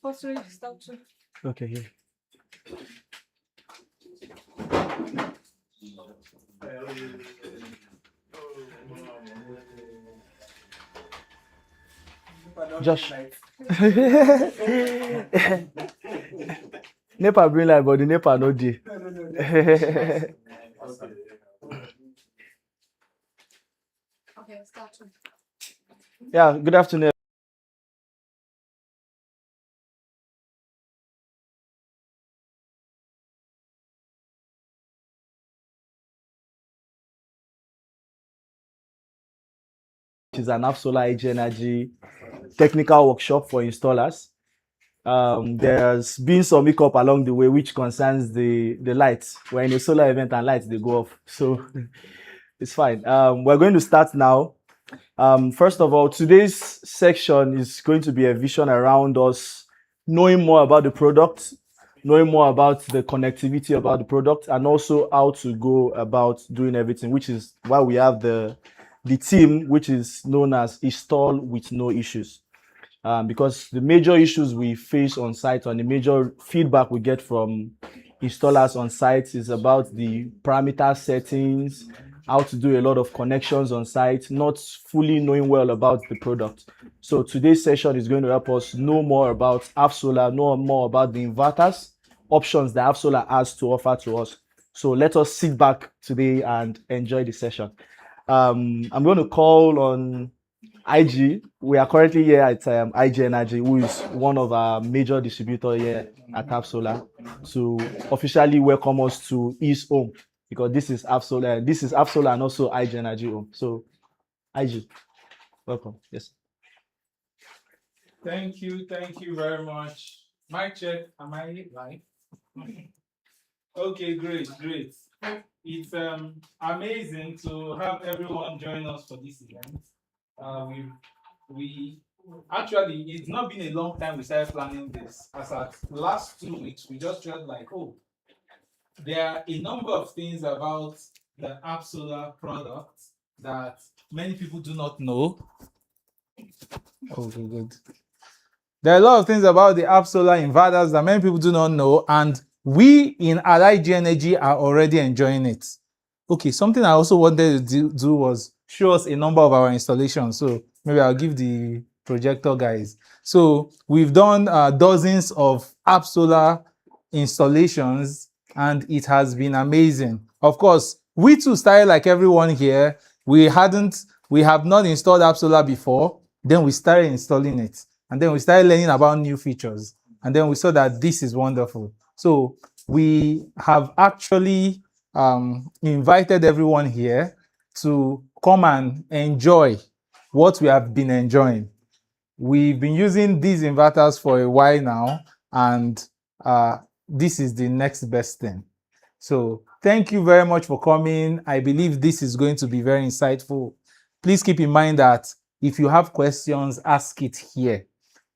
Posłuchaj, starczy. Okay, here. Josh. NEPA bring light, but the NEPA no dey. Okay, starczy. Yeah, good afternoon. Which is an Absolar Edge Energy technical workshop for installers. There's been some hiccup along the way which concerns the lights. We're in a solar event and lights they go off, so it's fine. We're going to start now. First of all, today's section is going to be a vision around us knowing more about the product, knowing more about the connectivity about the product, and also how to go about doing everything, which is why we have the team, which is known as Install with No Issues. Because the major issues we face on site and the major feedback we get from installers on site is about the parameter settings, how to do a lot of connections on site, not fully knowing well about the product. So today's session is going to help us know more about AppSolar, know more about the inverters, options that AppSolar has to offer to us. So let us sit back today and enjoy the session. I'm going to call on IG. We are currently here at IG Energy, who is one of our major distributors here at AppSolar, to officially welcome us to his home, because this is AppSolar and also IG Energy home. So, IG, welcome. Yes. Thank you very much. Mic check. Am I live? Okay, great. It's amazing to have everyone join us for this event. We actually, it's not been a long time we started planning this. As at last 2 weeks, we just felt like, oh, there are a number of things about the AppSolar product that many people do not know. Oh, good. There are a lot of things about the AppSolar inverters that many people do not know, and we in IG Energy are already enjoying it. Okay, something I also wanted to do was show us a number of our installations. So maybe I'll give the projector guys. So we've done dozens of AppSolar installations, and it has been amazing. Of course, we too started like everyone here. We have not installed AppSolar before. Then we started installing it. And then we started learning about new features. And then we saw that this is wonderful. So we have actually invited everyone here to come and enjoy what we have been enjoying. We've been using these inverters for a while now, and this is the next best thing. So thank you very much for coming. I believe this is going to be very insightful. Please keep in mind that if you have questions, ask it here.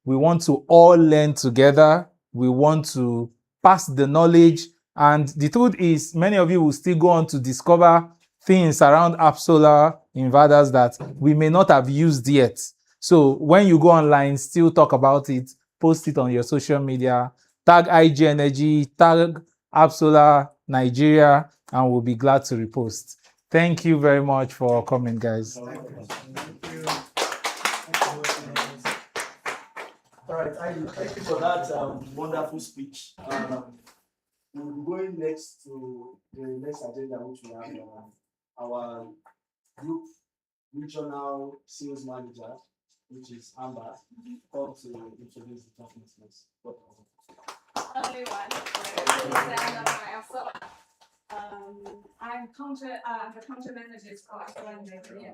We want to all learn together. We want to pass the knowledge. And the truth is, many of you will still go on to discover things around AppSolar inverters that we may not have used yet. So when you go online, still talk about it, post it on your social media, tag IG Energy, tag AppSolar Nigeria, and we'll be glad to repost. Thank you very much for coming, guys. All right, thank you for that wonderful speech. We'll be going next to the next agenda, which we have our group regional sales manager, which is Amber, come to introduce the topic. Hello everyone. I'm the country manager for Iceland Nigeria.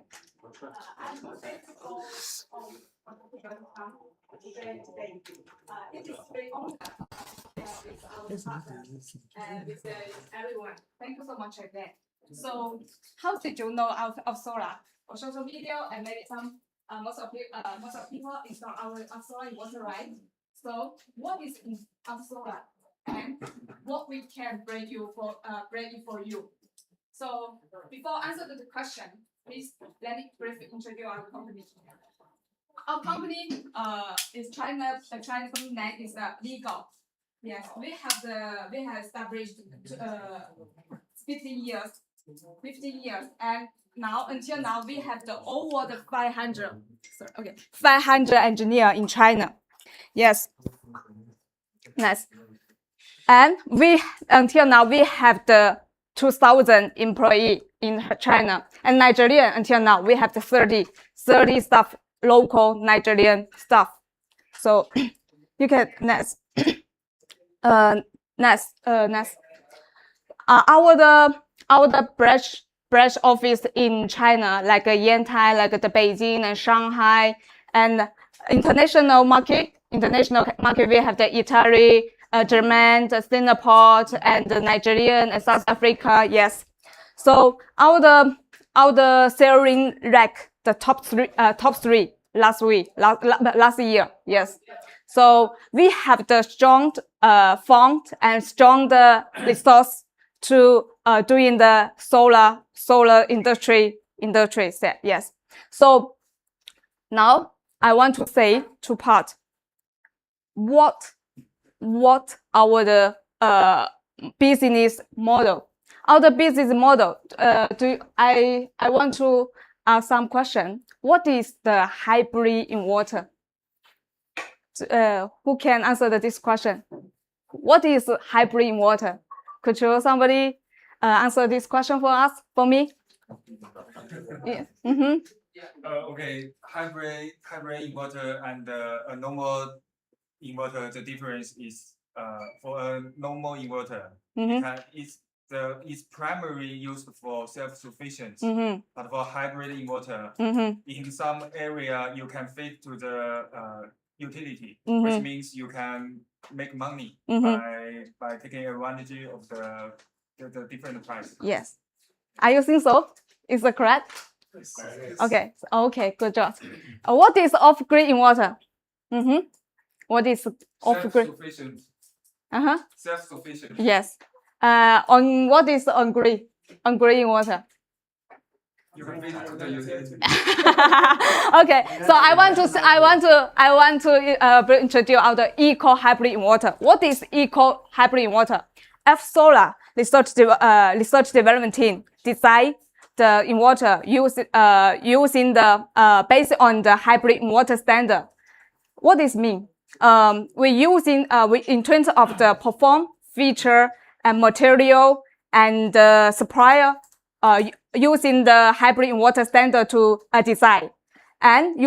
I'm today. It is very honor with our partners and with everyone. Thank you so much again. So, how did you know of solar? For social media and maybe some most of people install our solar water, right? So, what is solar and what we can bring you for you? So, before answering the question, please let me briefly introduce our company. our company is China. The China company name is legal. Yes, we have established 15 years, and until now we have over the 500 engineer in China. Yes, nice. And until now we have the 2,000 employee in China, and Nigerian until now we have the 30 staff, local Nigerian staff. So you can next. Our branch office in China, like Yantai, like the Beijing and Shanghai, and international market, we have the Italy, German, the Singapore, and the Nigerian and South Africa. Yes, so our salary rank the top three last year. Yes. So we have the strong fund and strong resource to doing the solar industry set. Yes. So now I want to say two parts. What our business model? Our business model. I want to ask some question. What is the hybrid inverter? Who can answer this question? What is hybrid inverter? Could somebody answer this question for me? Yeah. Okay, hybrid inverter and a normal inverter. The difference is for a normal inverter, it's primarily used for self-sufficient. But for hybrid inverter, in some area you can fit to the utility, which means you can make money by taking advantage of the different price. Yes. Are you think so? Is that correct? Yes. Okay, good job. What is off-grid inverter? What is off-grid? Self-sufficient. Self-sufficient. Yes. What is on-grid inverter? You can fit to the utility. Okay, so I want to introduce our eco hybrid inverter. What is eco hybrid inverter? F Solar research development team design the inverter using the based on the hybrid inverter standard. What does mean? In terms of the perform, feature, and material and supplier, using the hybrid inverter standard to design. And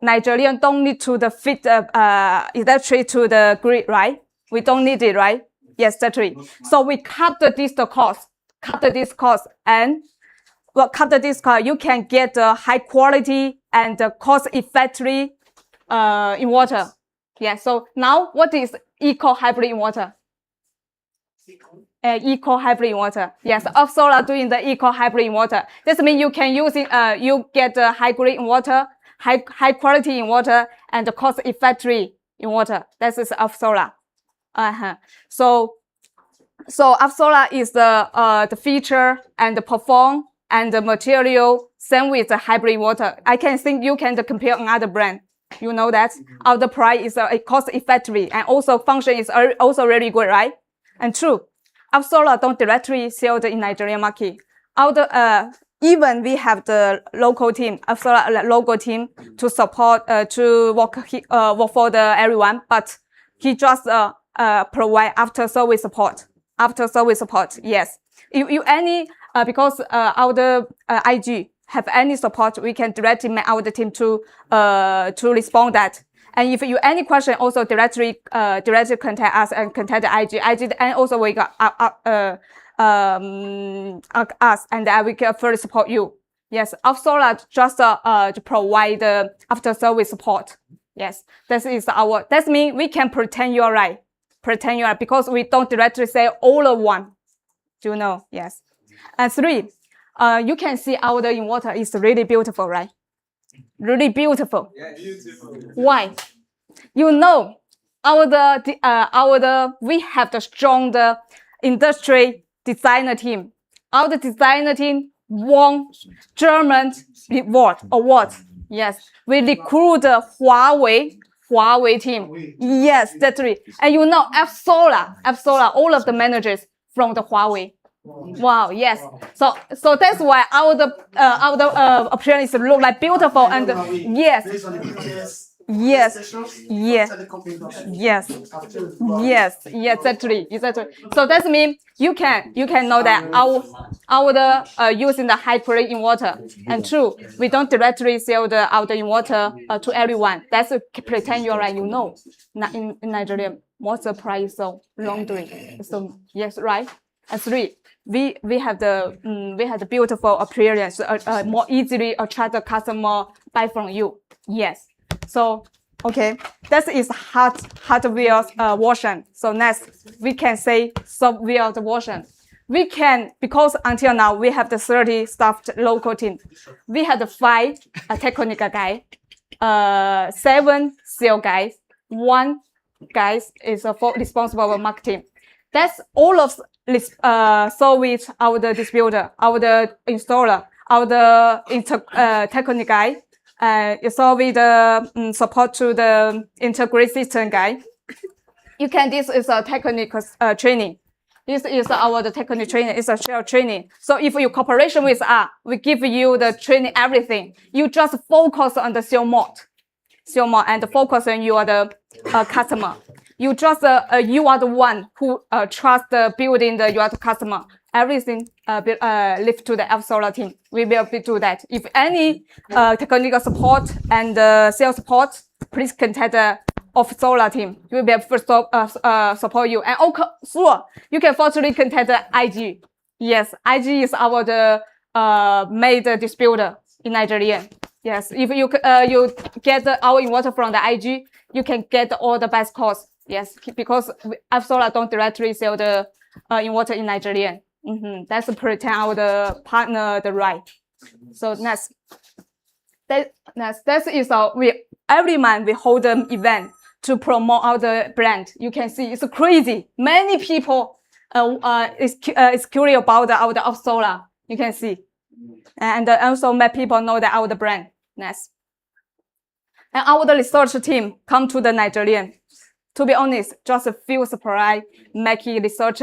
Nigerian don't need to fit electric to the grid, right? We don't need it, right? Yes, that's right. So we cut this cost, and you can get the high quality and cost effective inverter. Yeah. So now what is eco hybrid inverter? Eco hybrid inverter. Yes, F Solar doing the eco hybrid inverter. This means you can use it. You get a high grade inverter, high quality inverter, and the cost effective inverter. This is F Solar. So F Solar is the feature and the perform and the material. Same with the hybrid inverter. I can think you can compare another brand. You know that our price is cost effective and also function is also really good, right? And true. F Solar don't directly sell in Nigerian market. Even we have the local team, F Solar local team to support to work for everyone, but he just provide after service support. Yes. You any because our IG have any support, we can directly make our team to respond that. And if you any question, also directly contact us and contact the IG, and also we got us, and we can further support you. Yes, F Solar just to provide after service support. Yes, that means we can pretend you're right, because we don't directly say all of one. Do you know? Yes. And 3, you can see our inverter is really beautiful, right? Really beautiful. Yes. Beautiful. Why? We have the strong industry designer team. Our designer team won German award. Yes, we recruit the Huawei team. Yes, that's right. And you know, F Solar, all of the managers from the Huawei. Wow, yes. So that's why our appearance look like beautiful and yes, yes, yes, yes, yes, exactly. So that means you can know that our using the high quality inverter. And true, we don't directly sell our inverter to everyone. That's pretend you're right. You know, in Nigeria, what's the price of laundry? So yes, right. And three, we have the beautiful appearance, more easily attract the customer buy from you. Yes. So okay, that is hardware version. So next we can say software version. We can, because until now we have the 30 staffed local team. We have the 5 technical guy, 7 sales guys, 1 guy is responsible for marketing. That's all of so with our distributor, our installer, our technical guy, so with the support to the integrated system guy. This is a technical training. This is our technical training. It's a shared training. So if you cooperation with us, we give you the training everything. You just focus on the sales mode, and focus on your customer. You just you are the one who trust building your customer. Everything lift to the F Solar team. We will do that. If any technical support and sales support, please contact the F Solar team. We will first support you. And sure, you can fortunately contact the IG. Yes, IG is our made distributor in Nigeria. Yes, if you get our inverter from the IG, you can get all the best cost. Yes, because F Solar don't directly sell the inverter in Nigeria. That's pretend our partner the right. So next, that is every month we hold an event to promote our brand. You can see it's crazy. Many people is curious about our F Solar. You can see, and also many people know that our brand. Next, and our research team come to the Nigerian. To be honest, just a few surprise making research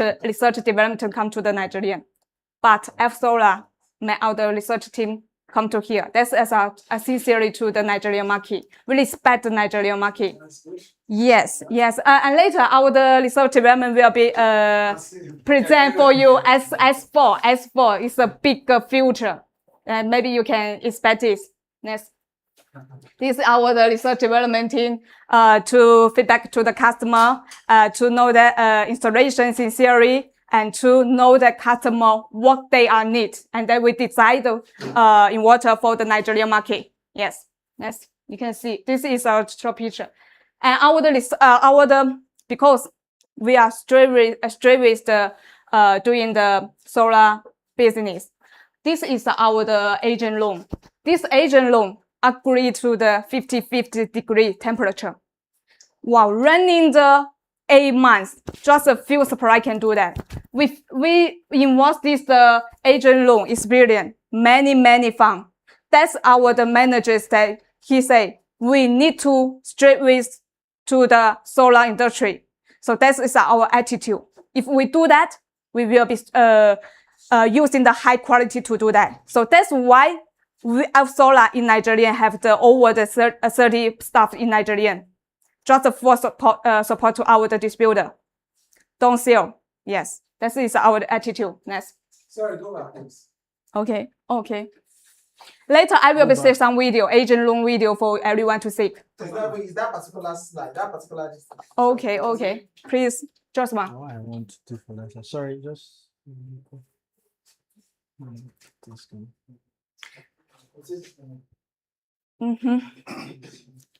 development come to the Nigerian. But F Solar made our research team come to here. That's as a sincerely to the Nigerian market. We respect the Nigerian market. Yes. And later our research development will be present for you as S4. S4 is a big future, and maybe you can expect this. Next. This is our research development team to feedback to the customer, to know the installation sincerely, and to know the customer what they are need, and then we decide the inverter for the Nigerian market. Yes, you can see this is our short picture, and because we are straight with the doing the solar business. This is our agent loan. This agent loan agree to the 50 degree temperature. While running the 8 months, just a few suppliers can do that. We invest this agent loan experience, many fund. That's the managers that he say we need to straight with to the solar industry. So that is our attitude. If we do that, we will be using the high quality to do that. So that's why F Solar in Nigeria have over the 30 staff in Nigeria, just for support to our distributor. Don't sell. Yes, that is our attitude. Next. Sorry, go back, please. Okay. Later, I will save some video, agent loan video for everyone to see. Is that particular slide, that particular distance? Okay. Please, just one. What I want to do for that. Sorry, just.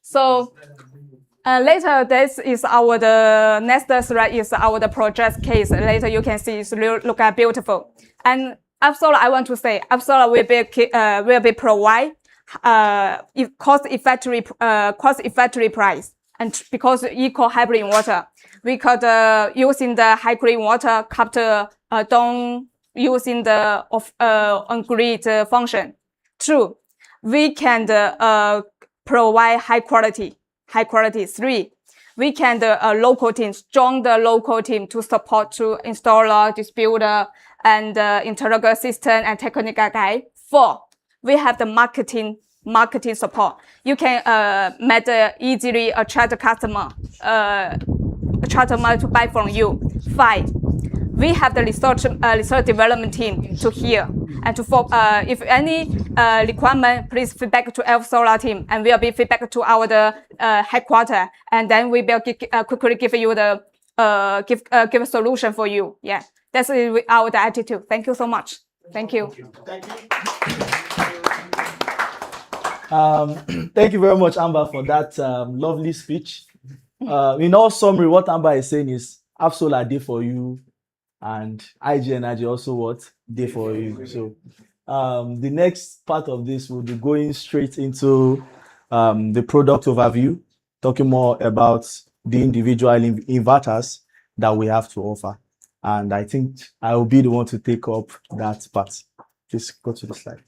So later, this is the next slide is our project case. Later you can see it's look at beautiful. And F Solar, I want to say F Solar will be provide cost effective price, and because eco hybrid inverter, we could using the high grade inverter capture don't using the on grid function. True, we can provide high quality. 3, we can local teams, strong the local team to support to installer, distributor, and integrator assistant and technical guy. 4, we have the marketing support. You can easily attract the customer to buy from you. 5, we have the research development team to hear and to if any requirement, please feedback to Elf Solar team, and we'll be feedback to our headquarters, and then we will quickly give you the give a solution for you. Yeah, that's our attitude. Thank you so much. Thank you. Thank you. Thank you very much, Amber, for that lovely speech. In all summary, what Amber is saying is Absol day for you, and IG Energy also what day for you. So the next part of this will be going straight into the product overview, talking more about the individual inverters that we have to offer. And I think I will be the one to take up that part. Please go to the slide.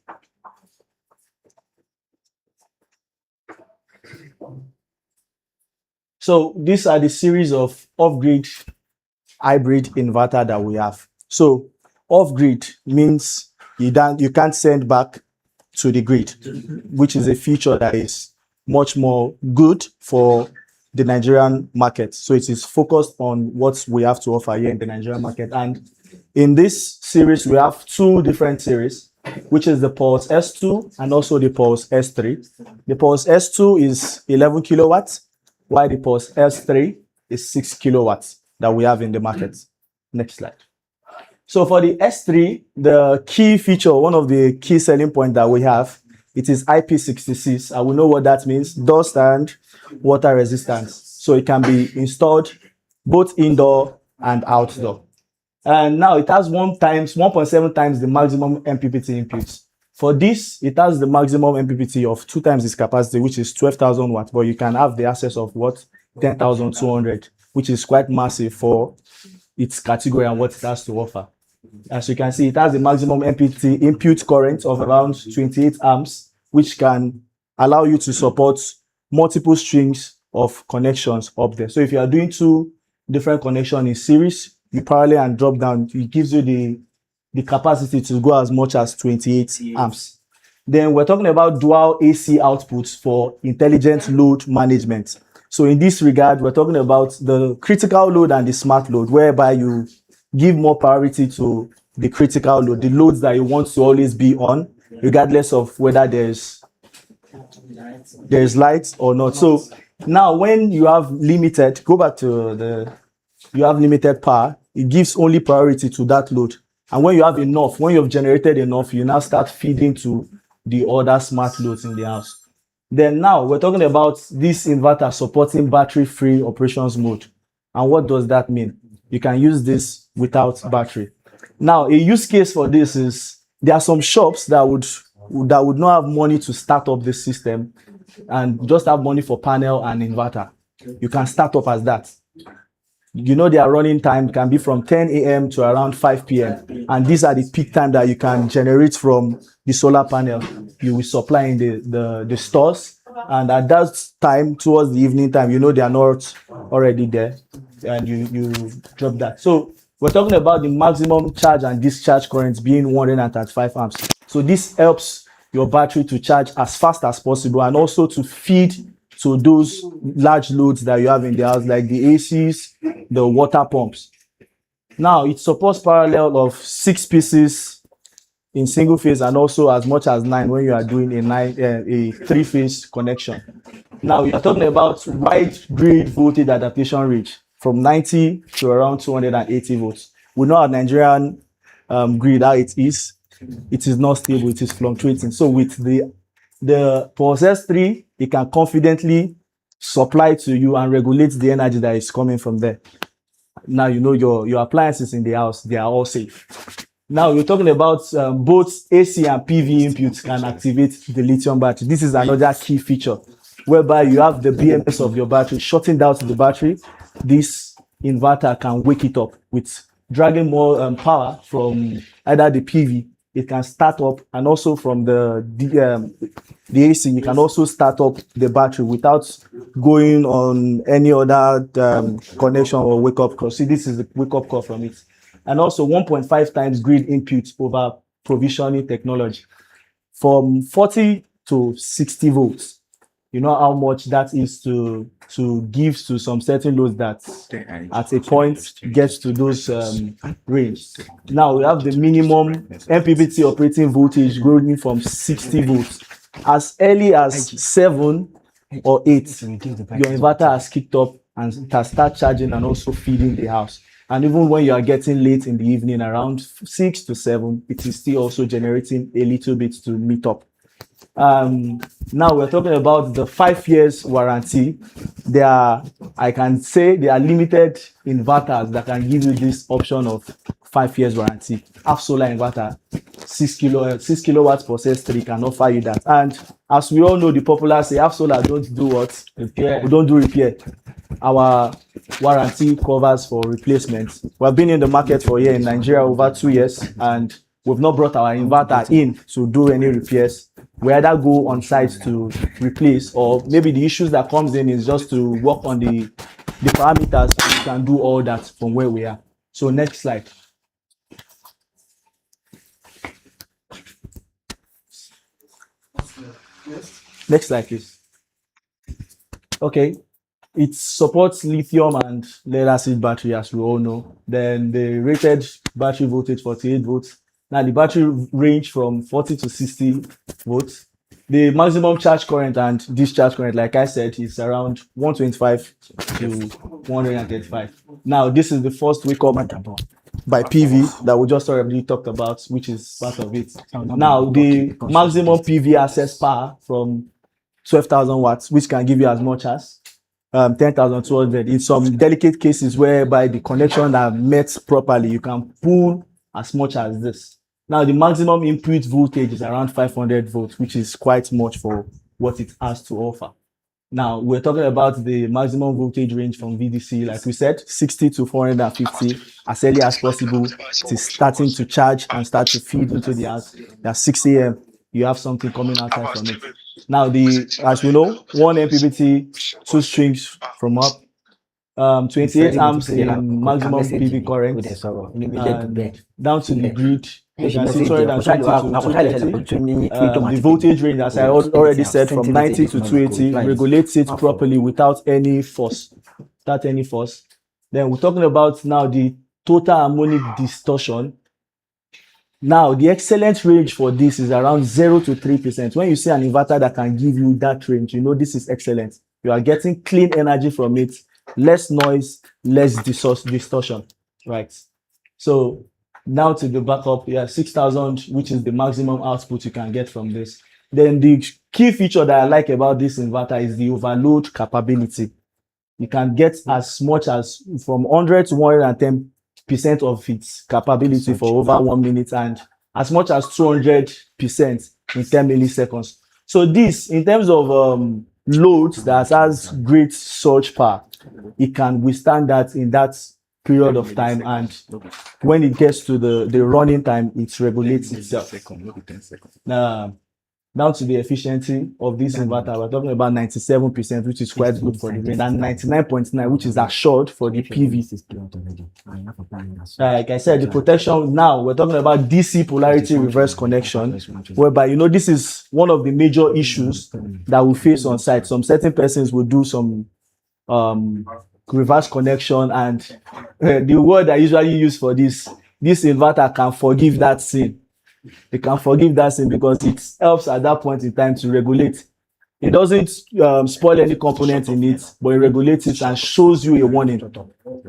So these are the series of off-grid hybrid inverter that we have. So off-grid means you can't send back to the grid, which is a feature that is much more good for the Nigerian market. So it is focused on what we have to offer here in the Nigerian market. And in this series, we have 2 different series, which is the Pulse S2 and also the Pulse S3. The Pulse S2 is 11 kilowatts, while the Pulse S3 is 6 kilowatts that we have in the market. Next slide. So for the S3, the key feature, one of the key selling points that we have, it is IP66. And we know what that means, dust and water resistance. So it can be installed both indoor and outdoor. And now it has 1.7 times the maximum MPPT inputs. For this, it has the maximum MPPT of 2 times its capacity, which is 12,000 watts, but you can have the access of what? 10,200, which is quite massive for its category and what it has to offer. As you can see, it has a maximum MPPT input current of around 28 amps, which can allow you to support multiple strings of connections up there. So if you are doing 2 different connections in series, you parallel and drop down, it gives you the capacity to go as much as 28 amps. Then we're talking about dual AC outputs for intelligent load management. So in this regard, we're talking about the critical load and the smart load, whereby you give more priority to the critical load, the loads that you want to always be on, regardless of whether there's lights or not. So now when you have limited, go back to you have limited power, it gives only priority to that load. And when you have enough, when you've generated enough, you now start feeding to the other smart loads in the house. Then now we're talking about this inverter supporting battery-free operations mode. And what does that mean? You can use this without battery. Now, a use case for this is there are some shops that would not have money to start up the system and just have money for panel and inverter. You can start up as that. You know, their running time can be from 10 a.m. to around 5 p.m. And these are the peak time that you can generate from the solar panel you will supply in the stores. And at that time, towards the evening time, you know they are not already there. And you drop that. So we're talking about the maximum charge and discharge current being 135 amps. So this helps your battery to charge as fast as possible and also to feed to those large loads that you have in the house, like the ACs, the water pumps. Now, it supports parallel of 6 pieces in single phase and also as much as 9 when you are doing a 3-phase connection. Now, you're talking about wide grid voltage adaptation range from 90 to around 280 volts. We know our Nigerian grid, how it is not stable, it is fluctuating. So with the Pulse S3, it can confidently supply to you and regulate the energy that is coming from there. Now you know your appliances in the house, they are all safe. Now you're talking about both AC and PV inputs can activate the lithium battery. This is another key feature whereby you have the BMS of your battery shutting down to the battery. This inverter can wake it up with dragging more power from either the PV it can start up, and also from the AC, you can also start up the battery without going on any other connection or wake up call. See, this is the wake up call from it. And also 1.5 times grid input over provisioning technology from 40 to 60 volts. You know how much that is to give to some certain loads that at a point gets to those range. Now we have the minimum MPPT operating voltage growing from 60 volts. As early as 7 or 8, your inverter has kicked up and it has started charging and also feeding the house. And even when you are getting late in the evening, around 6 to 7, it is still also generating a little bit to meet up. Now we're talking about the 5 years warranty. I can say they are limited inverters that can give you this option of 5 years warranty. Half solar inverter, 6 kilowatts per S3 can offer you that. And as we all know, the popular say half solar don't do what? Repair. We don't do repair. Our warranty covers for replacement. We've been in the market for a year in Nigeria over 2 years, and we've not brought our inverter in to do any repairs. We either go on site to replace, or maybe the issues that comes in is just to work on the parameters. We can do all that from where we are. So next slide. Next slide, please. Okay. It supports lithium and lead acid battery, as we all know. Then the rated battery voltage 48 volts. Now the battery range from 40 to 60 volts. The maximum charge current and discharge current, like I said, is around 125 to 135. Now this is the first wake up by PV that we just already talked about, which is part of it. Now the maximum PV access power from 12,000 watts, which can give you as much as 10,200. In some delicate cases whereby the connection are met properly, you can pull as much as this. Now the maximum input voltage is around 500 volts, which is quite much for what it has to offer. Now we're talking about the maximum voltage range from VDC, like we said, 60 to 450 as early as possible. It is starting to charge and start to feed into the house. At 6 a.m. you have something coming outside from it. Now as we know, 1 MPPT, 2 strings from up, 28 amps in maximum PV current, and down to the grid. You can see 220 to 230. The voltage range, as I already said, from 90 to 280, regulates it properly without any force. Then we're talking about now the total harmonic distortion. Now, the excellent range for this is around 0 to 3%. When you see an inverter that can give you that range, you know this is excellent. You are getting clean energy from it, less noise, less distortion, right? So now to the backup, 6,000, which is the maximum output you can get from this. Then the key feature that I like about this inverter is the overload capability. You can get as much as from 100 to 110% of its capability for over 1 minute, and as much as 200% in 10 milliseconds. So this, in terms of loads that has great surge power, it can withstand that in that period of time, and when it gets to the running time, it regulates itself. Down to the efficiency of this inverter, we're talking about 97%, which is quite good for the grid, and 99.9, which is assured for the PV. Like I said, the protection, now we're talking about DC polarity reverse connection, whereby, this is one of the major issues that we face on site. Some certain persons will do some reverse connection, and the word I usually use for this inverter can forgive that sin. It can forgive that sin because it helps at that point in time to regulate. It doesn't spoil any component in it, but it regulates it and shows you a warning.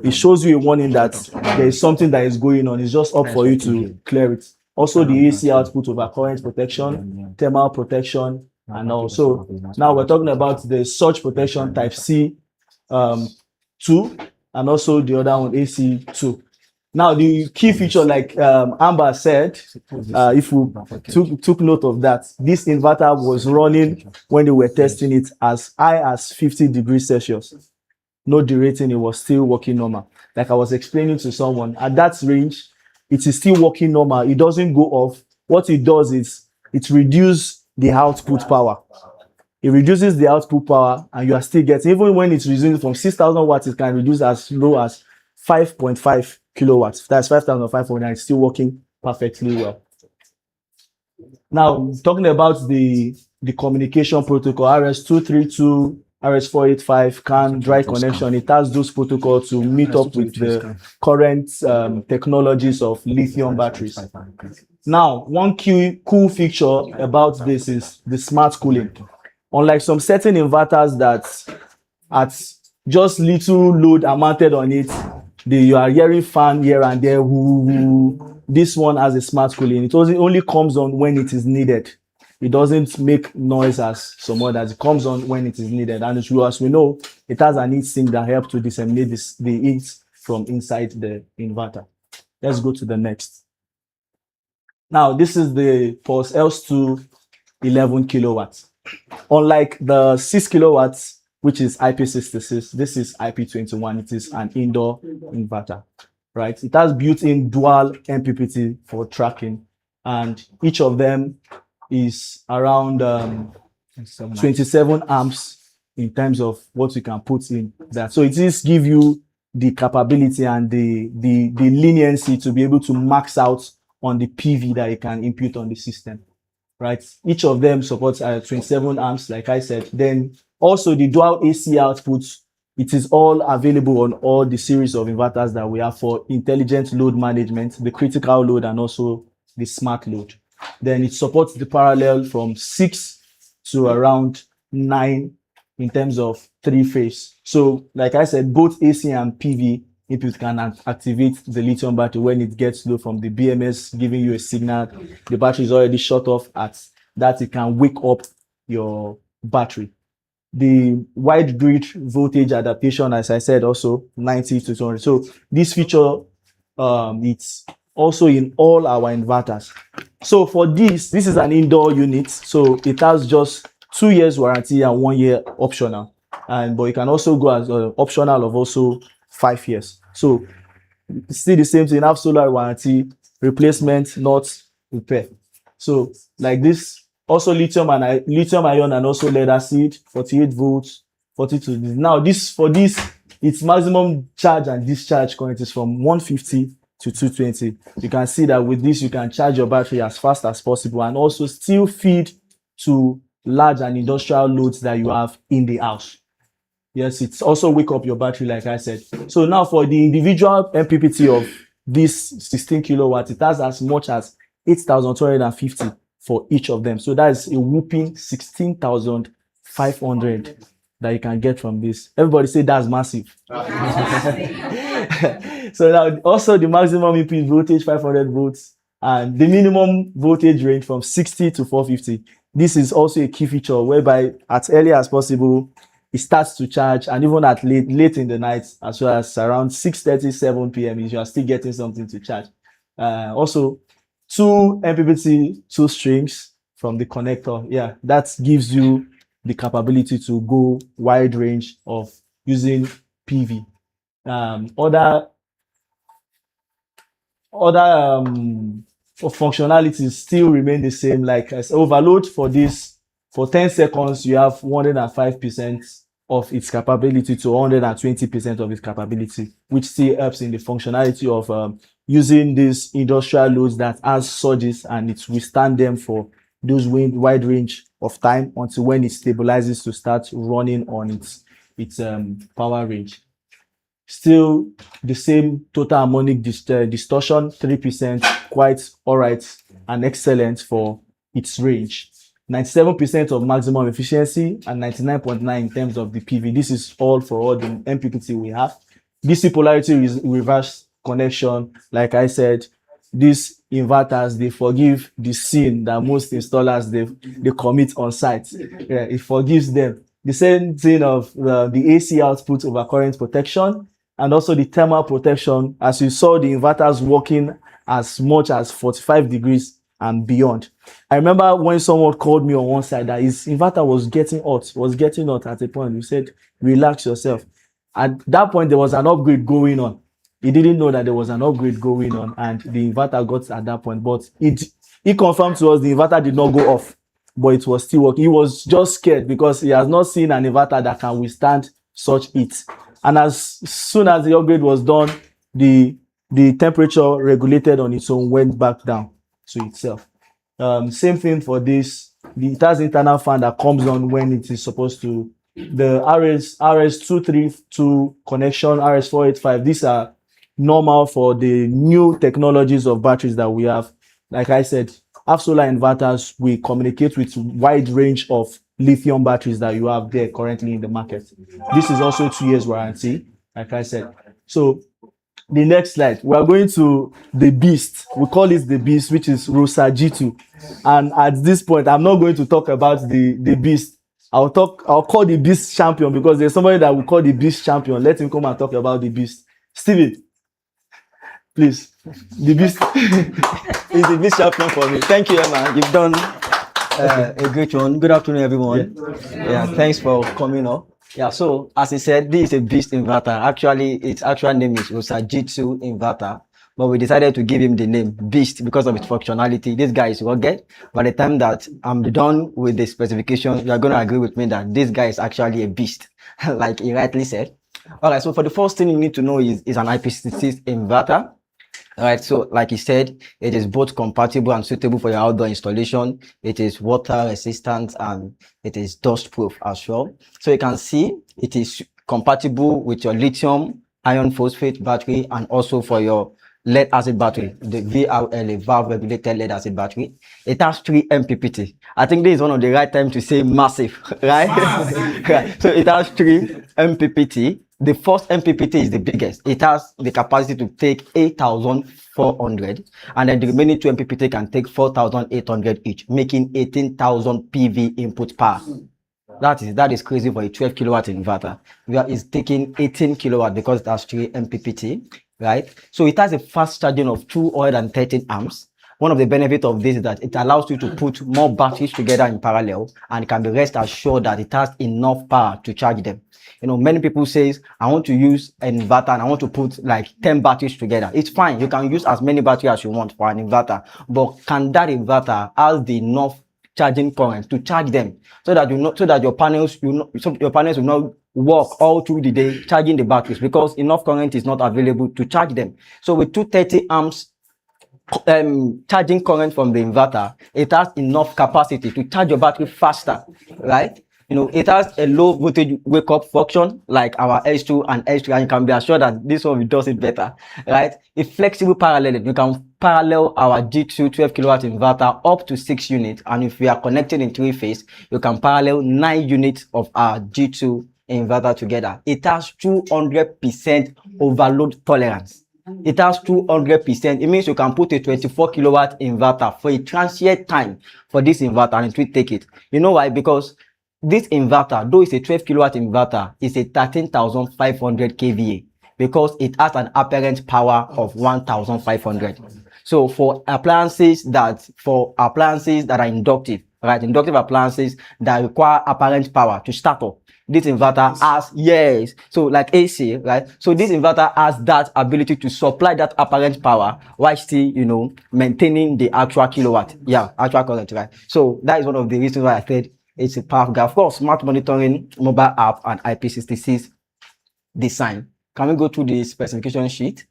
It shows you a warning that there is something that is going on. It's just up for you to clear it. Also, the AC output over current protection, thermal protection, and also now we're talking about the surge protection type C 2, and also the other one AC 2. Now the key feature, like Amber said, if we took note of that, this inverter was running when they were testing it as high as 50 degrees Celsius. No derating, it was still working normal. Like I was explaining to someone, at that range, it is still working normal. It doesn't go off. what it does is it reduces the output power. It reduces the output power, and you are still getting, even when it's reducing from 6,000 watts, it can reduce as low as 5.5 kilowatts. That's 5,500. It's still working perfectly well. Now, talking about the communication protocol, RS-232, RS-485, CAN, dry connection, it has those protocols to meet up with the current technologies of lithium batteries. Now, one cool feature about this is the smart cooling. Unlike some certain inverters that at just little load are mounted on it, you are hearing fan here and there, woo. This one has a smart cooling. It only comes on when it is needed. It doesn't make noise as some others. It comes on when it is needed. And as we know, it has an heat sink that helps to disseminate the heat from inside the inverter. Let's go to the next. Now, this is the Pulse ELS2 11 kilowatts. Unlike the 6 kilowatts, which is IP66, this is IP21. It is an indoor inverter, right? It has built-in dual MPPT for tracking, and each of them is around 27 amps in terms of what you can put in that. So it is give you the capability and the leniency to be able to max out on the PV that you can input on the system, right? Each of them supports 27 amps, like I said. Then also the dual AC outputs, it is all available on all the series of inverters that we have for intelligent load management, the critical load, and also the smart load. Then it supports the parallel from 6 to around 9 in terms of 3-phase. So like I said, both AC and PV input can activate the lithium battery when it gets low from the BMS, giving you a signal. The battery is already shut off at that. It can wake up your battery. The wide reach voltage adaptation, as I said, also 90 to 200. So this feature, it's also in all our inverters. So for this is an indoor unit. So it has just 2 years warranty and 1 year optional. But you can also go as optional of also 5 years. So still the same thing, have solar warranty, replacement, not repair. So like this, also lithium ion and also lead acid, 48 volts, 42. Now for this, its maximum charge and discharge current is from 150 to 220. You can see that with this, you can charge your battery as fast as possible and also still feed to large and industrial loads that you have in the house. Yes, it's also wake up your battery, like I said. So now for the individual MPPT of this 16 kilowatts, it has as much as 8,250 for each of them. So that's a whooping 16,500 that you can get from this. Everybody say that's massive. So now also the maximum input voltage 500 volts and the minimum voltage range from 60 to 450. This is also a key feature whereby as early as possible it starts to charge, and even at late in the night, as well as around 6:30, 7 p.m. you are still getting something to charge. Also 2 MPPT 2 strings from the connector. Yeah, that gives you the capability to go wide range of using PV. Other functionalities still remain the same. Like as overload for this, for 10 seconds, you have 105% of its capability to 120% of its capability, which still helps in the functionality of using these industrial loads that has surges and it withstand them for those wide range of time until when it stabilizes to start running on its power range. Still the same total harmonic distortion, 3%, quite all right and excellent for its range. 97% of maximum efficiency and 99.9 in terms of the PV. This is all for all the MPPT we have. DC polarity reverse connection, like I said, these inverters, they forgive the sin that most installers they commit on site. Yeah, it forgives them. The same thing of the AC output over current protection and also the thermal protection. As you saw, the inverters working as much as 45 degrees and beyond. I remember when someone called me on one side that his inverter was getting hot at a point. We said, relax yourself. At that point, there was an upgrade going on. He didn't know that there was an upgrade going on and the inverter got at that point, but it He confirmed to us the inverter did not go off, but it was still working. He was just scared because he has not seen an inverter that can withstand such heat. And as soon as the upgrade was done, the temperature regulated on its own, went back down to itself. Same thing for this. It has internal fan that comes on when it is supposed to. The RS232 connection, RS485, these are normal for the new technologies of batteries that we have. Like I said, solar inverters, we communicate with wide range of lithium batteries that you have there currently in the market. This is also 2 years warranty, like I said. So the next slide, we are going to the beast. We call it the beast, which is ROSA G2. And at this point, I'm not going to talk about the beast. I'll call the beast champion because there's somebody that we call the beast champion. Let him come and talk about the beast. Steven, please. The beast is the beast champion for me. Thank you, Emma. You've done a great one. Good afternoon, everyone. Yeah, thanks for coming up. Yeah, so as he said, this is a beast inverter. Actually, its actual name is ROSA G2 inverter, but we decided to give him the name Beast because of its functionality. This guy is rugged. By the time that I'm done with the specifications, you are going to agree with me that this guy is actually a beast, like he rightly said. All right, so for the first thing you need to know is an IP66 inverter. All right, so like he said, it is both compatible and suitable for your outdoor installation. It is water resistant and it is dust proof as well. So you can see it is compatible with your lithium iron phosphate battery and also for your lead acid battery, the VRL, a valve regulated lead acid battery. It has 3 MPPT. I think this is one of the right time to say massive, right? Right. So it has 3 MPPT. The first MPPT is the biggest. It has the capacity to take 8,400, and then the remaining 2 MPPT can take 4,800 each, making 18,000 PV input power. That is crazy for a 12 kilowatt inverter. It's taking 18 kilowatt because it has 3 MPPT, right? So it has a fast charging of 213 amps. One of the benefits of this is that it allows you to put more batteries together in parallel and can be rest assured that it has enough power to charge them. You know, many people say, I want to use an inverter and I want to put like 10 batteries together. It's fine. You can use as many batteries as you want for an inverter, but can that inverter have the enough charging current to charge them so that your panels will not work all through the day charging the batteries because enough current is not available to charge them. So with 230 amps charging current from the inverter, it has enough capacity to charge your battery faster, right? You know, it has a low voltage wake up function like our S2 and S3, and you can be assured that this one does it better, right? A flexible paralleling, you can parallel our G2 12 kilowatt inverter up to 6 units, and if we are connected in 3-phase, you can parallel 9 units of our G2 inverter together. It has 200% overload tolerance. It has 200%. It means you can put a 24 kilowatt inverter for a transient time for this inverter and it will take it. You know why? Because this inverter, though it's a 12 kilowatt inverter, is a 13,500 kVA because it has an apparent power of 1,500. So for appliances that are inductive, right? Inductive appliances that require apparent power to start up, this inverter has, yes, so like AC, right? So this inverter has that ability to supply that apparent power while still, you know, maintaining the actual kilowatt, actual current, right? So that is one of the reasons why I said it's a powerful guy. Of course, smart monitoring, mobile app, and IP66 design. Can we go through the specification sheet?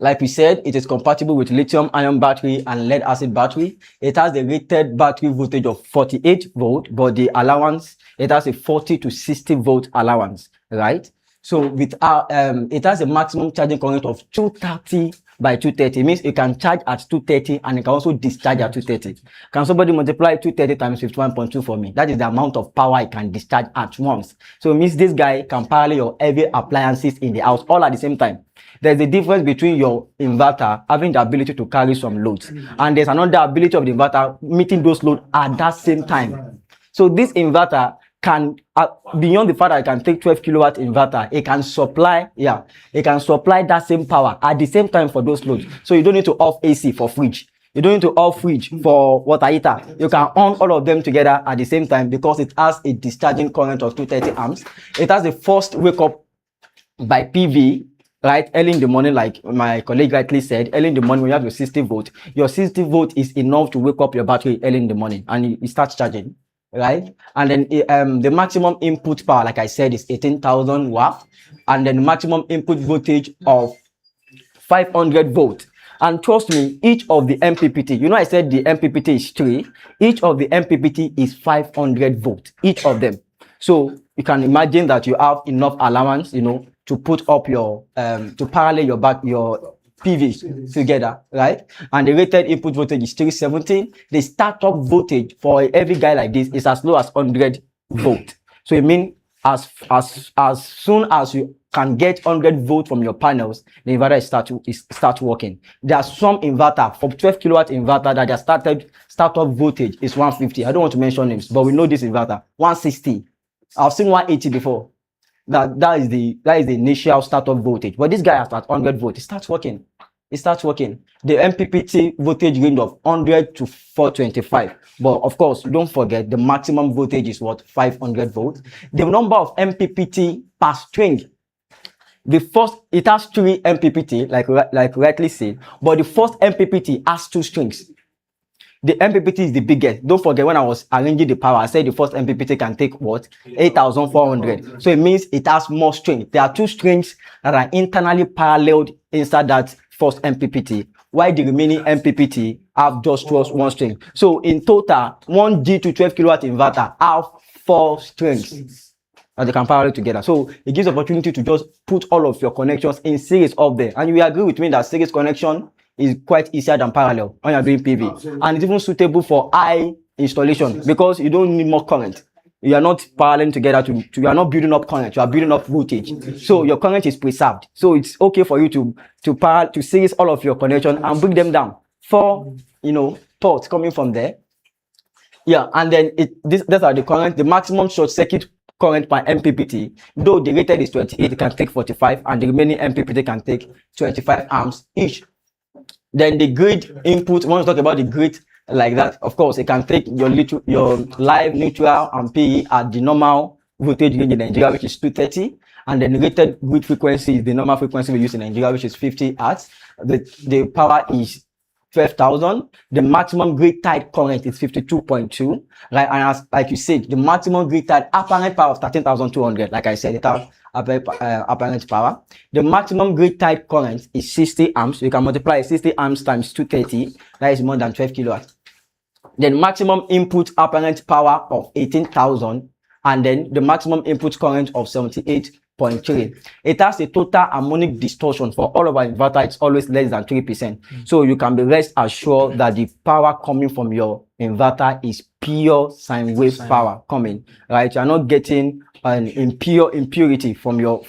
Like we said, it is compatible with lithium ion battery and lead acid battery. It has the rated battery voltage of 48 volt, but the allowance, it has a 40 to 60 volt allowance, right? So with our, it has a maximum charging current of 230 by 230. It means it can charge at 230 and it can also discharge at 230. Can somebody multiply 230 times 51.2 for me? That is the amount of power it can discharge at once. So it means this guy can parallel your heavy appliances in the house all at the same time. There's a difference between your inverter having the ability to carry some loads, and there's another ability of the inverter meeting those loads at that same time. So this inverter can, beyond the fact that it can take 12 kilowatt inverter, it can supply, it can supply that same power at the same time for those loads. So you don't need to off AC for fridge. You don't need to off fridge for water heater. You can on all of them together at the same time because it has a discharging current of 230 amps. It has a forced wake up by PV. right? Early in the morning, like my colleague rightly said, early in the morning when you have your 60 volt, your 60 volt is enough to wake up your battery early in the morning and it starts charging, right? And then the maximum input power, like I said, is 18,000 watts, and then the maximum input voltage of 500 volt. And trust me, each of the MPPT, you know, I said the MPPT is 3, each of the MPPT is 500 volt, each of them. So you can imagine that you have enough allowance, you know, to put up your to parallel your PV together, right? And the rated input voltage is 317. The startup voltage for every guy like this is as low as 100 volt. So it means as soon as you can get 100 volt from your panels, the inverter start working. There are some inverter for 12 kilowatt inverter that their startup voltage is 150. I don't want to mention names, but we know this inverter 160. I've seen 180 before. That is the initial startup voltage. But this guy has at 100 volt. It starts working. It starts working. The MPPT voltage range of 100 to 425. But of course, don't forget the maximum voltage is what? 500 volts. The number of MPPT per string. The first, it has 3 MPPT, like rightly said, but the first MPPT has 2 strings. The MPPT is the biggest. Don't forget when I was arranging the power, I said the first MPPT can take what? 8,400. So it means it has more strings. There are 2 strings that are internally paralleled inside that first MPPT, while the remaining MPPT have just 1 string. So in total, 1 G to 12 kilowatt inverter have 4 strings. And they can parallel together. So it gives opportunity to just put all of your connections in series up there. And you will agree with me that series connection is quite easier than parallel when you're doing PV. Absolutely. And it's even suitable for high installation because you don't need more current. You are not paralleling together you are not building up current, you are building up voltage. So your current is preserved. So it's okay for you to series all of your connection and bring them down. 4, ports coming from there. Yeah, and then these are the current, the maximum short circuit current per MPPT, though the rated is 28, it can take 45, and the remaining MPPT can take 25 amps each. Then the grid input, when we talk about the grid like that, of course, it can take your live, neutral, and PE at the normal voltage range in Nigeria, which is 230, and then the rated grid frequency is the normal frequency we use in Nigeria, which is 50 hertz. The power is 12,000. The maximum grid tied current is 52.2, right? And as like you said, the maximum grid tied apparent power of 13,200. Like I said, it has apparent power. The maximum grid tied current is 60 amps. You can multiply 60 amps times 230. That is more than 12 kilowatts. Then maximum input apparent power of 18,000, and then the maximum input current of 78.3. It has a total harmonic distortion for all of our inverter. It's always less than 3%. So you can be rest assured that the power coming from your inverter is pure sine wave power coming, right? You're not getting an impurity from your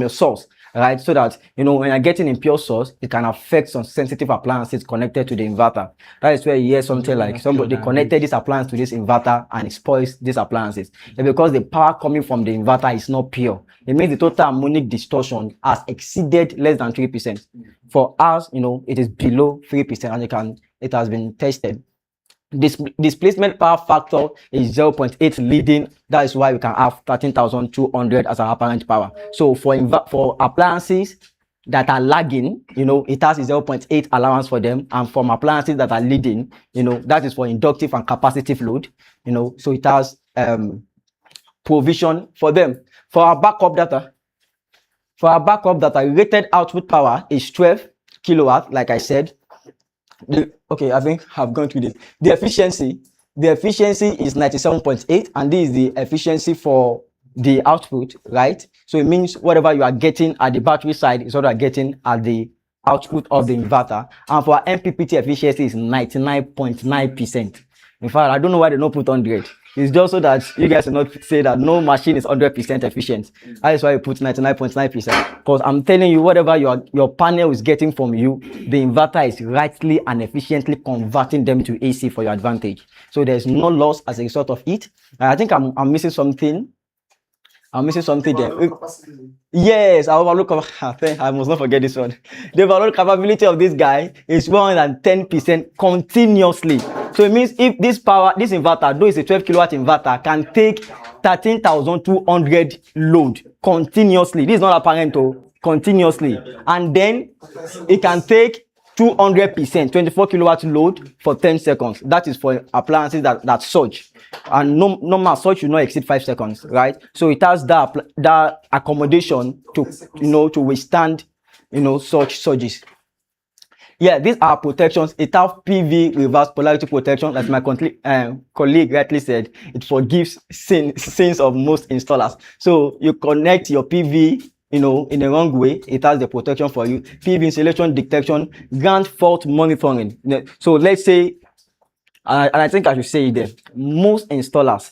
source, right? So that, when you're getting impure source, it can affect some sensitive appliances connected to the inverter. That is where you hear something like somebody connected this appliance to this inverter and it spoils these appliances. And because the power coming from the inverter is not pure, it means the total harmonic distortion has exceeded less than 3%. For us, it is below 3%, and it has been tested. Displacement power factor is 0.8 leading. That is why we can have 13,200 as our apparent power. So for appliances that are lagging, it has a 0.8 allowance for them, and from appliances that are leading, that is for inductive and capacitive load, so it has provision for them. For our backup data, rated output power is 12 kilowatt, like I said. Okay, I think I've gone through this. The efficiency is 97.8, and this is the efficiency for the output, right? So it means whatever you are getting at the battery side is what you are getting at the output of the inverter. And for our MPPT efficiency is 99.9%. In fact, I don't know why they don't put 100. It's just so that you guys will not say that no machine is 100% efficient. That is why you put 99.9%. Because I'm telling you, whatever your panel is getting from you, the inverter is rightly and efficiently converting them to AC for your advantage. So there's no loss as a result of it. I think I'm missing something. I'm missing something there. Yes, I must not forget this one. The overall capability of this guy is 110% continuously. So it means if this inverter, though it's a 12 kilowatt inverter, can take 13,200 load continuously. This is not apparent, continuously, and then it can take 200%, 24 kilowatt load for 10 seconds. That is for appliances that surge, and normal surge should not exceed 5 seconds, right? So it has that accommodation to, to withstand, such surges. Yeah, these are protections. It has PV reverse polarity protection. As my colleague rightly said, it forgives sins of most installers. So you connect your PV, in the wrong way, it has the protection for you. PV installation detection, ground fault monitoring. So let's say, and I think I should say it there, most installers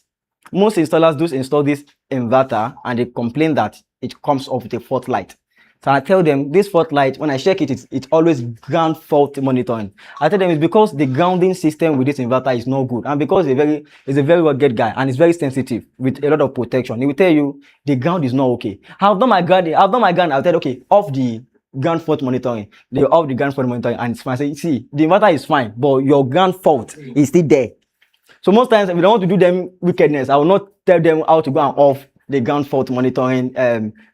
do install this inverter and they complain that it comes off with a fault light. So I tell them this fault light, when I check it, it's always ground fault monitoring. I tell them it's because the grounding system with this inverter is not good, and because it's a very rugged guy and it's very sensitive with a lot of protection. He will tell you the ground is not okay. I've done my ground. I'll tell you, okay, off the ground fault monitoring. They off the ground fault monitoring and it's fine. I say, see, the inverter is fine, but your ground fault is still there. So most times, if you don't want to do them wickedness, I will not tell them how to go and off the ground fault monitoring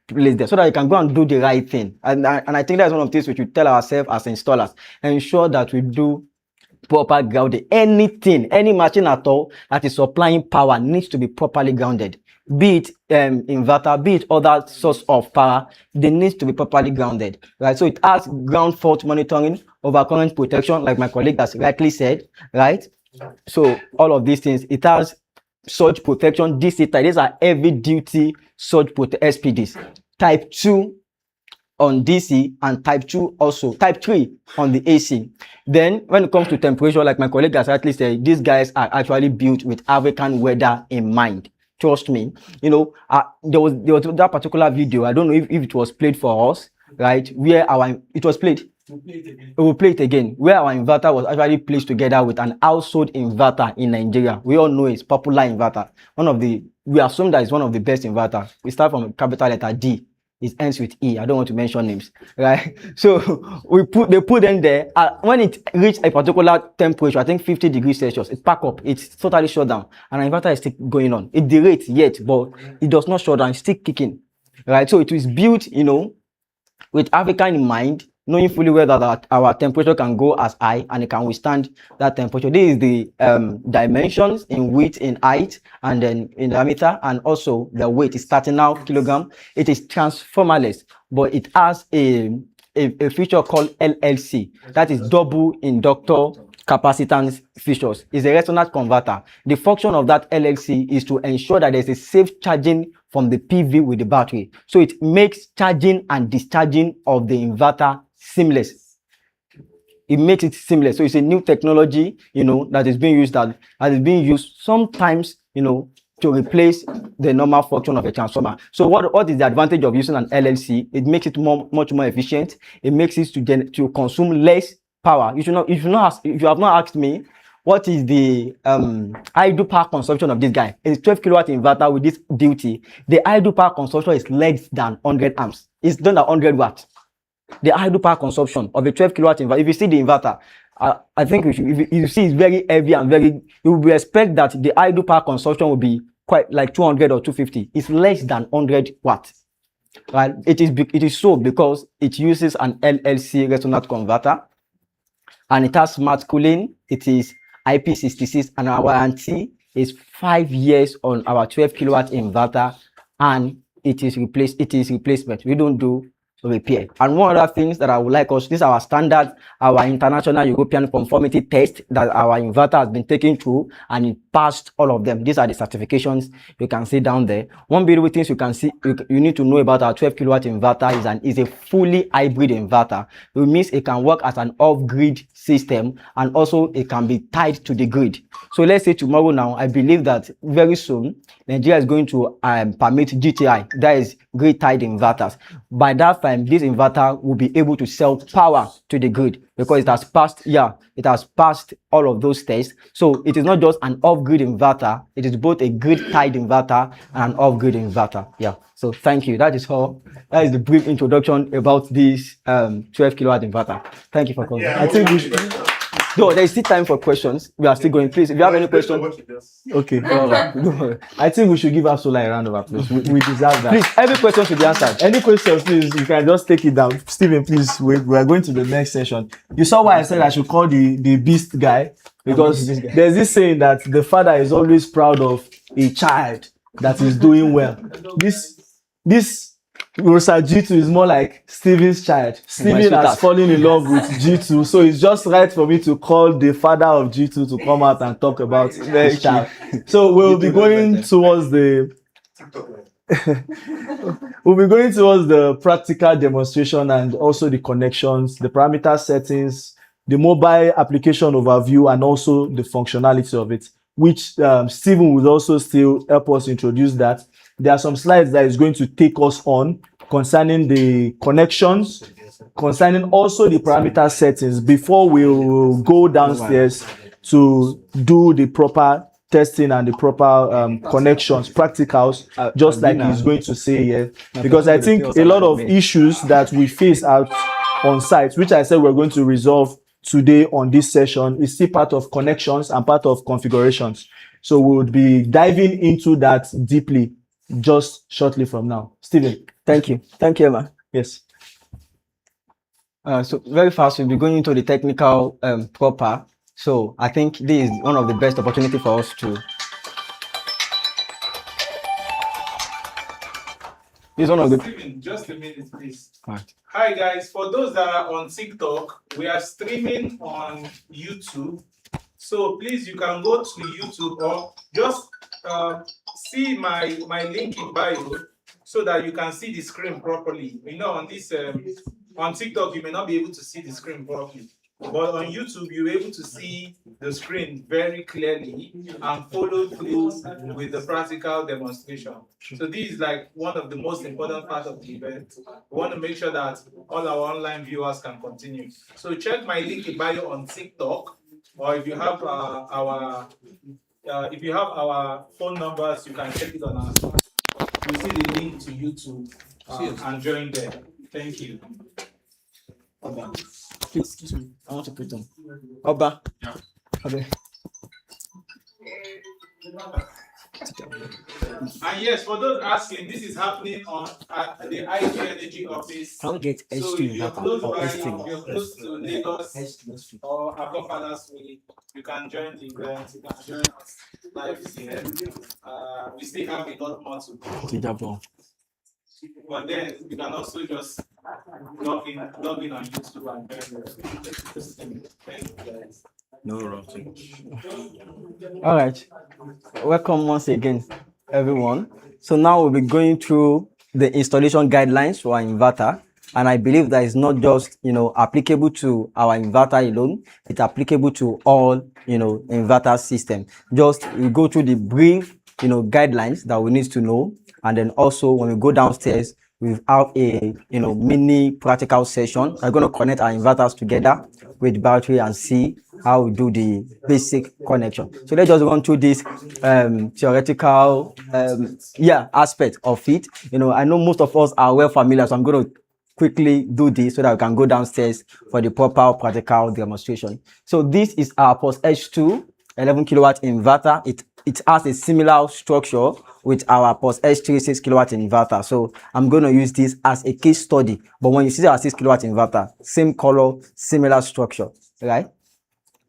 place there, so that you can go and do the right thing. And I think that's one of the things we should tell ourselves as installers. Ensure that we do proper grounding. Any machine at all that is supplying power needs to be properly grounded. Be it inverter, be it other source of power, they need to be properly grounded, right? So it has ground fault monitoring, overcurrent protection, like my colleague has rightly said, right? So all of these things, it has surge protection, DC type. These are heavy duty surge SPDs. Type 2 on DC and type 2 also, type 3 on the AC. Then when it comes to temperature, like my colleague has actually said, these guys are actually built with African weather in mind. Trust me. There was that particular video, I don't know if it was played for us, right, where it was played. We will play it again, where our inverter was actually placed together with an household inverter in Nigeria. We all know it's popular inverter. We assume that it's one of the best inverters. We start from capital letter D. It ends with E. I don't want to mention names, right? So they put them there. When it reached a particular temperature, I think 50 degrees Celsius, it pack up. It's totally shut down, and the inverter is still going on. It derates yet, but it does not shut down. It's still kicking, right? So it was built, with African in mind, knowing fully well that our temperature can go as high and it can withstand that temperature. This is the dimensions in width, in height, and then in diameter, and also the weight is 39 kilogram. It is transformerless, but it has a feature called LLC, that is double inductor capacitance features. It's a resonance converter. The function of that LLC is to ensure that there's a safe charging from the PV with the battery. So it makes charging and discharging of the inverter seamless. It makes it seamless. So it's a new technology, that is being used, that is being used sometimes, to replace the normal function of a transformer. So what is the advantage of using an LLC? It makes it much more efficient. It makes it to consume less power. If you have not asked me what is the idle power consumption of this guy, it's 12 kilowatt inverter with this duty. The idle power consumption is less than 100 amps. It's done at 100 watts. The idle power consumption of a 12 kilowatt inverter. If you see the inverter, I think if you see it's very heavy and you will expect that the idle power consumption will be quite like 200 or 250. It's less than 100 watts. Right? It is so because it uses an LLC resonance converter, and it has smart cooling. It is IP66, and our warranty is 5 years on our 12 kilowatt inverter, and it is replacement. We don't do repair. And one other things that I would like us, this is our standard, our international European conformity test that our inverter has been taken through, and it passed all of them. These are the certifications you can see down there. One beautiful thing you can see, you need to know about our 12 kilowatt inverter is a fully hybrid inverter. It means it can work as an off-grid system, and also it can be tied to the grid. So let's say tomorrow now, I believe that very soon Nigeria is going to permit GTI, that is grid tied inverters. By that time, this inverter will be able to sell power to the grid because it has passed all of those tests. So it is not just an off-grid inverter, it is both a grid tied inverter and an off-grid inverter. Yeah. So thank you. That is the brief introduction about this 12 kilowatt inverter. Thank you for coming. Yeah, I think Though there is still time for questions. We are still going. Please, if you have any questions, Okay. all right. Go ahead. I think we should give Absola a round of applause. We deserve that. Please, every question should be answered. Any questions, please, you can just take it down. Stephen, please, we are going to the next session. You saw why I said I should call the beast guy? Because The beast guy. there's this saying that the father is always proud of a child that is doing well. This Rosa G2 is more like Stephen's child. Stephen has sweetheart. fallen in love with G2, so it's just right for me to call the father of G2 to come out and talk about his child. So we'll be going towards the practical demonstration and also the connections, the parameter settings, the mobile application overview, and also the functionality of it, which Stephen will also still help us introduce that. There are some slides that is going to take us on concerning the connections, concerning also the parameter settings before we will go downstairs to do the proper testing and the proper connections, practicals, just like he's going to say here. Because I think a lot of issues that we face out on site, which I said we're going to resolve today on this session, is still part of connections and part of configurations. So we would be diving into that deeply just shortly from now. Stephen. Thank you, Emma. Yes. So very fast, we'll be going into the technical proper. So I think this is one of the best opportunity for us to. This is one of the. Steven, just a minute, please. Right. Hi guys, for those that are on TikTok, we are streaming on YouTube. So please, you can go to YouTube or just see my link in bio so that you can see the screen properly. You know, on this on TikTok, you may not be able to see the screen properly, but on YouTube, you're able to see the screen very clearly and follow through with the practical demonstration. So this is like one of the most important parts of the event. We want to make sure that all our online viewers can continue. So check my link in bio on TikTok, or if you have if you have our phone numbers, you can check it on our site. You see the link to YouTube and join there. Thank you. Please, excuse me. I want to put on. Oba. Yeah. Okay. And yes, for those asking, this is happening on at the IG Energy office. I'll get So if you're close by, if you're close to Lagos or Akofalas Way, you can join the event. You can join us live here. We still have a lot more to do. But then you can also just log in on YouTube and join. Thank you guys. No routing. All right. Welcome once again, everyone. So now we'll be going through the installation guidelines for our inverter. And I believe that it's not just, applicable to our inverter alone. It's applicable to all, inverter system. Just we go through the brief, guidelines that we need to know. And then also when we go downstairs, we have a, mini practical session. We're going to connect our inverters together with battery and see how we do the basic connection. So let's just run through this theoretical aspect of it. I know most of us are well familiar, so I'm going to quickly do this so that we can go downstairs for the proper practical demonstration. So this is our Pulse H2 11 kilowatt inverter. It has a similar structure with our Pulse H3 6 kilowatt inverter. So I'm going to use this as a case study. But when you see our 6 kilowatt inverter, same color, similar structure, right?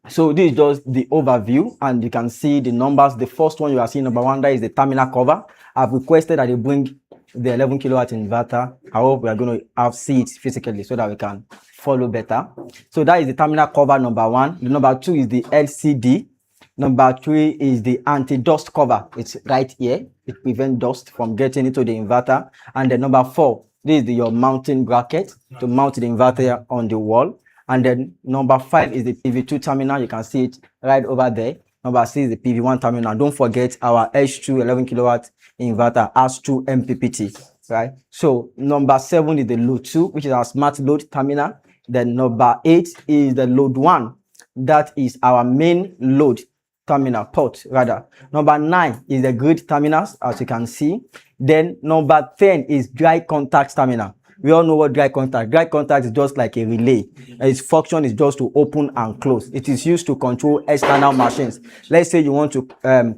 So this is just the overview, and you can see the numbers. The first one you are seeing, number one, that is the terminal cover. I've requested that they bring the 11 kilowatt inverter. I hope we are going to see it physically so that we can follow better. So that is the terminal cover, number one. The number two is the LCD. Number three is the anti-dust cover. It's right here. It prevents dust from getting into the inverter. And then number four, this is your mounting bracket to mount the inverter on the wall. And then number five is the PV2 terminal. You can see it right over there. Number six is the PV1 terminal. Don't forget our H2 11 kilowatt inverter has 2 MPPT, right? So number 7 is the load 2, which is our smart load terminal. Then number 8 is the load 1. That is our main load terminal port rather. Number 9 is the grid terminals, as you can see. Then number 10 is dry contact terminal. We all know what dry contact. Dry contact is just like a relay. Its function is just to open and close. It is used to control external machines. Let's say you want to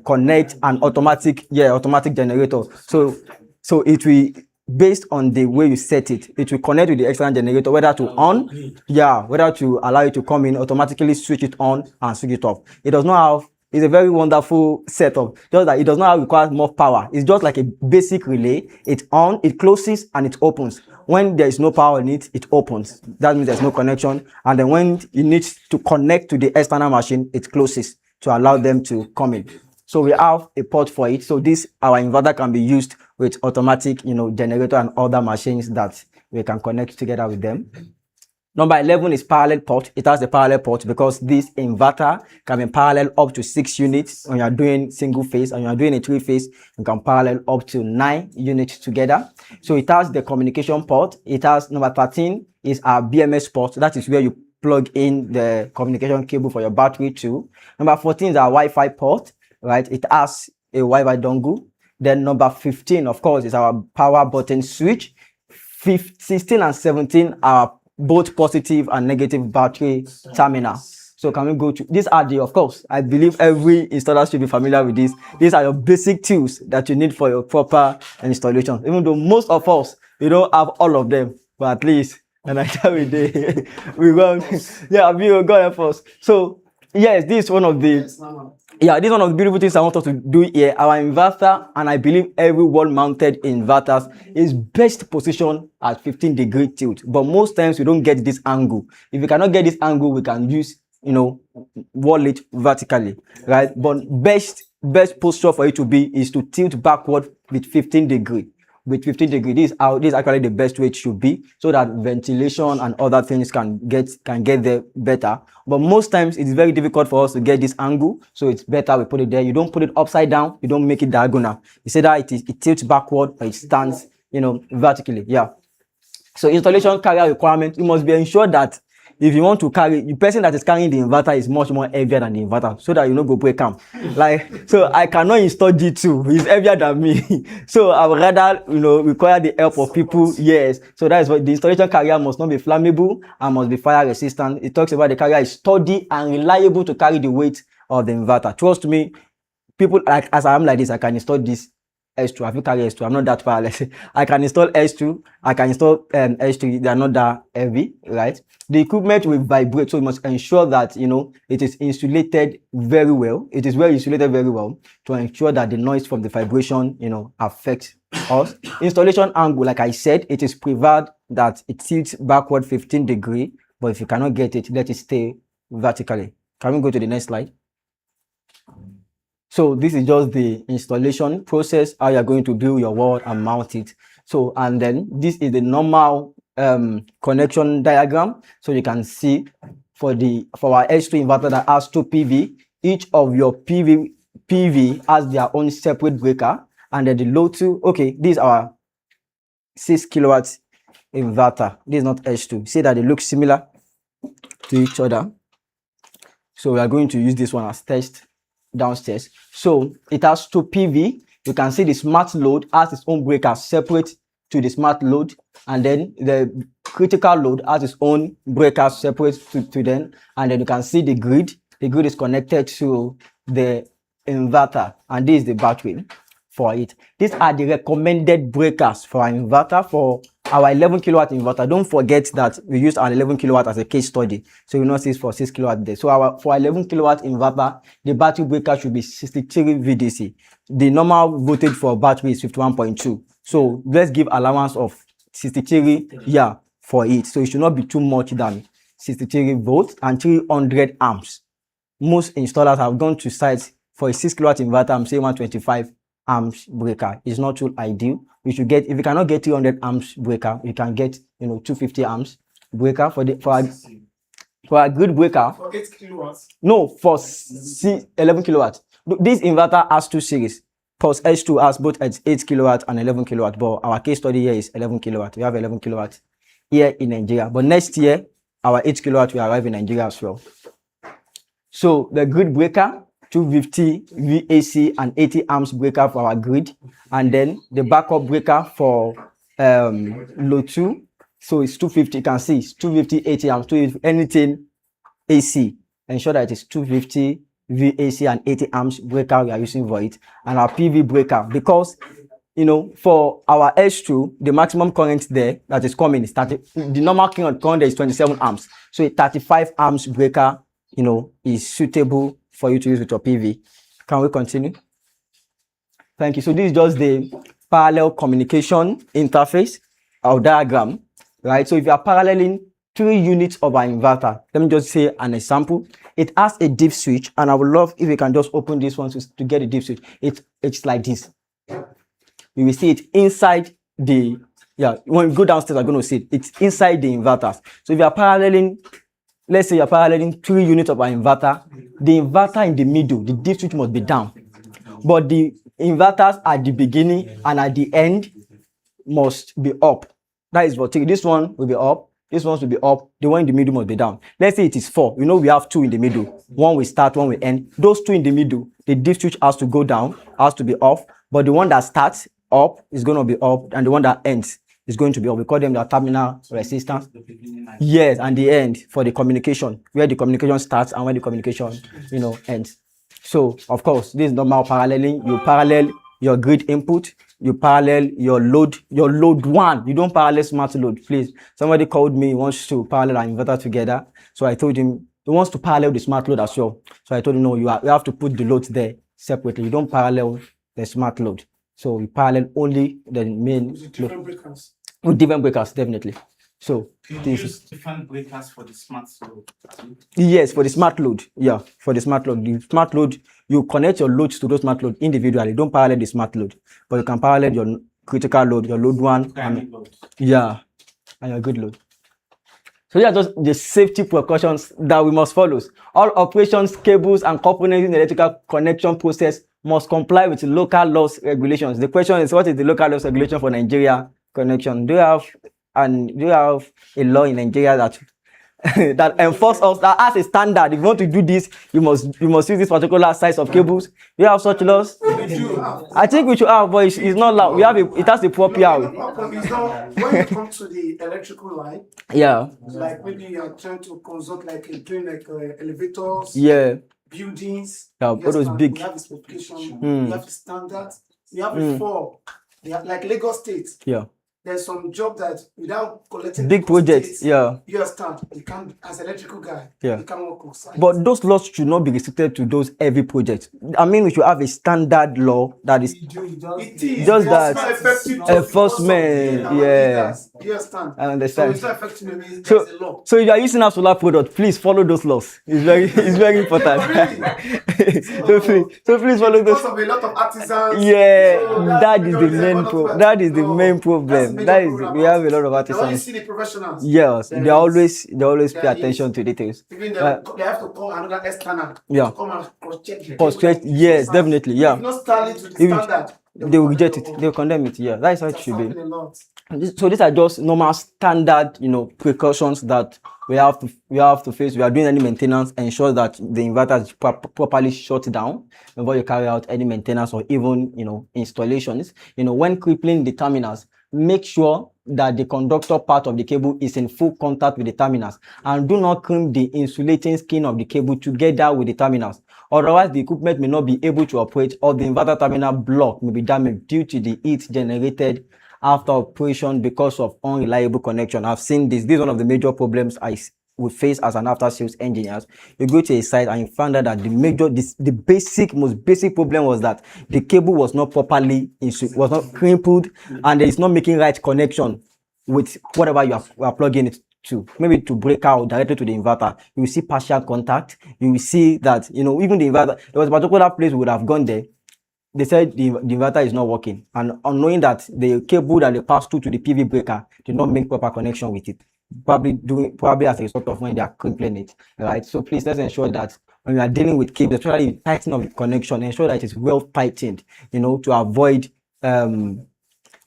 connect an automatic generator. So it will, based on the way you set it, it will connect with the external generator, whether to on, whether to allow it to come in, automatically switch it on and switch it off. It does not have, it's a very wonderful setup, just that it does not require more power. It's just like a basic relay. It's on, it closes, and it opens. When there is no power in it, it opens. That means there's no connection. And then when you need to connect to the external machine, it closes to allow them to come in. So we have a port for it. So this, our inverter can be used with automatic, generator and other machines that we can connect together with them. Number 11 is parallel port. It has a parallel port because this inverter can be parallel up to 6 units when you are doing single phase, and you are doing a 3-phase, you can parallel up to 9 units together. So it has the communication port. It has number 13 is our BMS port. That is where you plug in the communication cable for your battery too. Number 14 is our Wi-Fi port, right? It has a Wi-Fi dongle. Then number 15, of course, is our power button switch. 16 and 17 are both positive and negative battery terminal. So can we go to, these are the, of course, I believe every installer should be familiar with this. These are your basic tools that you need for your proper installation. Even though most of us, we don't have all of them, but at least, and I tell you, we go, we will go first. So yes, this is one of the, this is one of the beautiful things I want us to do here. Our inverter, and I believe every wall-mounted inverters, is best positioned at 15-degree tilt. But most times we don't get this angle. If we cannot get this angle, we can use, wall it vertically, right? But best posture for it to be is to tilt backward with 15-degree. With 15-degree, this is actually the best way it should be, so that ventilation and other things can get there better. But most times it is very difficult for us to get this angle, so it's better we put it there. You don't put it upside down, you don't make it diagonal. You say that it tilts backward, or it stands, vertically. So installation carrier requirement, you must be ensured that if you want to carry, the person that is carrying the inverter is much more heavier than the inverter, so that you don't go break am. So I cannot install G2, he's heavier than me. So I would rather, require the help of people. Yes. So that is what the installation carrier must not be flammable and must be fire resistant. It talks about the carrier is sturdy and reliable to carry the weight of the inverter. Trust me, people as I am like this, I can install this S2. Have you carry S2? I'm not that powerless. I can install S2. I can install S3. They are not that heavy, right? The equipment will vibrate, so you must ensure that it is insulated very well. It is well insulated very well to ensure that the noise from the vibration affects us. Installation angle, like I said, it is preferred that it tilts backward 15-degree, but if you cannot get it, let it stay vertically. Can we go to the next slide? So this is just the installation process, how you're going to build your wall and mount it. So, and then this is the normal connection diagram. So you can see for our S2 inverter that has 2 PV, each of your PV has their own separate breaker, and then the load 2, okay, this is our 6 kilowatt inverter. This is not S2. See that they look similar to each other. So we are going to use this one as test downstairs. So it has 2 PV. You can see the smart load has its own breaker separate to the smart load, and then the critical load has its own breaker separate to them, and then you can see the grid. The grid is connected to the inverter, and this is the battery for it. These are the recommended breakers for our inverter, for our 11 kilowatt inverter. Don't forget that we used our 11 kilowatt as a case study, so you know this for 6 kilowatt there. So for our 11 kilowatt inverter, the battery breaker should be 63 VDC. The normal voltage for battery is 51.2. So let's give allowance of 63 for it. So it should not be too much than 63 volts and 300 amps. Most installers have gone to sites for a 6 kilowatt inverter. I'm saying 125 amps breaker is not too ideal. We should get, if you cannot get 300 amps breaker, you can get 250 amps breaker for a grid breaker. For 8 kilowatts. No, for 11 kilowatts. This inverter has 2 series. Pulse H2 has both at 8 kilowatt and 11 kilowatt, but our case study here is 11 kilowatt. We have 11 kilowatt here in Nigeria, but next year our 8 kilowatt will arrive in Nigeria as well. So the grid breaker, 250 VAC and 80 amps breaker for our grid, and then the backup breaker for load 2 So it's 250, you can see it's 250 80 amps, 250, anything AC. Ensure that it is 250 VAC and 80 amps breaker we are using for it. And our PV breaker, because for our S2, the maximum current there that is coming is 30. The normal current there is 27 amps. So a 35 amps breaker, is suitable for you to use with your PV. Can we continue? Thank you. So this is just the parallel communication interface or diagram, right? So if you are paralleling 3 units of our inverter, let me just say an example. It has a dip switch, and I would love if you can just open this one to get a dip switch. It's like this. You will see it inside the, when you go downstairs, I'm going to see it. It's inside the inverters. So if you are paralleling, let's say you're paralleling 3 units of our inverter, the inverter in the middle, the dip switch must be down. But the inverters at the beginning and at the end must be up. That is what, this one will be up, this one will be up, the one in the middle must be down. Let's say it is 4. We have 2 in the middle. One will start, one will end. Those 2 in the middle, the dip switch has to go down, has to be off, but the one that starts up is going to be up, and the one that ends is going to be up. We call them the terminal resistance. Yes, and the end for the communication, where the communication starts and where the communication, ends. So, of course, this is normal paralleling. You parallel your grid input, you parallel your load 1. You don't parallel smart load, please. Somebody called me, wants to parallel our inverter together. So I told him he wants to parallel the smart load as well. So I told him, no, you have to put the loads there separately. You don't parallel the smart load. So we parallel only the main different breakers. With different breakers, definitely. So You use different breakers for the smart load. Yes, for the smart load. Yeah, for the smart load. The smart load, you connect your loads to those smart load individually. Don't parallel the smart load, but you can parallel your critical load, your load 1, and your grid load. So these are just the safety precautions that we must follow. All operations, cables, and components in the electrical connection process must comply with local laws regulations. The question is, what is the local laws regulation for Nigeria connection? Do you have a law in Nigeria that that enforce us, that as a standard, if you want to do this, you must use this particular size of cables? Do you have such laws? I think we should have, but it's not loud. It has a proper. When you come to the electrical line, like maybe you are trying to consult doing elevators, buildings, all those big. We have a specification, we have a standard, we have a form. We have like Lagos State. There's some job that without collecting big projects, you understand, you can, as an electrical guy, you can work on site. But those laws should not be restricted to those heavy projects. I mean, we should have a standard law that is just that enforcement. You understand? I understand. So it's not affecting me. So if you are using a solar product, please follow those laws. It's very important. so please follow those. Because of a lot of artisans. That is the main problem. That is the main problem. We have a lot of artisans. When you see the professionals, yes, they always pay attention to details. Even they have to call another external to come and cross-check. Yes, definitely. If not tally to the standard, they will reject it. They will condemn it. Yeah, that's how it should be. So these are just normal standard, precautions that we have to face. We are doing any maintenance, ensure that the inverter is properly shut down before you carry out any maintenance or even installations. When crippling the terminals, make sure that the conductor part of the cable is in full contact with the terminals, and do not crimp the insulating skin of the cable together with the terminals. Otherwise, the equipment may not be able to operate, or the inverter terminal block may be damaged due to the heat generated after operation because of unreliable connection. I've seen this. This is one of the major problems we face as an after sales engineers. You go to a site and you find out that the most basic problem was that the cable was not properly was not crimpled, and there is not making right connection with whatever you are plugging it to. Maybe to break out directly to the inverter, you will see partial contact. You will see that even the inverter, there was a particular place we would have gone there. They said the inverter is not working, and unknowing that the cable that they passed through to the PV breaker did not make proper connection with it. Probably as a result of when they are crippling it, right? So please, let's ensure that when we are dealing with cables, especially tightening of the connection, ensure that it is well tightened, to avoid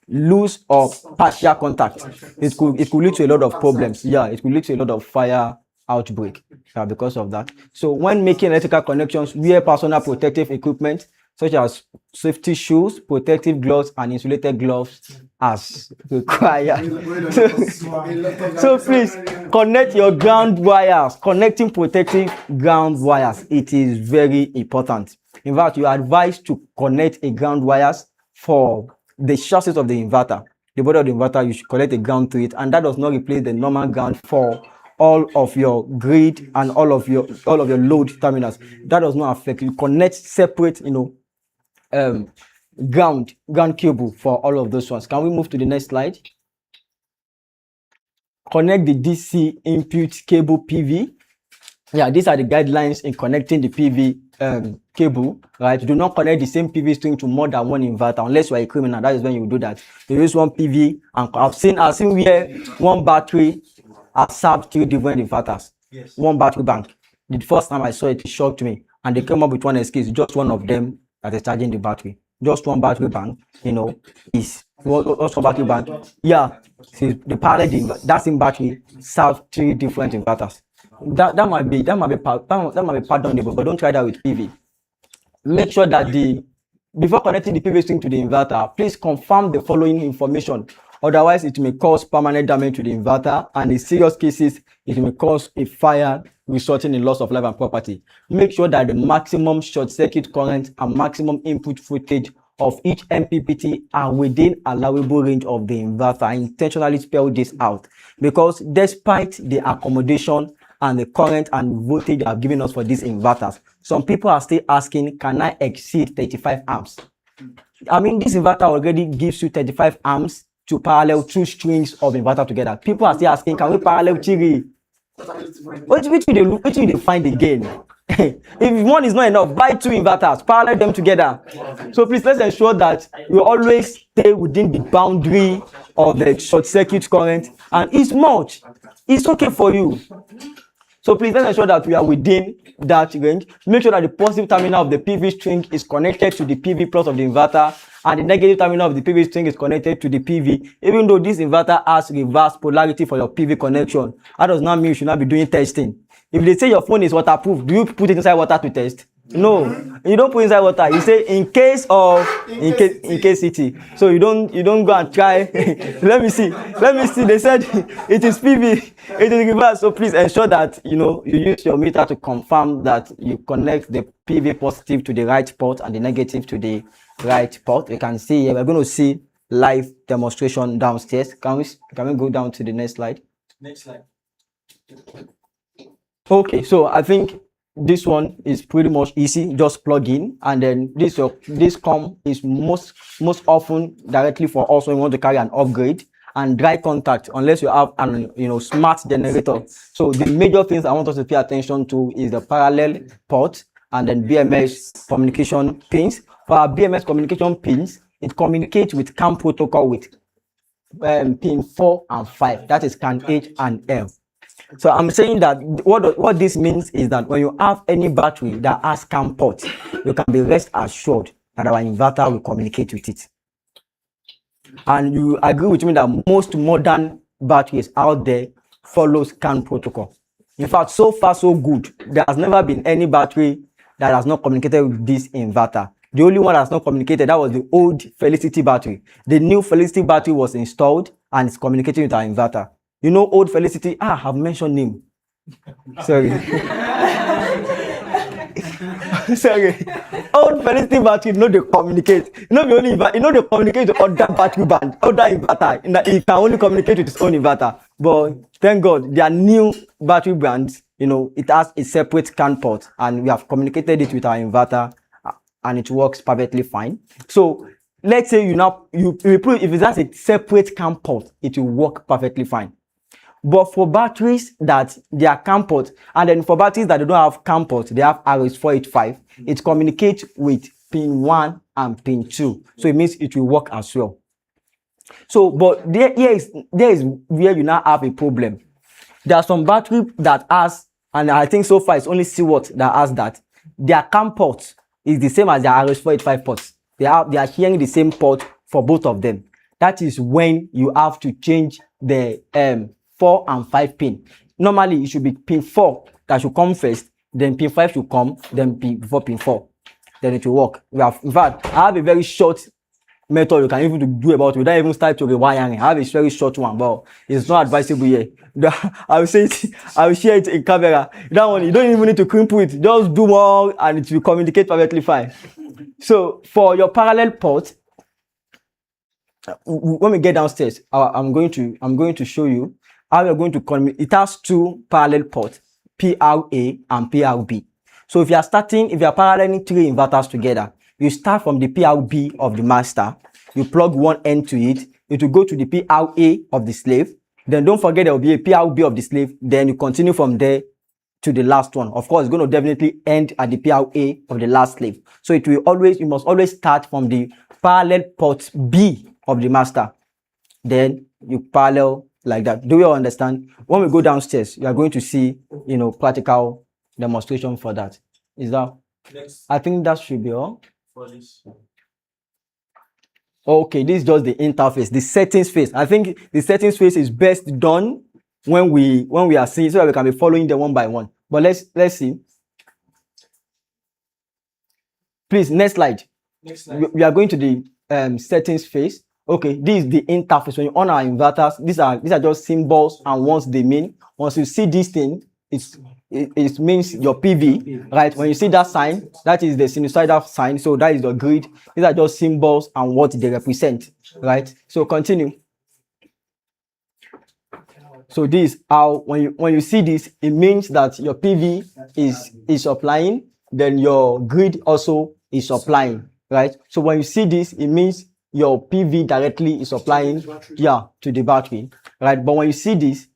loose or partial contact. It could lead to a lot of problems. It could lead to a lot of fire outbreak because of that. So when making electrical connections, wear personal protective equipment such as safety shoes, protective gloves, and insulated gloves as required. So please connect your ground wires. Connecting protective ground wires, it is very important. In fact, you are advised to connect a ground wires for the chassis of the inverter. The body of the inverter, you should connect a ground to it, and that does not replace the normal ground for all of your grid and all of your load terminals. That does not affect. You connect separate, ground cable for all of those ones. Can we move to the next slide? Connect the DC input cable PV. Yeah, these are the guidelines in connecting the PV cable, right? Do not connect the same PV string to more than one inverter unless you are a criminal. That is when you do that. You use one PV, and I've seen where one battery has served 3 different inverters. Yes. One battery bank. The first time I saw it, it shocked me, and they came up with one excuse. Just one of them that is charging the battery. Just one battery bank, is also battery bank. Yeah, see, the parallel that same battery serves 3 different inverters. That might be pardonable, but don't try that with PV. Make sure that before connecting the PV string to the inverter, please confirm the following information. Otherwise, it may cause permanent damage to the inverter, and in serious cases, it may cause a fire resulting in loss of life and property. Make sure that the maximum short circuit current and maximum input voltage of each MPPT are within allowable range of the inverter. I intentionally spell this out because despite the accommodation and the current and voltage they are giving us for these inverters, some people are still asking, can I exceed 35 amps? I mean, this inverter already gives you 35 amps to parallel 2 strings of inverter together. People are still asking, can we parallel 3? What do they find again? If one is not enough, buy 2 inverters, parallel them together. So please, let's ensure that we always stay within the boundary of the short circuit current, and it's much. It's okay for you. So please, let's ensure that we are within that range. Make sure that the positive terminal of the PV string is connected to the PV plus of the inverter, and the negative terminal of the PV string is connected to the PV. Even though this inverter has reverse polarity for your PV connection, that does not mean you should not be doing testing. If they say your phone is waterproof, do you put it inside water to test? No, you don't put inside water. You say in case CT. So you don't go and try. Let me see. They said it is PV. It is reverse. So please ensure that you use your meter to confirm that you connect the PV positive to the right port and the negative to the right port. You can see here. We're going to see live demonstration downstairs. Can we go down to the next slide? Next slide. Okay, so I think this one is pretty much easy. Just plug in, and then this COM is most often directly for us when you want to carry an upgrade, and dry contact unless you have an smart generator. So the major things I want us to pay attention to is the parallel port and then BMS communication pins. For our BMS communication pins, it communicates with CAN protocol with pin 4 and 5. That is CAN H and L. So I'm saying that what this means is that when you have any battery that has CAN port, you can be rest assured that our inverter will communicate with it. And you agree with me that most modern batteries out there follows CAN protocol. In fact, so far so good. There has never been any battery that has not communicated with this inverter. The only one that has not communicated, that was the old Felicity battery. The new Felicity battery was installed and it's communicating with our inverter. Old Felicity, I've mentioned name. Sorry. Sorry. Old Felicity battery, they communicate. They communicate to other battery band, other inverter. It can only communicate with its own inverter. But thank God, their new battery brands, it has a separate CAN port, and we have communicated it with our inverter, and it works perfectly fine. So let's say if it has a separate CAN port, it will work perfectly fine. But for batteries that they are CAN port, and then for batteries that they don't have CAN port, they have RS485, it communicates with pin 1 and pin 2. So it means it will work as well. So, but there is where you now have a problem. There are some battery that has, and I think so far it's only CWatt that has that. Their CAN port is the same as their RS485 ports. They are sharing the same port for both of them. That is when you have to change the 4 and 5 pin. Normally, it should be pin 4 that should come first, then pin 5 should come, then before pin 4. then it will work. In fact, I have a very short method you can even do about it without even start to rewiring. I have a very short one, but it's not advisable here. I will share it in camera. That one, you don't even need to crimple it. Just do more and it will communicate perfectly fine. So for your parallel port, when we get downstairs, I'm going to show you how you're going to communicate. It has two parallel ports, PRA and PRB. So if you are paralleling 3 inverters together, you start from the PRB of the master, you plug one end to it, it will go to the PRA of the slave. Then don't forget there will be a PRB of the slave. Then you continue from there to the last one. Of course, it's going to definitely end at the PRA of the last slave. So you must always start from the parallel port B of the master. Then you parallel like that. Do you all understand? When we go downstairs, you are going to see, practical demonstration for that. Is that? Next. I think that should be all. For this. Okay, this is just the interface, the settings phase. I think the settings phase is best done when we are seeing, so that we can be following them one by one. But let's see. Please, next slide. Next slide. We are going to the settings phase. Okay, this is the interface. When you on our inverters, these are just symbols and once they mean. Once you see this thing, it means your PV, right? When you see that sign, that is the sinusoidal sign. So that is your grid. These are just symbols and what they represent, right? So continue. So this is how when you see this, it means that your PV is supplying, then your grid also is supplying, right? So when you see this, it means your PV directly is supplying, to the battery, right? But when you see this,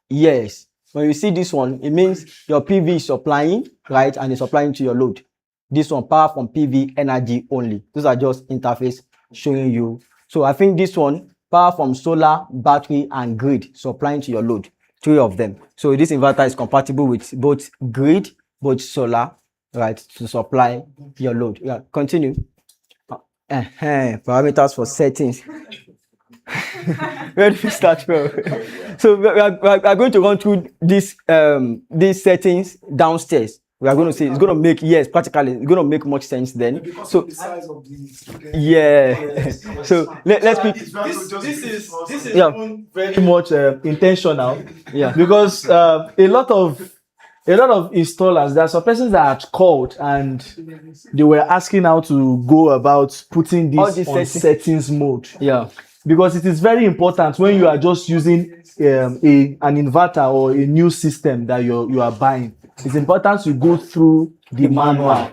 yes. When you see this one, it means your PV is supplying, right? And it's supplying to your load. This one, power from PV, energy only. Those are just interface showing you. So I think this one, power from solar, battery, and grid supplying to your load. 3 of them. So this inverter is compatible with both grid, both solar, right? To supply your load. Yeah, continue. Parameters for settings. Where do we start from? So we are going to run through these settings downstairs. We are going to see it's going to make, practically it's going to make much sense then. Because So of the size of the so let's pick. This is Yeah. Very much intentional. Yeah. Because a lot of installers, there are some persons that had called and they were asking how to go about putting All this these on settings. settings mode. Yeah. Because it is very important when you are just using an inverter or a new system that you are buying. It's important to go through the manual,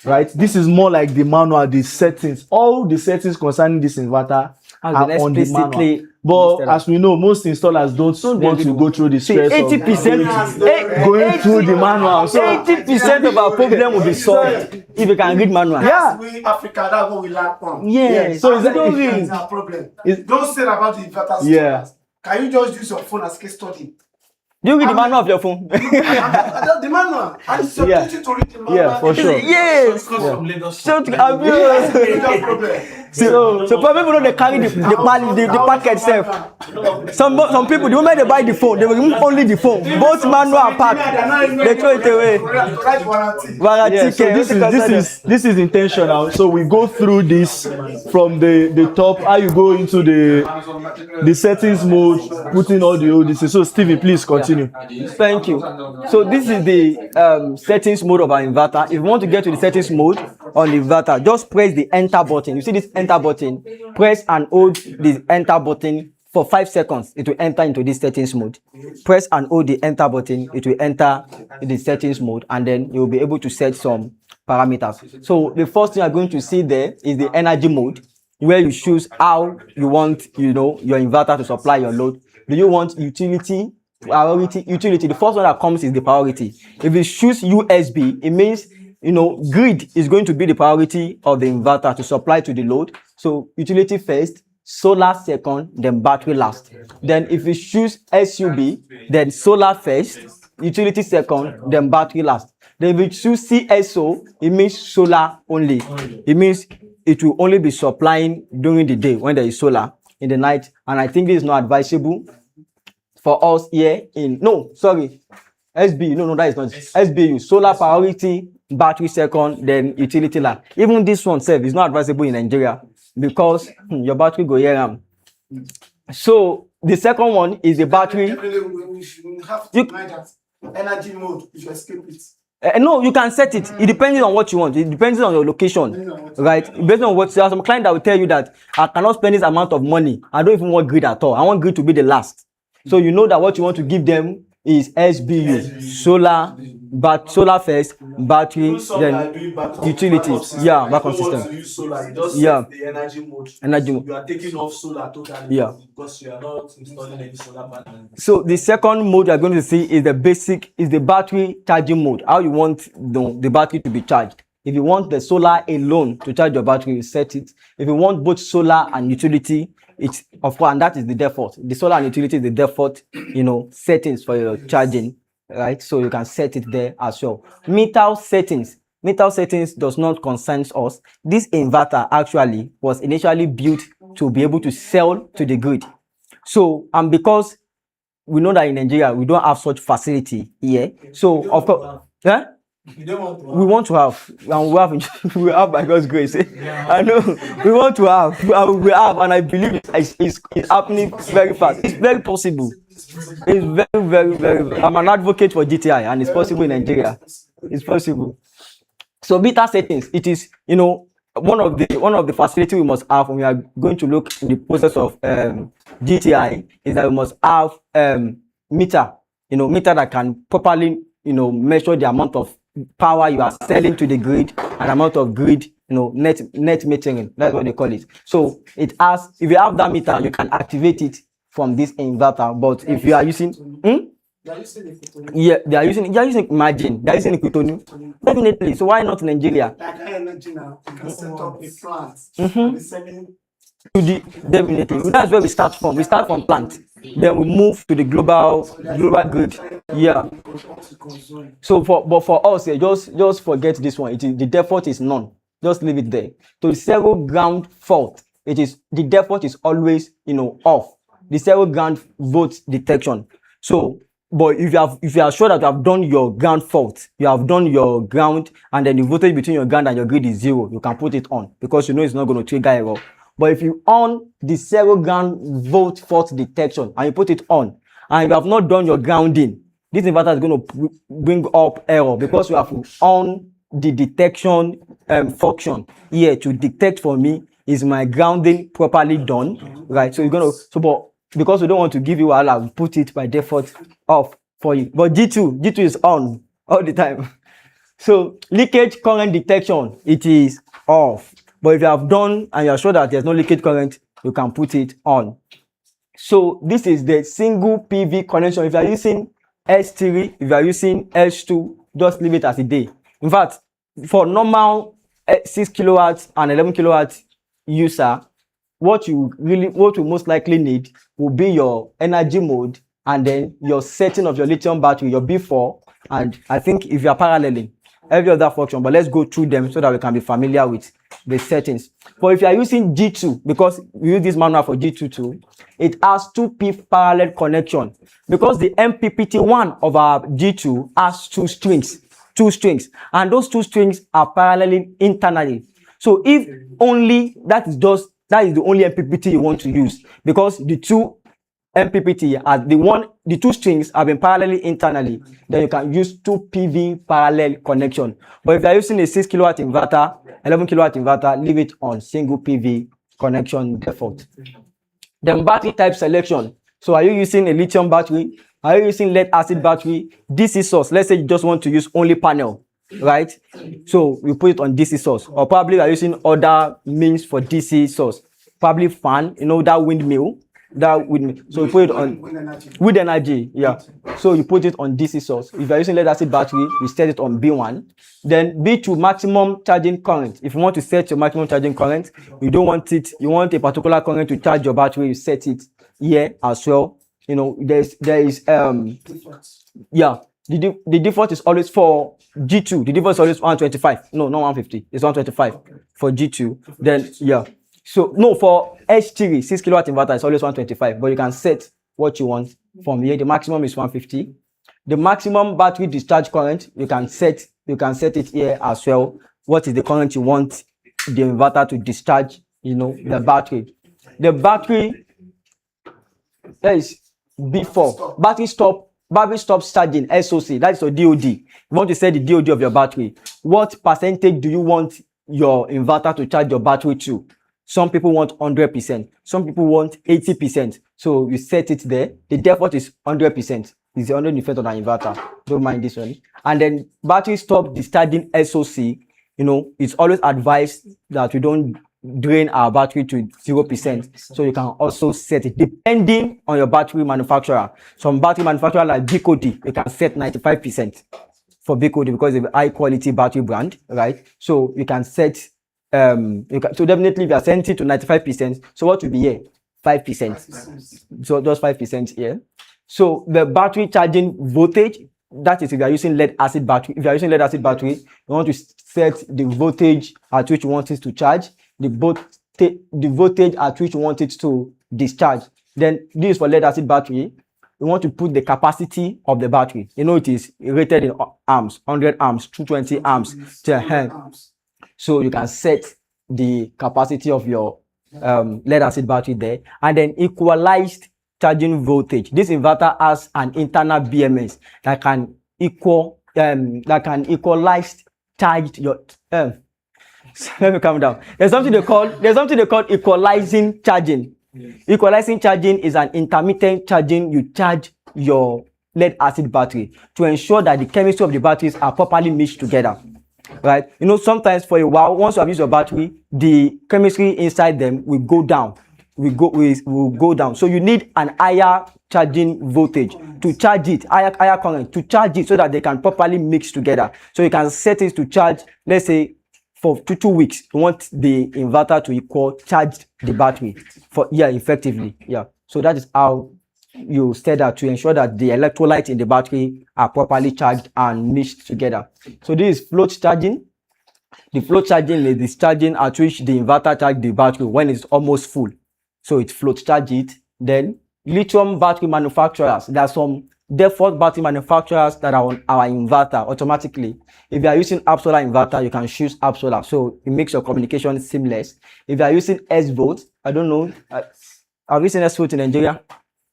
right? This is more like the manual, the settings. All the settings concerning this inverter Has are been on the explicitly manual. But listed as we know, most installers don't want to go through the stress of 80%, going through the manual. So 80% of our problem will be solved if you can read manual. yeah, we Africa, that's what we lack on. Yes. So is that- Don't is- read our problem. is- Don't say about the inverters. Yeah. Can you just use your phone as case study? Do you read the manual of your phone? The manual. And it's your Yeah. duty to read the manual. Yeah, for sure. Yes. from Lagos. So It's your problem. so for people they carry the packet self. Some people, the moment they buy the phone, they will remove only the phone. Both manual and pack. They throw it away. Right warranty. Warranty Yeah, so care. this is intentional. So we go through this from the top. How you go into the settings mode, putting all the ODC. So Stevie, please continue. Thank you. So this is the settings mode of our inverter. If you want to get to the settings mode on the inverter, just press the enter button. You see this enter button? Press and hold the enter button for 5 seconds. It will enter into this settings mode. Press and hold the enter button. It will enter the settings mode, and then you will be able to set some parameters. So the first thing you're going to see there is the energy mode, where you choose how you want, your inverter to supply your load. Do you want utility? Priority, utility. The first one that comes is the priority. If you choose USB, it means grid is going to be the priority of the inverter to supply to the load. So utility first, solar second, then battery last. Then if you choose SUB, then solar first, utility second, then battery last. Then if you choose CSO, it means solar only. It means it will only be supplying during the day when there is solar. In the night, and I think this is not advisable for us here SB, that is not SBU, solar priority battery second, then utility line. Even this one self is not advisable in Nigeria because your battery go here. So the second one is the battery. We have to mind that energy mode if you escape it. No, you can set it. It depends on what you want. It depends on your location, right? Based on what, there are some client that will tell you that I cannot spend this amount of money. I don't even want grid at all. I want grid to be the last. So you know that what you want to give them is SBU, solar first, battery, then utilities. Yeah, backup system. Yeah, the energy mode. You are taking off solar totally. Yeah, because you are not installing any solar panel. So the second mode you are going to see is the battery charging mode. How you want the battery to be charged. If you want the solar alone to charge your battery, you set it. If you want both solar and utility, it's of course, and that is the default. The solar and utility is the default, settings for your charging, right? So you can set it there as well. Meter settings does not concern us. This inverter actually was initially built to be able to sell to the grid. So, and because we know that in Nigeria we don't have such facility here, so of course, we want to have, and we have by God's grace. I know we want to have, we have, and I believe it's happening very fast. It's very possible. It's very. I'm an advocate for GTI, and it's possible in Nigeria. It's possible. So meter settings, it is one of the facility we must have when we are going to look in the process of GTI is that we must have meter that can properly measure the amount of power you are selling to the grid and amount of grid net metering. That's what they call it. So it has, if you have that meter, you can activate it from this inverter. But if you are using they are using margin, they are using Equitonium. Definitely. So why not Nigeria? Like energy now, you can set up a plant and be selling. Definitely. That's where we start from. We start from plant. Then we move to the global grid. Yeah. So for us, just forget this one. The default is none. Just leave it there. To zero ground fault, the default is always off. The zero ground volt detection. So, but if you are sure that you have done your ground fault, you have done your ground, and then the voltage between your ground and your grid is 0, you can put it on because it's not going to trigger error. But if you on the 0 ground volt fault detection and you put it on, and you have not done your grounding, this inverter is going to bring up error because you have on the detection function here to detect for me, is my grounding properly done, right? So you're going to, but because we don't want to give you all, I'll put it by default off for you. But G2 is on all the time. So leakage current detection, it is off. But if you have done and you're sure that there's no leakage current, you can put it on. So this is the single PV connection. If you are using S3, if you are using S2, just leave it as a day. In fact, for normal 6 kilowatts and 11 kilowatts user, what you most likely need will be your energy mode and then your setting of your lithium battery, your B4, and I think if you are paralleling every other function, but let's go through them so that we can be familiar with the settings. But if you are using G2, because we use this manual for G2 too, it has 2P parallel connection because the MPPT1 of our G2 has two strings, and those 2 strings are paralleling internally. So if only that is the only MPPT you want to use, because the 2 MPPT are the 2 strings have been parallelly internally, then you can use 2 PV parallel connection. But if you are using a 6 kilowatt inverter, 11 kilowatt inverter, leave it on single PV connection default. Then battery type selection. So are you using a lithium battery? Are you using lead acid battery? DC source. Let's say you just want to use only panel, right? So we put it on DC source, or probably you are using other means for DC source, probably fan, that windmill. So you put it on with energy, yeah. So you put it on DC source. If you're using lead acid battery, you set it on B1. Then B2 maximum charging current. If you want to set your maximum charging current, you don't want it, you want a particular current to charge your battery, you set it here as well. There is yeah. The default is always for G2. The default is always 125. No, not 150. It's 125 for G2. Then yeah. So no, for H3 6 kilowatt inverter is always 125, but you can set what you want from here. The maximum is 150. The maximum battery discharge current, you can set you can set it here as well. What is the current you want the inverter to discharge, you know, the battery. The battery is before battery stops charging, SOC, that's your DOD. You want to set the DOD of your battery. What percentage do you want your inverter to charge your battery to? Some people want 100%, some people want 80%. So you set it there. The default is 100%. It's the 100% on the inverter. Don't mind this one. And then battery stop discharging, SOC. You know, it's always advised that we don't drain our battery to 0%. So you can also set it depending on your battery manufacturer. Some battery manufacturer like BCOD, you can set 95% for BCOD because it's a high quality battery brand, right? So you can set so definitely if you are setting to 95%, so what will be here? 5%. So just 5% here. So the battery charging voltage, that is if you are using lead acid battery. If you are using lead acid battery, you want to set the voltage at which you want it to charge, the voltage at which you want it to discharge. Then this is for lead acid battery. You want to put the capacity of the battery. You know, it is rated in amps, 100 amps, 220 amps, 10 amps. So you can set the capacity of your lead acid battery there, and then equalized charging voltage. This inverter has an internal BMS that can equalize charged your let me calm down. There's something they call equalizing charging. Yes. Equalizing charging is an intermittent charging. You charge your lead acid battery to ensure that the chemistry of the batteries are properly mixed together. Right? You know, sometimes for a while, once you have used your battery, the chemistry inside them will go down. Will go down. So you need an higher charging voltage to charge it, higher current to charge it so that they can properly mix together. So you can set it to charge, let's say, for 2 weeks. You want the inverter to charge the battery for effectively. Yeah. So that is how you set that to ensure that the electrolytes in the battery are properly charged and mixed together. So this is float charging. The float charging is the charging at which the inverter charges the battery when it's almost full. So it float charge it. Then lithium battery manufacturers, there are some default battery manufacturers that are on our inverter automatically. If you are using AppSolar inverter, you can choose AppSolar. So it makes your communication seamless. If you are using S-Volt, I don't know, I've used S-Volt in Nigeria.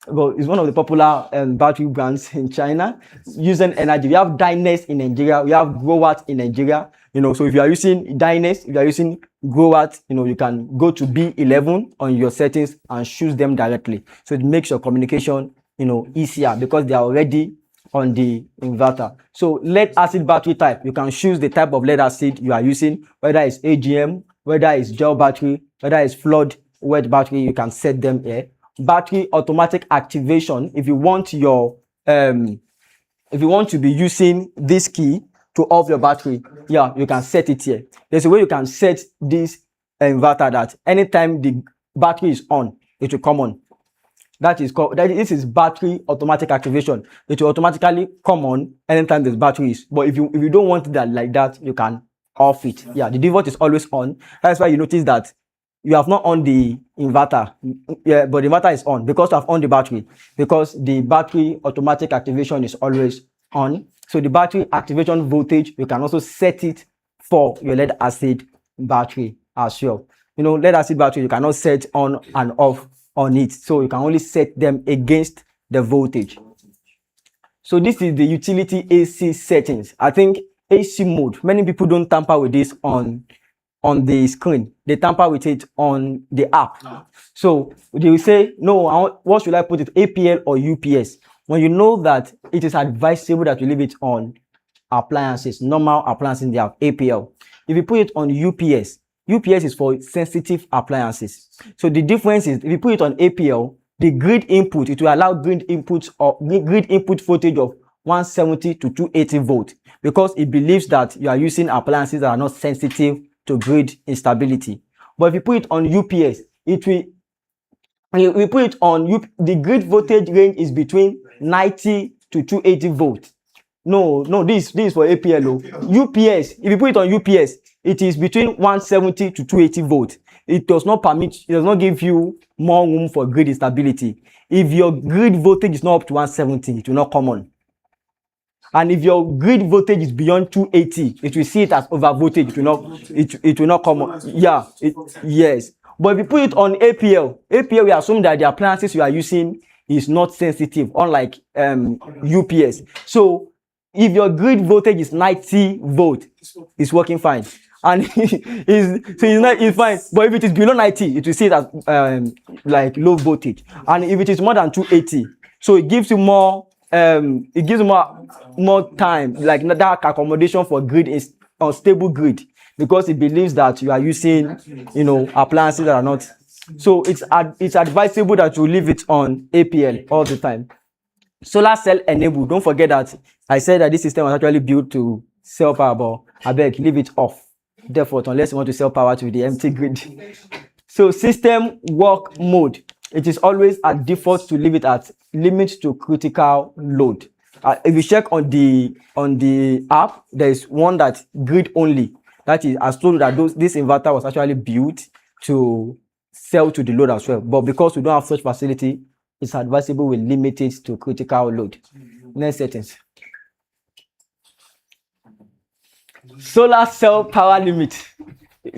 Well, it's one of the popular battery brands in China. Using energy, we have Dynex in Nigeria, we have Growatt in Nigeria. You know, so if you are using Dynex, if you are using Growatt, you know, you can go to B11 on your settings and choose them directly. So it makes your communication, you know, easier because they are already on the inverter. So lead acid battery type, you can choose the type of lead acid you are using, whether it's AGM, whether it's gel battery, whether it's flood wet battery, you can set them here. Battery automatic activation, if you want your if you want to be using this key to off your battery, yeah, you can set it here. There's a way you can set this inverter that anytime the battery is on, it will come on. This is battery automatic activation. It will automatically come on anytime the battery is. But if you don't want that like that, you can off it. Yeah, the default is always on. That's why you notice that you have not on the inverter, yeah, but the inverter is on because you have on the battery, because the battery automatic activation is always on. So the battery activation voltage, you can also set it for your lead acid battery as well. You know, lead acid battery, you cannot set on and off on it. So you can only set them against the voltage. So this is the utility AC settings. I think AC mode, many people don't tamper with this on the screen. They tamper with it on the app. So they will say, no, what should I put it, APL or UPS? When you know that it is advisable that you leave it on appliances, normal appliances, they have APL. If you put it on UPS, UPS is for sensitive appliances. So the difference is, if you put it on APL, the grid input, it will allow grid input voltage of 170 to 280 volt, because it believes that you are using appliances that are not sensitive to grid instability. But if you put it on UPS, we put it on the grid voltage range is between 90 to 280 volt. No, this is for APL. UPS, if you put it on UPS, it is between 170 to 280 volt. It does not give you more room for grid instability. If your grid voltage is not up to 170, it will not come on. And if your grid voltage is beyond 280, it will see it as over voltage. It will not come on. Yeah, yes. But if you put it on APL, we assume that the appliances you are using is not sensitive, unlike UPS. So if your grid voltage is 90 volt, it's working fine. And it's fine. But if it is below 90, it will see it as like low voltage. And if it is more than 280, so it gives you more more time, like that accommodation for grid is unstable grid, because it believes that you are using appliances that are not. So it's advisable that you leave it on APL all the time. Solar cell enabled. Don't forget that I said that this system was actually built to sell power, but I beg, leave it off default unless you want to sell power to the empty grid. So system work mode, it is always at default to leave it at limit to critical load. If you check on the app, there is one that grid only. That is, as told that this inverter was actually built to sell to the load as well. But because we don't have such facility, it's advisable we limit it to critical load. Next settings. Solar cell power limit.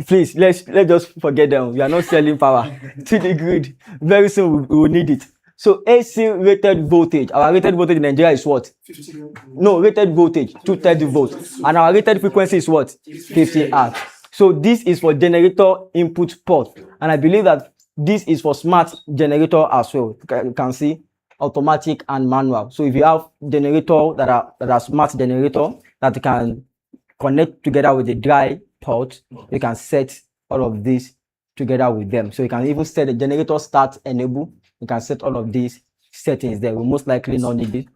Please, let's just forget them. We are not selling power to the grid. Very soon we will need it. So AC rated voltage. Our rated voltage in Nigeria is what? 50. No, rated voltage 230 volts. And our rated frequency is what? 50 Hertz. So this is for generator input port. And I believe that this is for smart generator as well. You can see automatic and manual. So if you have generator that are smart generator that can connect together with the dry port, you can set all of this together with them. So you can even set the generator start enable. You can set all of these settings there. We most likely not need it.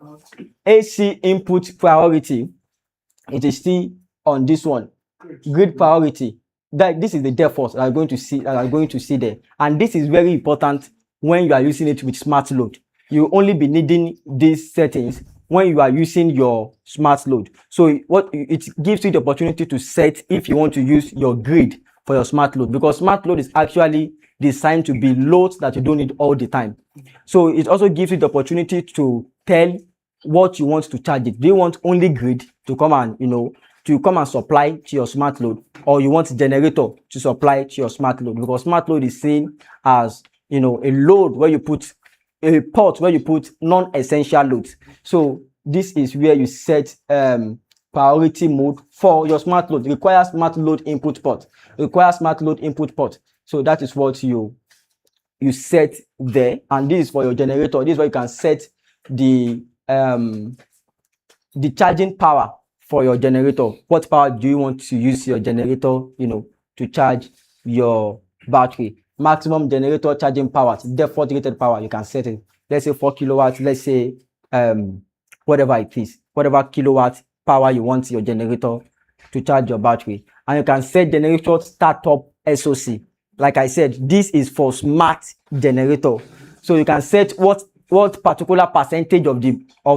AC input priority, it is still on this one. Grid priority. This is the default that I'm going to see there. And this is very important when you are using it with smart load. You will only be needing these settings when you are using your smart load. So what it gives you the opportunity to set if you want to use your grid for your smart load, because smart load is actually designed to be loads that you don't need all the time. So it also gives you the opportunity to tell what you want to charge it. Do you want only grid to come and supply to your smart load, or you want generator to supply to your smart load? Because smart load is seen as a load where you put a port where you put non-essential loads. So this is where you set priority mode for your smart load. It requires smart load input port. So that is what you set there, and this is for your generator. This is where you can set the charging power for your generator. What power do you want to use your generator, to charge your battery? Maximum generator charging power, default rated power, you can set it. Let's say 4 kilowatts, let's say whatever it is, whatever kilowatt power you want your generator to charge your battery. And you can set generator startup SOC. Like I said, this is for smart generator. So you can set what particular percentage of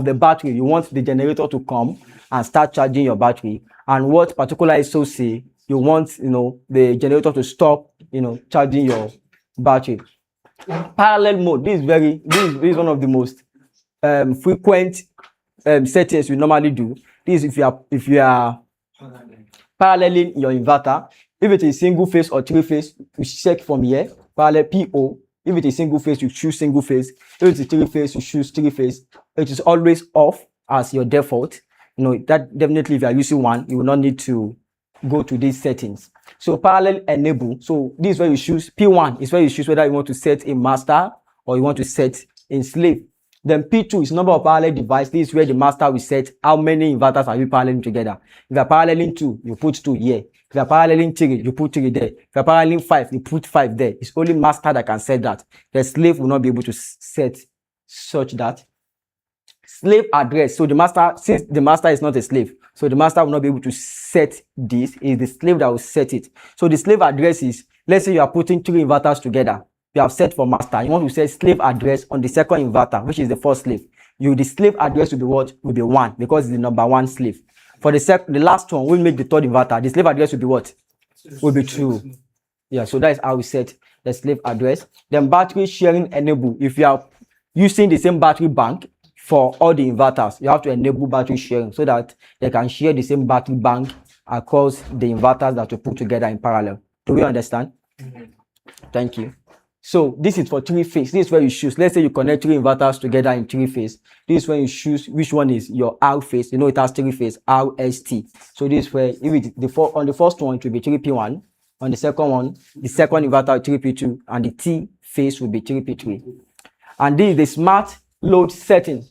the battery you want the generator to come and start charging your battery, and what particular SOC you want the generator to stop charging your battery. Parallel mode, this is one of the most frequent settings we normally do. This is if you are paralleling your inverter. If it is single phase or three phase, you check from here, parallel PO. If it is single phase, you choose single phase. If it is three phase, you choose three phase. It is always off as your default. That definitely, if you are using one, you will not need to go to these settings. So parallel enable. So this is where you choose P1 is where you choose whether you want to set a master or you want to set a slave. Then P2 is number of parallel device. This is where the master will set how many inverters are you paralleling together. If you are paralleling 2, you put 2 here. If you are paralleling 3, you put 3 there. If you are paralleling 5, you put 5 there. It's only master that can set that. The slave will not be able to set such that. Slave address. So the master, since the master is not a slave, so the master will not be able to set this. It's the slave that will set it. So the slave address is, let's say you are putting 3 inverters together. You have set for master. You want to set slave address on the second inverter, which is the first slave. The slave address will be what? Will be 1, because it's the number 1 slave. For the last one, we'll make the third inverter. The slave address will be what? Will be 2. Yeah, so that is how we set the slave address. Then battery sharing enable. If you are using the same battery bank, for all the inverters, you have to enable battery sharing so that they can share the same battery bank across the inverters that you put together in parallel. Do we understand? Thank you. So this is for 3-phase. This is where you choose. Let's say you connect 3 inverters together in 3-phase. This is when you choose which one is your R phase. You know it has 3-phase, RST. So this is where if it, on the first one it will be 3P1. On the second one, the second inverter 3P2, and the T phase will be 3P3. And this is the smart load setting.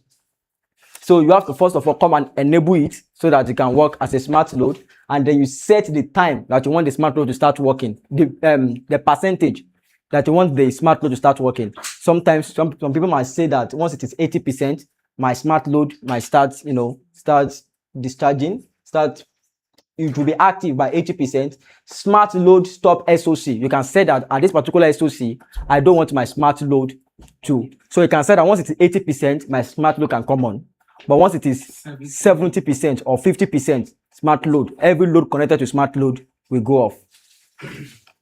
So you have to first of all come and enable it so that it can work as a smart load, and then you set the time that you want the smart load to start working, the percentage that you want the smart load to start working. Sometimes some people might say that once it is 80%, my smart load might start, start discharging, it will be active by 80%. Smart load stop SOC. You can say that at this particular SOC, I don't want my smart load to. So you can say that once it is 80%, my smart load can come on. But once it is 70% or 50% smart load, every load connected to smart load will go off.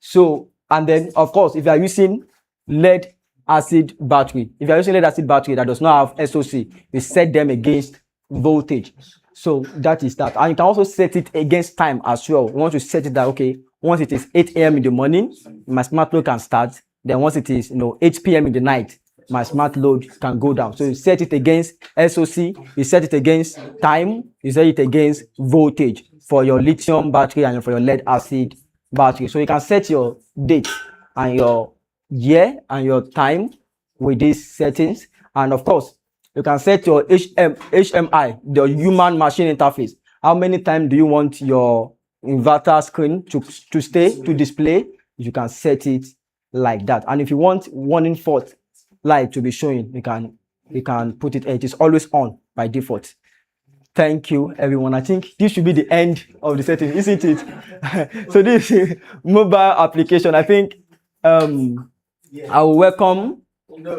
So, and then of course, if you are using lead acid battery, that does not have SOC, you set them against voltage. So that is that. And you can also set it against time as well. You want to set it that, okay, once it is 8 a.m. in the morning, my smart load can start. Then once it is 8 p.m. in the night, my smart load can go down. So you set it against SOC, you set it against time, you set it against voltage for your lithium battery and for your lead acid battery. So you can set your date and your year and your time with these settings. And of course, you can set your HMI, the human machine interface. How many times do you want your inverter screen to display? You can set it like that. And if you want warning fault light to be showing, you can put it. It is always on by default. Thank you, everyone. I think this should be the end of the setting, isn't it? So this is mobile application. I think I will welcome.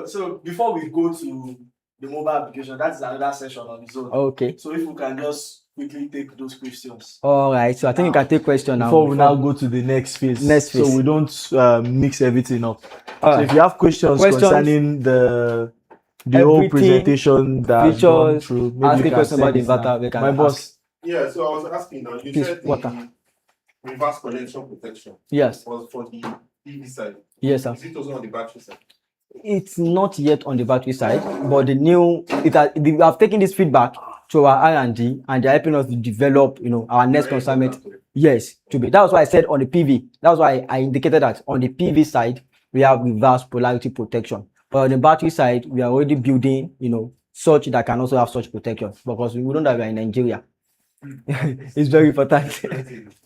So before we go to the mobile application, that's another session on its own. Okay. So if we can just quickly take those questions. All right. So I think you can take questions now. Before we now go to the next phase. So we don't mix everything up. So if you have questions concerning the whole presentation that I've gone through, maybe you can say about the inverter. My boss. Yeah, so I was asking now, you said the reverse connection protection. Yes. Was for the PV side. Yes, sir. Is it also on the battery side? It's not yet on the battery side, but we have taken this feedback to our R&D, and they're helping us to develop, our next consignment. Yes, to be. That was why I said on the PV. That's why I indicated that on the PV side, we have reverse polarity protection. But on the battery side, we are already building, such that can also have such protection, because we don't have it in Nigeria. It's very important.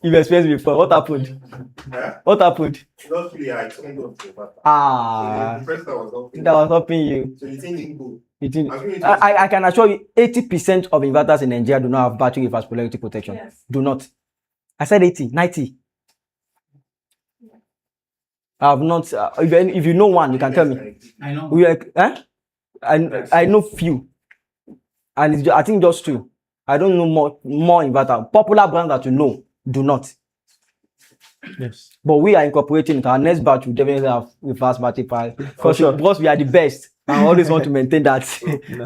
You've experienced before. What happened? Yeah? What happened? Not really, I turned off the battery. Ah, So the person that was helping. that was helping you. So you think it good? You didn't. I can assure you, 80% of inverters in Nigeria do not have battery reverse polarity protection. Yes. Do not. I said 80, 90. I have not. If you know one, you can tell me. I know. I know few, and I think just two. I don't know more inverter. Popular brands that you know do not. Yes. But we are incorporating it. Our next batch will definitely have reverse battery power. Because we are the best. I always want to maintain that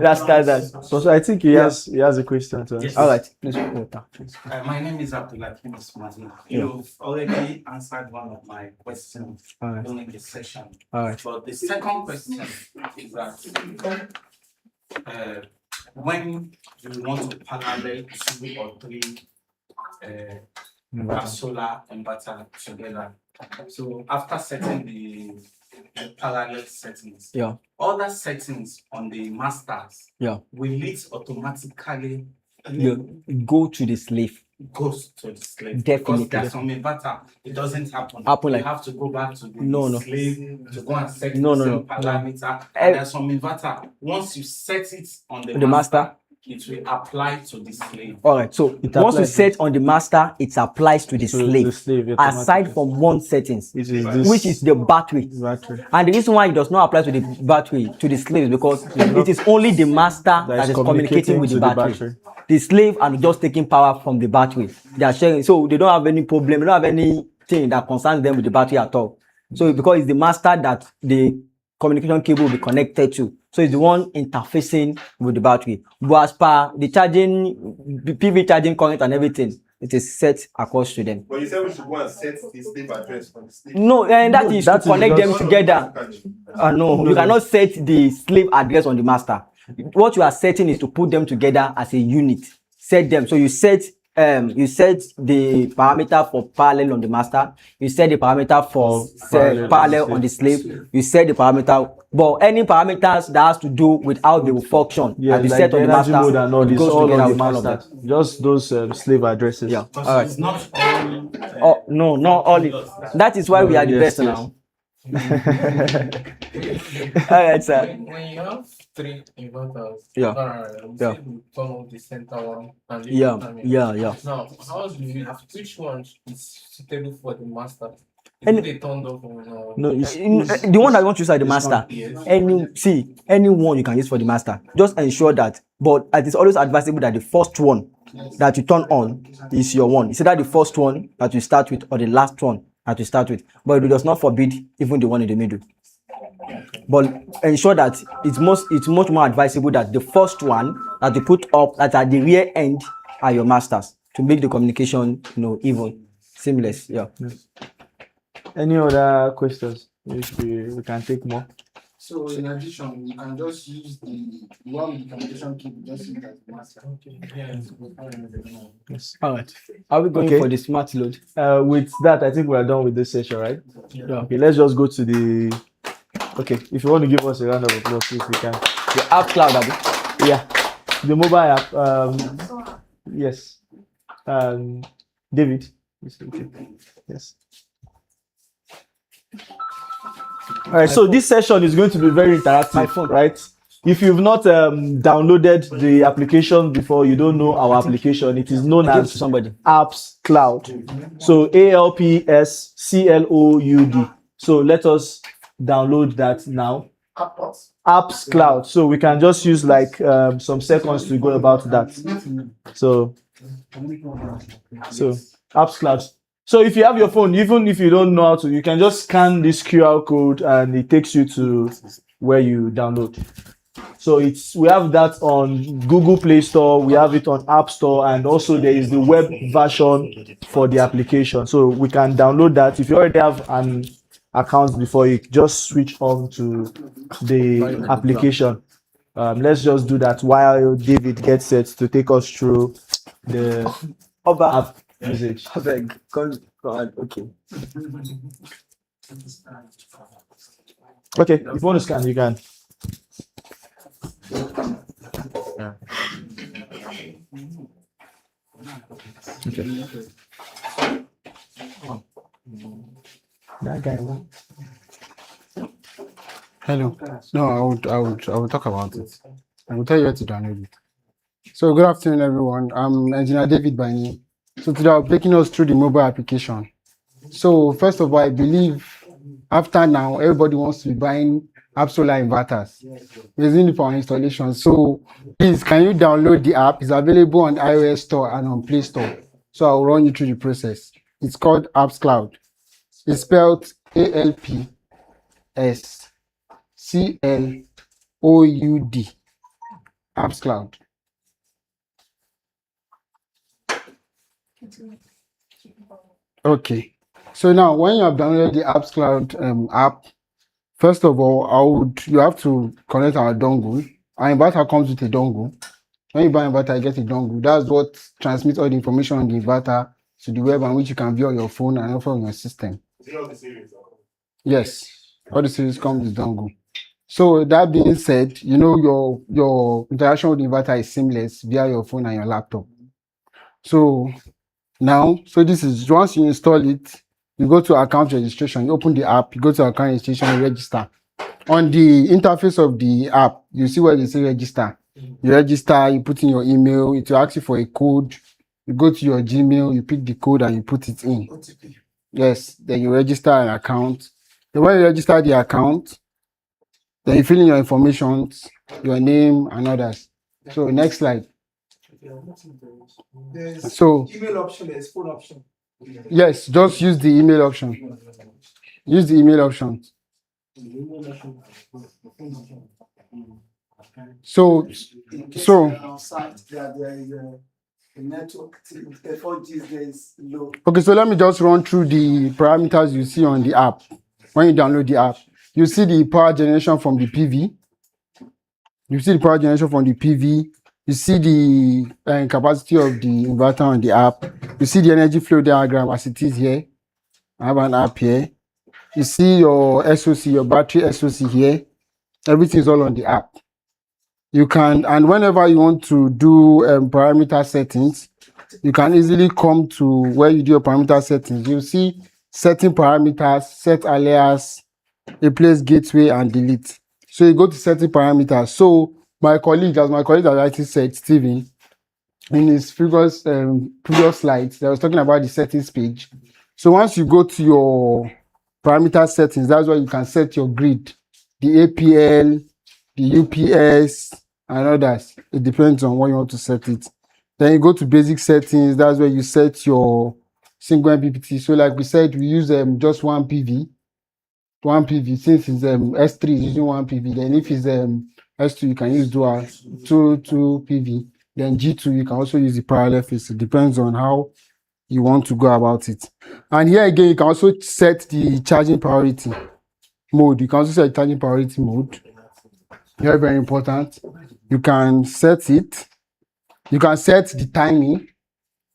that standard. So I think he has a question to ask. Yes. All right, please. My name is Abdulakim Osmani. You've already answered one of my questions during the session. All right. But the second question is that when you want to parallel 2 or 3 solar inverter together, so after setting the parallel settings, other settings on the masters, will it automatically go to the slave? Goes to the slave. Definitely. Because there's some inverter, it doesn't happen. Happen like you have to go back to the slave to go and set the same parameter. No. And there's some inverter, once you set it on the master, it will apply to the slave. All right. So once you set on the master, it applies to the slave. Aside from one settings, which is the battery. And the reason why it does not apply to the battery, to the slave, is because it is only the master that is communicating with the battery. The slave are just taking power from the battery. They are sharing, so they don't have any problem. They don't have anything that concerns them with the battery at all. So because it's the master that the communication cable will be connected to. So it's the one interfacing with the battery. But as per the charging, the PV charging current and everything, it is set across to them. But you said we should go and set the slave address on the slave. No, and that is that to is connect them just- together. No, you cannot set the slave address on the master. What you are setting is to put them together as a unit. Set them. So you set the parameter for parallel on the master. You set the parameter for parallel on the slave. You set the parameter, but any parameters that has to do with how they will function Yeah, and be like set on the energy master mode and all this, goes all together on the with all of master. them. Just those slave addresses. Yeah. But All right. it's not all. Oh no, not all. That is why we are the Yes, best yes. now. All right, sir. When you have 3 inverters, Yeah. yeah. You turn on the center one and the Yeah, other one. yeah. Now, how do you which one is suitable for the master? Is Any- it they turned off on No, it's, The one that you want to use as the master. yes. Anyone you can use for the master. Just ensure that, but it is always advisable that the first one that you turn on is your one. It's either the first one that you start with or the last one that you start with. But it does not forbid even the one in the middle. But ensure that it's much more advisable that the first one that you put up that at the rear end are your masters to make the communication, even seamless. Yeah. any other questions? If we can take more. So in addition, you can just use the one with the communication cable, just use it as the master. Yes. All right. Are we going Okay. for the smart load? With that, I think we are done with this session, right? Yeah. Okay, let's just go to the. Okay, if you want to give us a round of applause, please, we can. The app cloud, Abi. Yeah, the mobile app. Yes. David. Yes. All right. So this session is going to be very interactive. My phone. Right? If you've not downloaded the application before, you don't know our application. It is known Give it as to somebody. Apps Cloud. So ALPSCLOUD. So let us download that now. Apps Cloud. So we can just use like some seconds to go about that. So Apps Cloud. So if you have your phone, even if you don't know how to, you can just scan this QR code and it takes you to where you download. So we have that on Google Play Store, we have it on App Store, and also there is the web version for the application. So we can download that. If you already have an account before, you just switch on to the application. Let's just do that while David gets set to take us through the app usage. Okay. Okay, if you want to scan, you can. Okay. That guy. Hello. No, I would talk about it. I will tell you where to download it. So good afternoon, everyone. I'm Engineer David Bani. So today I'll be taking us through the mobile application. So first of all, I believe after now, everybody wants to be buying app solar inverters. We're using it for our installation. So please, can you download the app? It's available on iOS Store and on Play Store. So I'll run you through the process. It's called Apps Cloud. It's spelled ALPSCLOUD. Apps Cloud. Okay. So now, when you have downloaded the Apps Cloud app, first of all, you have to connect our dongle. Our inverter comes with a dongle. When you buy an inverter, you get a dongle. That's what transmits all the information on the inverter to the web, and which you can view on your phone and also on your system. Yes, all the series come with dongle. So that being said, your interaction with the inverter is seamless via your phone and your laptop. So this is once you install it, you go to account registration, you open the app, you go to account registration, you register. On the interface of the app, you see where you say register. You register, you put in your email, it will ask you for a code. You go to your Gmail, you pick the code and you put it in. Yes, then you register an account. Then when you register the account, then you fill in your information, your name and others. So next slide. There's So email option, there's phone option. yes, just use the email option. Use the email option. So On site, there is a network. The 4G is low. okay, so let me just run through the parameters you see on the app. When you download the app, you see the power generation from the PV. You see the power generation from the PV. You see the capacity of the inverter on the app. You see the energy flow diagram as it is here. I have an app here. You see your SOC, your battery SOC here. Everything is all on the app. You can, and whenever you want to do parameter settings, you can easily come to where you do your parameter settings. You see setting parameters, set alias, replace gateway, and delete. So you go to setting parameters. So my colleague has rightly said, Steven, in his previous slides, I was talking about the settings page. So once you go to your parameter settings, that's where you can set your grid, the APL, the UPS, and others. It depends on what you want to set it. Then you go to basic settings. That's where you set your single MPPT. So like we said, we use just one PV. One PV. Since it's S3 is using one PV. Then if it's S2, you can use dual two PV. Then G2, you can also use the parallel phase. It depends on how you want to go about it. And here again, you can also set the charging priority mode. You can also set charging priority mode. Very, very important. You can set it. You can set the timing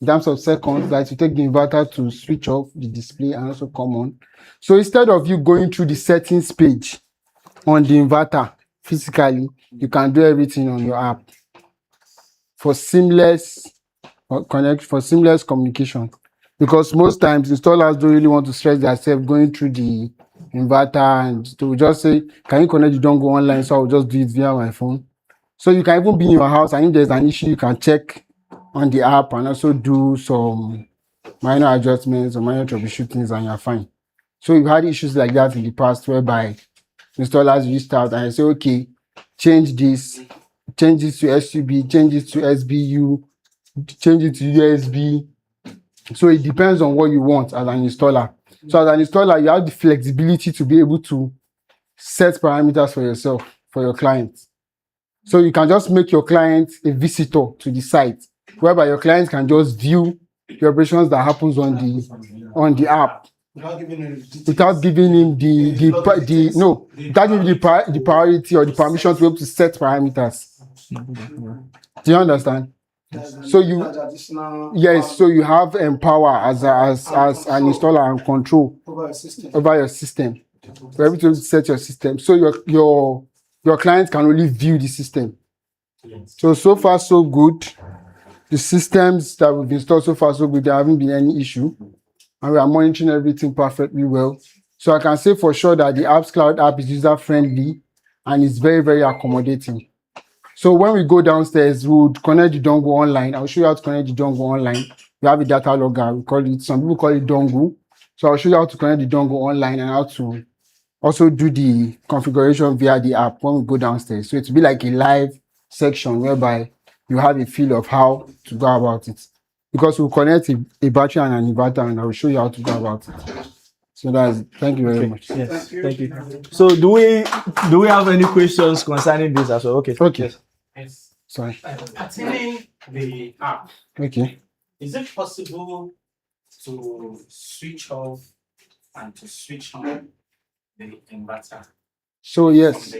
in terms of seconds, like to take the inverter to switch off the display and also come on. So instead of you going through the settings page on the inverter physically, you can do everything on your app for seamless communication. Because most times installers don't really want to stress themselves going through the inverter and to just say, can you connect the dongle online? So I'll just do it via my phone. So you can even be in your house and if there's an issue, you can check on the app and also do some minor adjustments or minor troubleshootings and you're fine. So you've had issues like that in the past whereby installers reached out and say, okay, change this to SUB, change this to SBU, change it to USB. So it depends on what you want as an installer. So as an installer, you have the flexibility to be able to set parameters for yourself, for your client. So you can just make your client a visitor to the site, whereby your client can just view the operations that happens on the app without giving him the priority or the permission to be able to set parameters. Do you understand? So so you have power as an installer and control over your system. You're able to set your system. So your clients can only view the system. So far so good. The systems that we've installed so far so good. There haven't been any issue, and we are monitoring everything perfectly well. So I can say for sure that the Apps Cloud app is user friendly and it's very, very accommodating. So when we go downstairs, we would connect the dongle online. I'll show you how to connect the dongle online. We have a data logger. We call it, some people call it dongle. So I'll show you how to connect the dongle online and how to also do the configuration via the app when we go downstairs. So it will be like a live section whereby you have a feel of how to go about it. Because we'll connect a battery and an inverter and I will show you how to go about it. So that's it. Thank you very much. Yes, thank you. So do we have any questions concerning this as well? Okay. Okay. Yes. Sorry. Pertaining the app, Okay. is it possible to switch off and to switch on the inverter? So yes,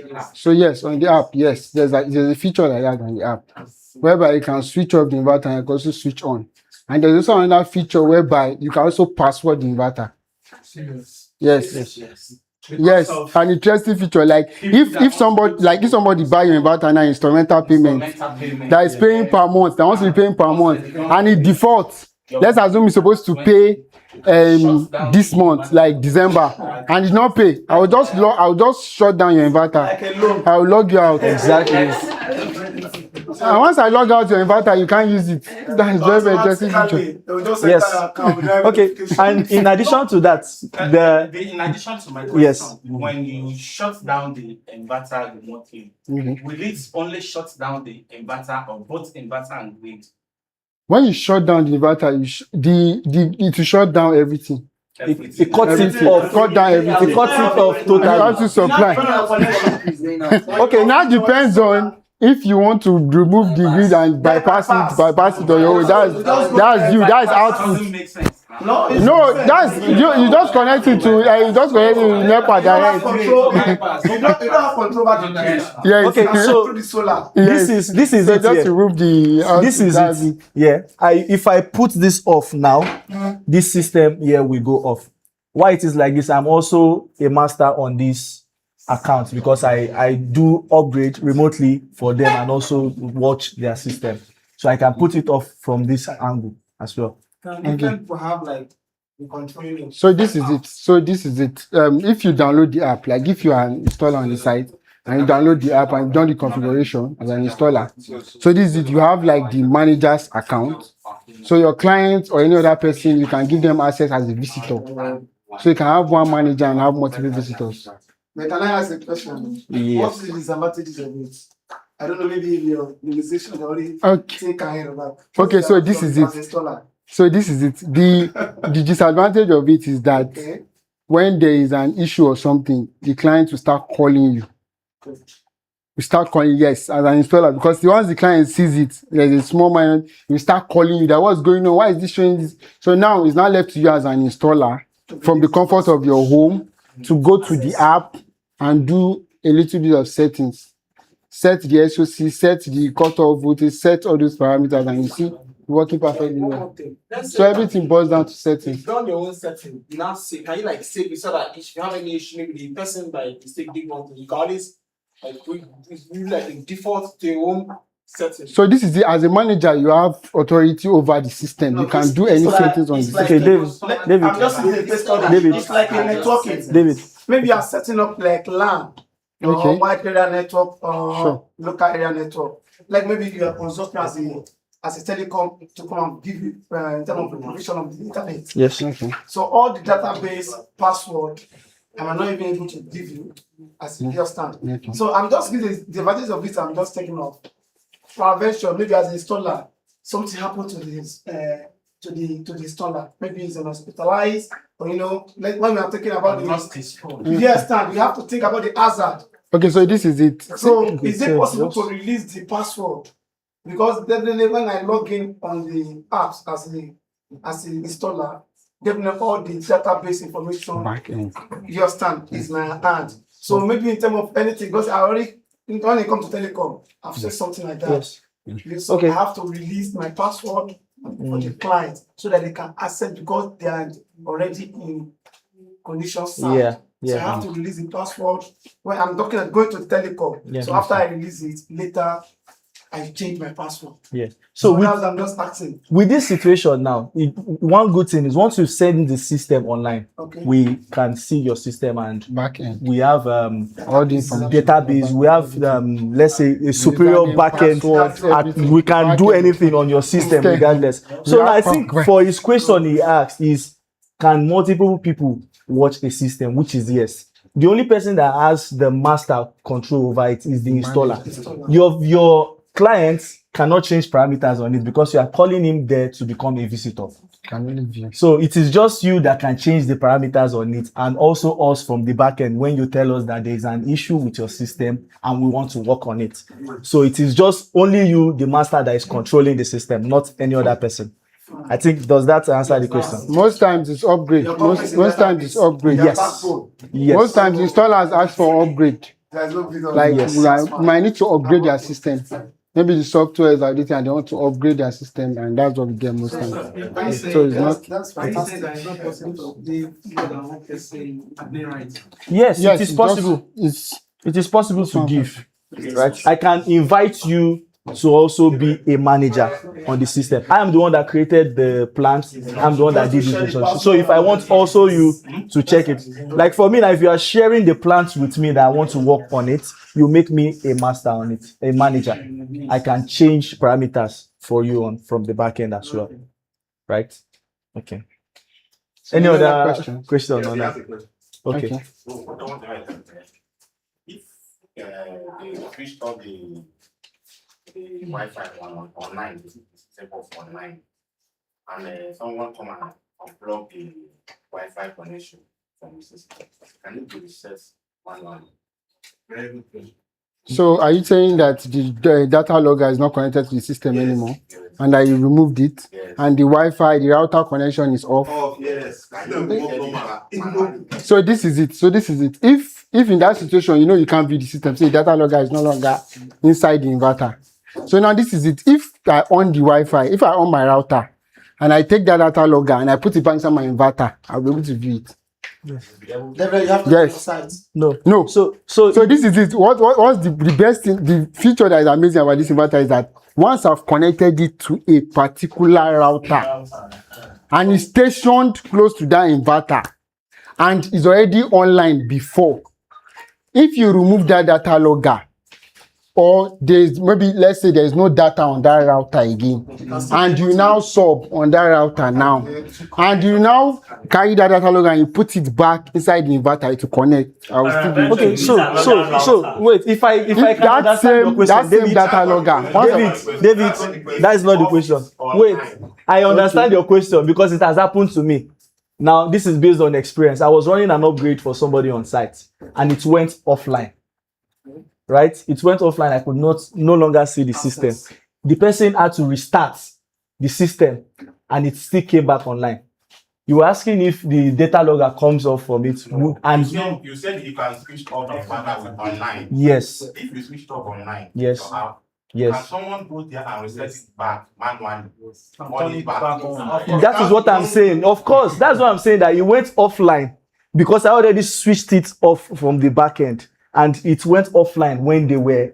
on the app, yes, there's a feature like that on the app, whereby you can switch off the inverter and you can also switch on. And there's also another feature whereby you can also password the inverter. Yes. Yes, an interesting feature. Like if somebody buy your inverter and instrumental payment that is paying per month, that wants to be paying per month, and it defaults. Let's assume it's supposed to pay this month, like December, and it's not pay. I'll just shut down your inverter. I'll log you out. Exactly. And once I log out your inverter, you can't use it. That is very, very interesting feature. Yes. Okay. And in addition to that, in addition to my question, when you shut down the inverter remotely, will it only shut down the inverter or both inverter and grid? When you shut down the inverter, it will shut down everything. it cuts it off. Cut down everything. It cuts it off You have totally. to supply. Okay, now depends on if you want to remove the grid and bypass it on your own. That's you. That's output. No, that's you just connect it to you just connect it to NEPA direct. You don't have control over the grid. Yes. Okay, so Through the solar. this is so it. just Here. remove the This is that's it. Yeah. If I put this off now, this system here will go off. Why it is like this? I'm also a master on this account because I do upgrade remotely for them and also watch their system. So I can put it off from this angle as well. Different people have like the controlling. So this is it. If you download the app, like if you are an installer on the site and you download the app and you've done the configuration as an installer, so this is it. You have like the manager's account. So your client or any other person, you can give them access as a visitor. So you can have one manager and have multiple visitors. But can I ask a question? Yes. What's the disadvantages of it? I don't know, maybe if your organization already take care of that. Okay, so this is it. So this is it. The disadvantage of it is that when there is an issue or something, the client will start calling you. We start calling, yes, as an installer, because once the client sees it, there's a small minor, we start calling you that what's going on, why is this showing this? So now it's not left to you as an installer from the comfort of your home to go to the app and do a little bit of settings. Set the SOC, set the cutoff voltage, set all those parameters, and you see working perfectly well. So everything boils down to settings. You've done your own setting. You now say, can you like save it so that if you have any issue, maybe the person by mistake did one thing, you can always like use like a default to your own setting. So this is it. As a manager, you have authority over the system. You can do any settings on the system. Okay, David. I'm just in the best order. David. It's like a networking. David. Maybe you are setting up like LAN or wide area network or local area network. Like maybe you are consulting as a telecom to come and give you in terms of the provision of the internet. Yes. Okay. So all the database password, I am not even able to give you as you understand. Okay. So I'm just giving the advantage of it. I'm just taking off. Prevention, maybe as an installer, something happened to this to the installer. Maybe he's hospitalized, or like when we are talking about the you have to think about the hazard. Okay, so this is it. So is it possible to release the password? Because definitely when I log in on the apps as an installer, definitely all the database information you understand is my hand. So maybe in terms of anything, because I already when it comes to telecom, I've said something like that. Yes. So I have to release my password for the client so that they can access because they are already in condition signed. So I have to release the password when I'm going to the telecom. So after I release it, later I change my password. So I'm just asking. With this situation now, one good thing is once you send the system online, we can see your system and backend. We have all the database. We have let's say a superior backend. We can do anything on your system regardless. So I think for his question he asked is, can multiple people watch a system? Which is yes. The only person that has the master control over it is the installer. Your clients cannot change parameters on it because you are calling him there to become a visitor. So it is just you that can change the parameters on it, and also us from the back end when you tell us that there is an issue with your system and we want to work on it. So it is just only you, the master, that is controlling the system, not any other person. I think, does that answer the question? Most times it's upgrade. Most times it's upgrade. Yes. Most times installers ask for upgrade. Like you might need to upgrade their system. Maybe the software is outdated and they want to upgrade their system, and that's what we get most times. So it's not. That's fantastic. That it's not possible to give more than one person admin rights. Yes, it is possible. It is possible to give. Right? I can invite you to also be a manager on the system. I am the one that created the plans. I'm the one that did this. So if I want also you to check it, like for me, now, if you are sharing the plans with me that I want to work on it, you make me a master on it, a manager. I can change parameters for you from the back end as well. Right? Okay. So any other question on that? Okay. If they switched off the Wi-Fi online, and someone come and unplug the Wi-Fi connection from the system. Can you do reset manually? Very good question. So are you saying that the data logger is not connected to the system anymore, and that you removed it, and the Wi-Fi, the router connection is off? Oh yes. Can you manually? So this is it. So this is it. If in that situation, you know, you can't view the system, say data logger is no longer inside the inverter. So now this is it. If I on the Wi-Fi, if I on my router, and I take that data logger and I put it back inside my inverter, I'll be able to view it. Definitely, you have to Yes. site. No. So this is it. What's the best thing? The feature that is amazing about this inverter is that once I've connected it to a particular router and it's stationed close to that inverter and is already online before, if you remove that data logger, or there's maybe, let's say there's no data on that router again, and you now sub on that router now, and you now carry that data logger and you put it back inside the inverter to connect, I will still be able to Okay, do it. so wait, if I can that understand your same question, David, data logger. David, that is not the question. Wait, I understand your question because it has happened to me. Now, this is based on experience. I was running an upgrade for somebody on site and it went offline. Right? It went offline. I could no longer see the system. The person had to restart the system and it still came back online. You were asking if the data logger comes off from it. And you said you can switch off the inverter online. yes. If you switch off online, Yes. can Yes. someone go there and reset it back manually? Turn it back on. That is what I'm saying. Of course, that's what I'm saying, that it went offline because I already switched it off from the back end and it went offline when they were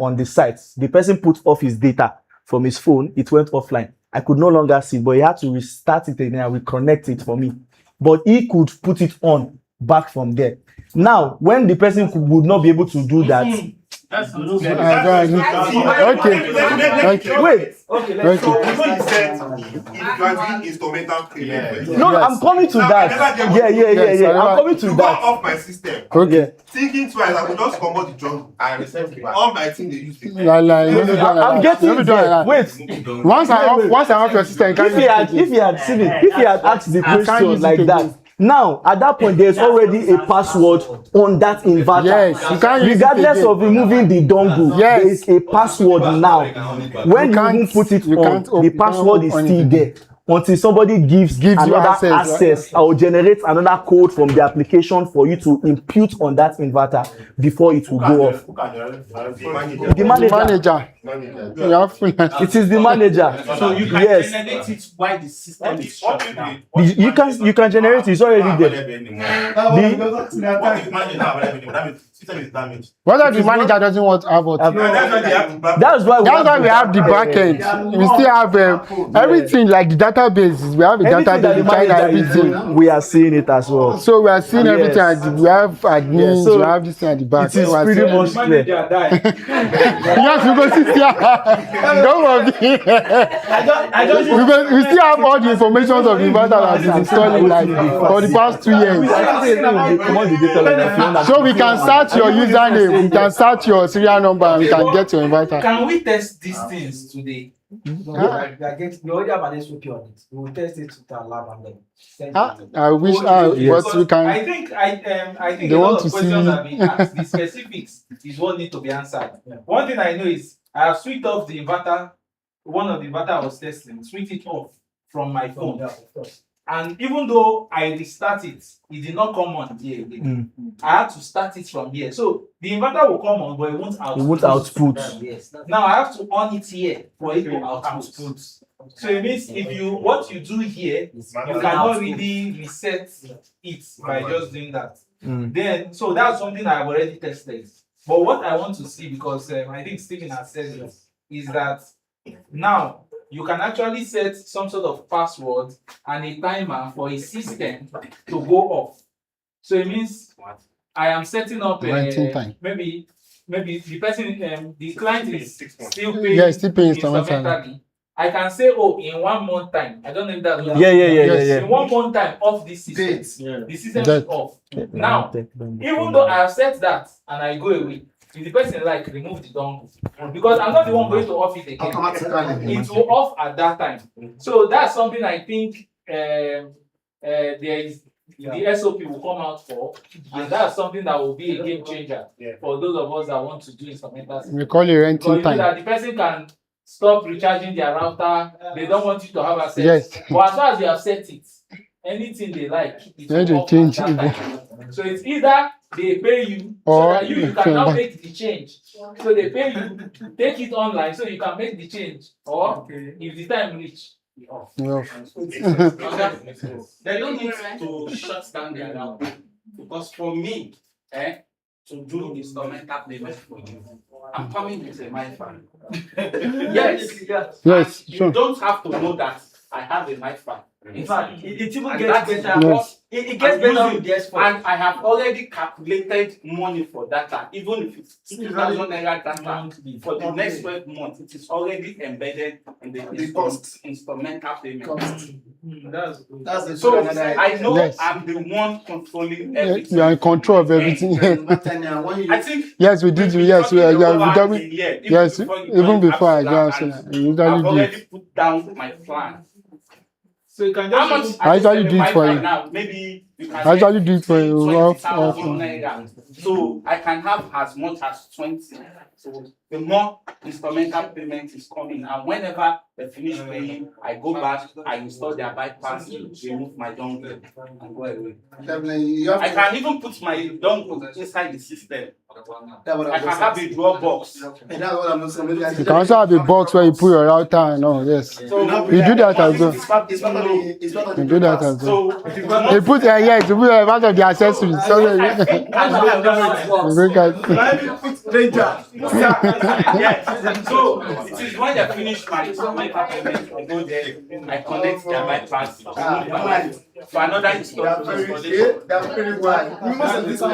on the site. The person put off his data from his phone, it went offline. I could no longer see, but he had to restart it and then reconnect it for me. But he could put it on back from there. Now, when the person would not be able to do that, That's Okay. wait. Okay, let's So before you said if you are doing instrumental payment, No, I'm coming to that. Yeah. I'm coming to you that. go off my system. Okay. Thinking twice, I will just come out the jungle and reset it back. All my thing they use to pay. I'm getting there. Wait. Once I off your system, If he had asked the question like that, now at that point there's already a password on that inverter. Yes, you can't use it regardless again. of removing the dongle. Yes. There is a password now. When you can't- even put it you on, can't the password is on still it. there. Until somebody gives you another access, access, I will generate another code from the application for you to impute on that inverter before it will go off. Who can The The manager. manager. You have full It is the manager. So you can Yes. generate it while the system is shut down. You can generate it. It's already there. System is damaged. What if the manager doesn't want to have what? That's why they have to back. That's why We have the back end. We still have everything like the database. We have a anything that database, the we find manager is everything. doing, we are seeing it as well. So we are seeing Yes. everything. We have admins, Yes, so we have this thing at the back. it is So we are pretty seeing- much clear. Yes, we go sit here. Don't worry. We still have all the information of the inverter that is installing like for the past 2 years. So we can start your username, we can start your serial number, and we can get your inverter. Can we test these things today? We already have an SOP on it. We will test it to our lab and then send it. I wish, Because but we can. I think They a want lot to of questions see- have been asked. The specifics is what need to be answered. One thing I know is I have switched off the inverter. One of the inverter I was testing, switched it off from my phone. Yeah, of course. And even though I restart it, it did not come on here again. I had to start it from here. So the inverter will come on, but it won't output. It won't output. Yes. Now I have to on it here for it to output. So it means what you do here, you cannot really reset it by just doing that. Then so that's something I've already tested. But what I want to see, because I think Stephen has said it, is that now you can actually set some sort of password and a timer for a system to go off. So it means I am setting up Renting time. maybe the person the client is still paying Yeah, still paying instrumentally. instrumentally. I can say, in 1 month time. I don't know if that's what Yeah. in 1 month time off this system. The system is That- off. Now, even though I have set that and I go away, if the person remove the dongle, because I'm not the one going to off it again. Automatically. It will off at that time. So that's something I think there is the SOP will come out for, and that's something that will be a game changer for those of us that want to do instrumental. We call it Because renting you know time. that the person can stop recharging their router, they don't want you to have access. Yes. But as far as you have set it, anything they like, it Then they will change change that time. So it's either they pay you Or so that you you can can now buy. make the change. So they pay you, take it online so you can make the change. Or if the time reach, you're off. Yeah. They don't need to shut down their router because for me, to do instrumental payment for you, I'm coming with a MiFi. Yes, Yes, you sure. don't have to know that I have a MiFi. In fact, it even And gets that is better. Yes. It gets I'm better using- with the S4. And I have already calculated money for data, even if it's 2,000 naira data for the next 12 months, it is already embedded in the cost. instrumental payment. That's good. That's the So I know Yes. I'm the one controlling Yeah, everything. you are in control of everything. I think Yes, we did. we've Yes, been we are. talking Yeah, over we a done. year, Yes, even before I Absolute just and you usually I've do already it. put down my plan. So you can How just much I usually do it for right you. now? Maybe you can I usually do it for you. 20,000 Off. naira. So I can have as much as 20. So the more instrumental payment is coming, and whenever they finish paying, I go back, I install their bypass, remove my dongle, and go away. Definitely, you have I to. can even put my dongle inside the system. That's what I I'm can have a draw box. And that's what I'm not saying. Maybe I You can also have a box where you put your router and all. Yes, So you do that as well. It's part of the You do that as well. So if you are They not put yes, you put part of the accessories. So I think that's how I've done it. you look at. Let me put danger. Yes. So it is when I finish my instrumental payment, I go there, I connect their bypass for another They are installation. very wide. You must have this one.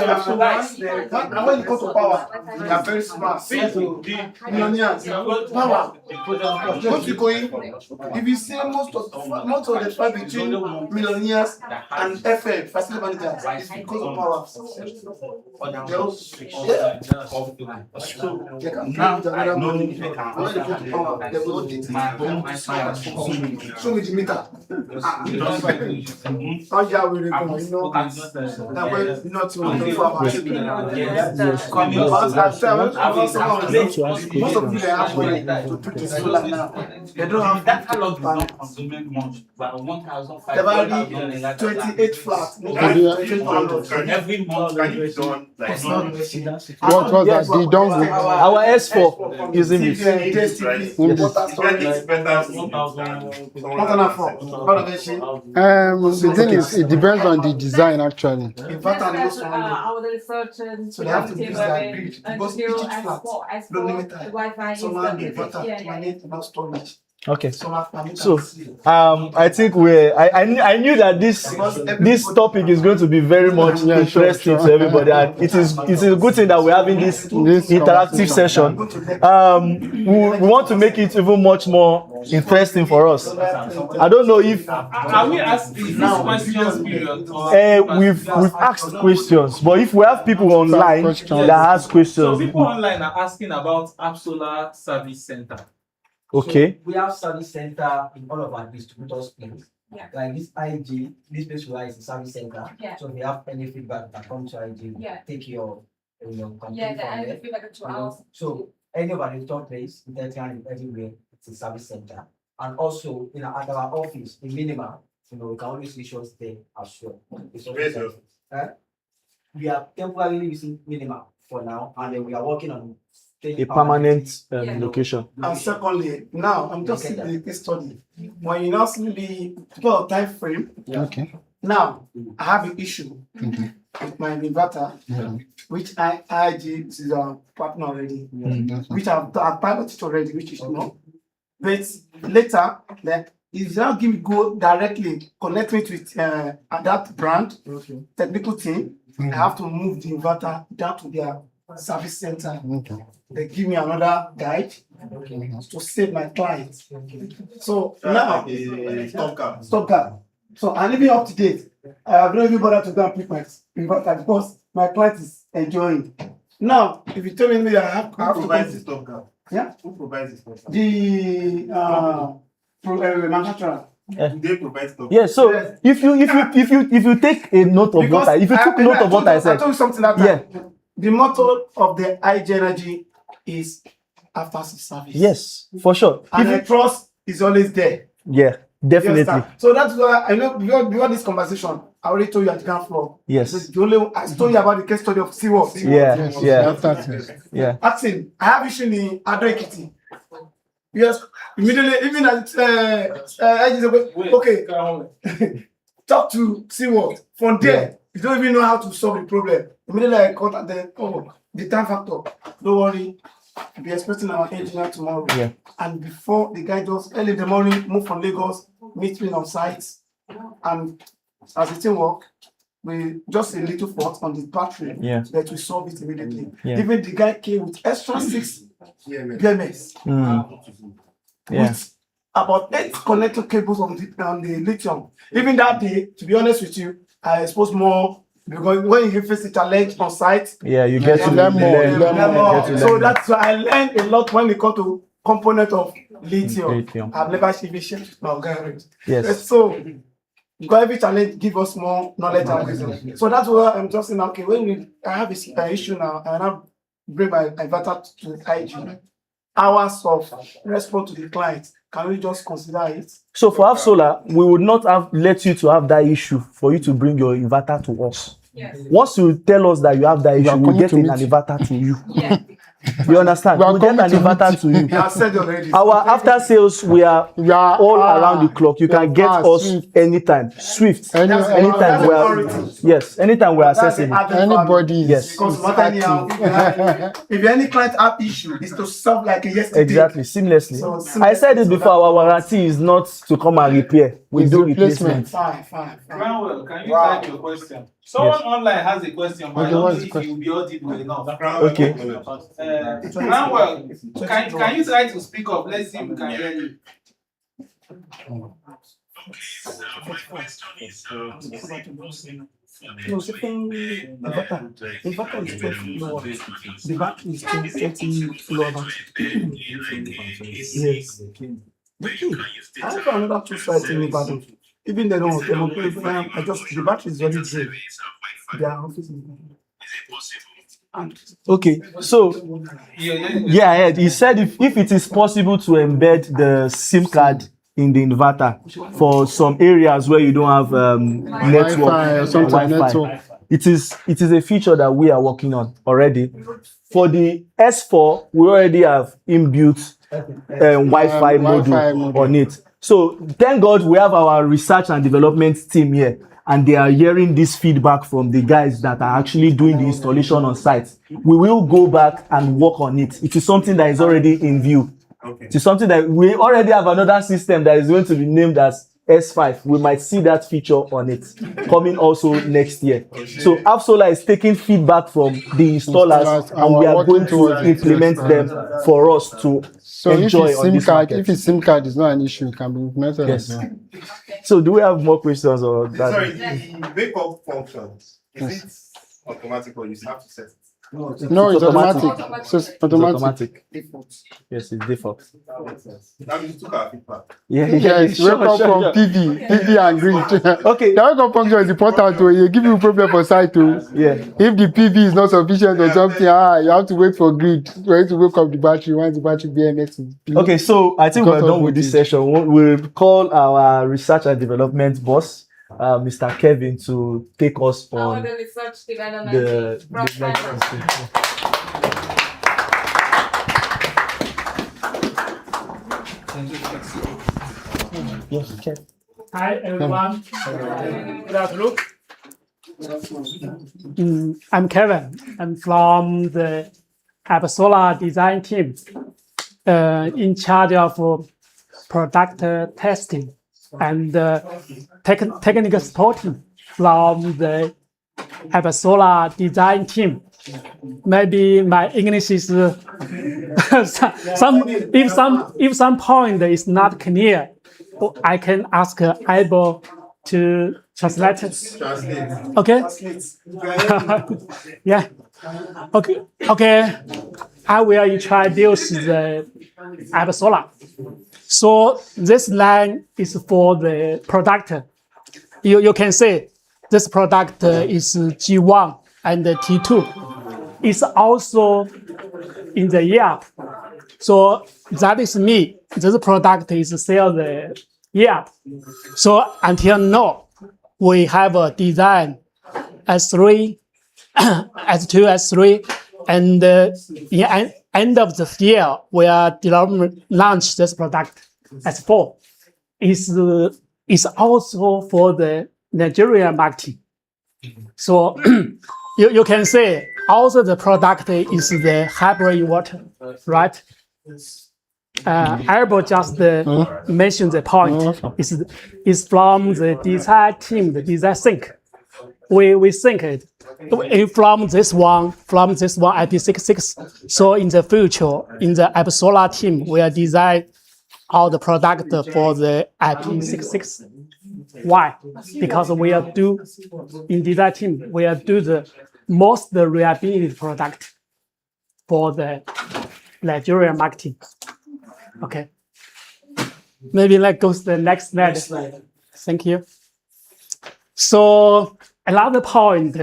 And when you come to power, they are very smart. Millionaires. Power. What you going? If you see most of the fight between millionaires and FM, facility managers, it's because of power. They also, so they can Now create I another know money. if they can When they go to power, they will not my home show me the meter. How you are really going? You know, that way you know to for our most of you they have money to put the solar now. They don't have that catalog is not consuming much, but 1,500. they've already 28 flats. Every month can you done like What was that? The dongle. Our S4 using it. The thing is, it depends on the design actually. Our research So they have to use that grid because each and flat export no limiter. Wi-Fi Solar is inverter, yeah. permanent about storage. Okay. Solar permit. So, I think I knew that this topic is going to be very much interesting to everybody, and it is a good thing that we're having this interactive session. We want to make it even much more interesting for us. I don't know if Can we ask this questions period? we've asked questions, but if we have people online that ask So questions, people online are asking about Absolar Service Center. okay. So we have service center in all of our distributors place. Yeah. Like this IG, this place where is a service center. Yeah. So if you have any feedback that come to IG, Yeah. take your Yeah, complaint from the there. feedback to You know, us. So any of our digital place, in anywhere, it's a service center. And also, at our office, in minimum, we can always issue us there as well. It's also we are temporarily using minimum for now, and then we are working on A permanent Yeah. location. And secondly, now I'm just seeing the study. When you now see the time frame, Okay. now I have an issue with my inverter, which IG is a partner already, which I've piloted already, which is But later, like if you now go directly connect me with that brand technical team, I have to move the inverter down to their service center. They give me another guide to save my clients. So now, stop gap. So I'm living up to date. I have not even bothered to go and pick my inverter because my client is enjoying. Now, if you tell me that I have to provides the stop gap? Yeah? Who provides the stop gap? The manufacturer. They provide stuff. Yeah, so if you take a note of what I took note of what I said. I told you something like that. Yeah. The motto of the IG Energy is after service. Yes, for sure. And the trust is always there. Yeah, definitely. So that's why I know before this conversation, I already told you at the ground floor. Yes. I told you about the case study of SeaWorld. Yeah. Asking, I have issue in Ado Ekiti. Yes, immediately, even at okay, talk to SeaWorld. From there, you don't even know how to solve the problem. Immediately I contact them. The time factor. Don't worry. We'll be expecting our engineer tomorrow. Yeah. And before the guy does early in the morning, move from Lagos, meet me on site. And as the thing work, we just a little fault on the battery. Yeah. That we solve it immediately. Yeah. Even the guy came with extra 6 BMS. With about 8 connector cables on the lithium. Even that day, to be honest with you, I exposed more because when you face the challenge on site, you get to learn more. So that's why I learned a lot when it comes to component of lithium. I've never even shared my garage. Yes. So because every challenge give us more knowledge and wisdom. So that's why I'm just saying, okay, when I have an issue now, and I bring my inverter to the IG, hours of response to the client, can we just consider it? So for Half Solar, we would not have let you to have that issue for you to bring your inverter to us. Yes. Once you tell us that you have that issue, we'll get an inverter to you. Yeah. You understand? We'll get an inverter to you. I said already. Our after sales, we are all around the clock. You can get us anytime. Swift. Anytime we are. Yes. Anytime we are accessible. Anybody. Yes. Because if any client have issue, it's to solve like yesterday. Exactly. Seamlessly. So I said it before. Our warranty is not to come and repair. We do replacement. Fine. Well, can you type your question? Someone online has a question, but I don't know if you will be audible enough. Okay. Cranwell, can you try to speak up? Let's see if we can hear you. No, inverter is 12 kilowatts. The battery is 20 kilowatts. Yes. I have another 2 sites in Ibadan. Even they don't, I just, the battery is very safe. Their office Okay, so he said if it is possible to embed the SIM card in the inverter for some areas where you don't have network or Wi-Fi. It is a feature that we are working on already. For the S4, we already have inbuilt Wi-Fi module on it. So thank God we have our research and development team here, and they are hearing this feedback from the guys that are actually doing the installation on site. We will go back and work on it. It is something that is already in view. Okay. It is something that we already have another system that is going to be named as S5. We might see that feature on it coming also next year. So Half Solar is taking feedback from the installers, and we are going to implement them for us to enjoy on this market. If it's SIM card is not an issue, it can be implemented as well. So do we have more questions or that? Sorry, the wake up function, is it automatic or you have to set it? No, it's automatic. So it's automatic. Yes, it's default. That means took our feedback. Yes, wake up from PV and grid. Okay. The wake up function is important to you. Give you a problem for site too. Yeah. If the PV is not sufficient or something, you have to wait for grid. You have to wake up the battery once the battery BMS. Okay, so I think we're done with this session. We'll call our research and development boss, Mr. Kevin, to take us on the research development. Hi everyone. Good afternoon. I'm Kevin. I'm from the Half Solar design team, in charge of product testing and technical supporting from the Half Solar design team. Maybe my English is if some point is not clear, I can ask Abel to translate it. Okay. Yeah. Okay. I will introduce the Half Solar. So this line is for the product. You can say this product is G1 and T2. It's also in the EAP. So that is me. This product is sell the EAP. So until now, we have a design S3, S2, S3, and in end of the year, we are launch this product S4. Is also for the Nigerian market. So you can say also the product is the hybrid inverter, right? Albert just mentioned the point. Is from the design team, the design think. We think it from this one IP66. So in the future, in the AppSolar team, we are design all the product for the IP66. Why? Because we are do in design team, we are do the most reliability product for the Nigerian marketing. Okay. Maybe let's go to the next slide. Thank you. So another point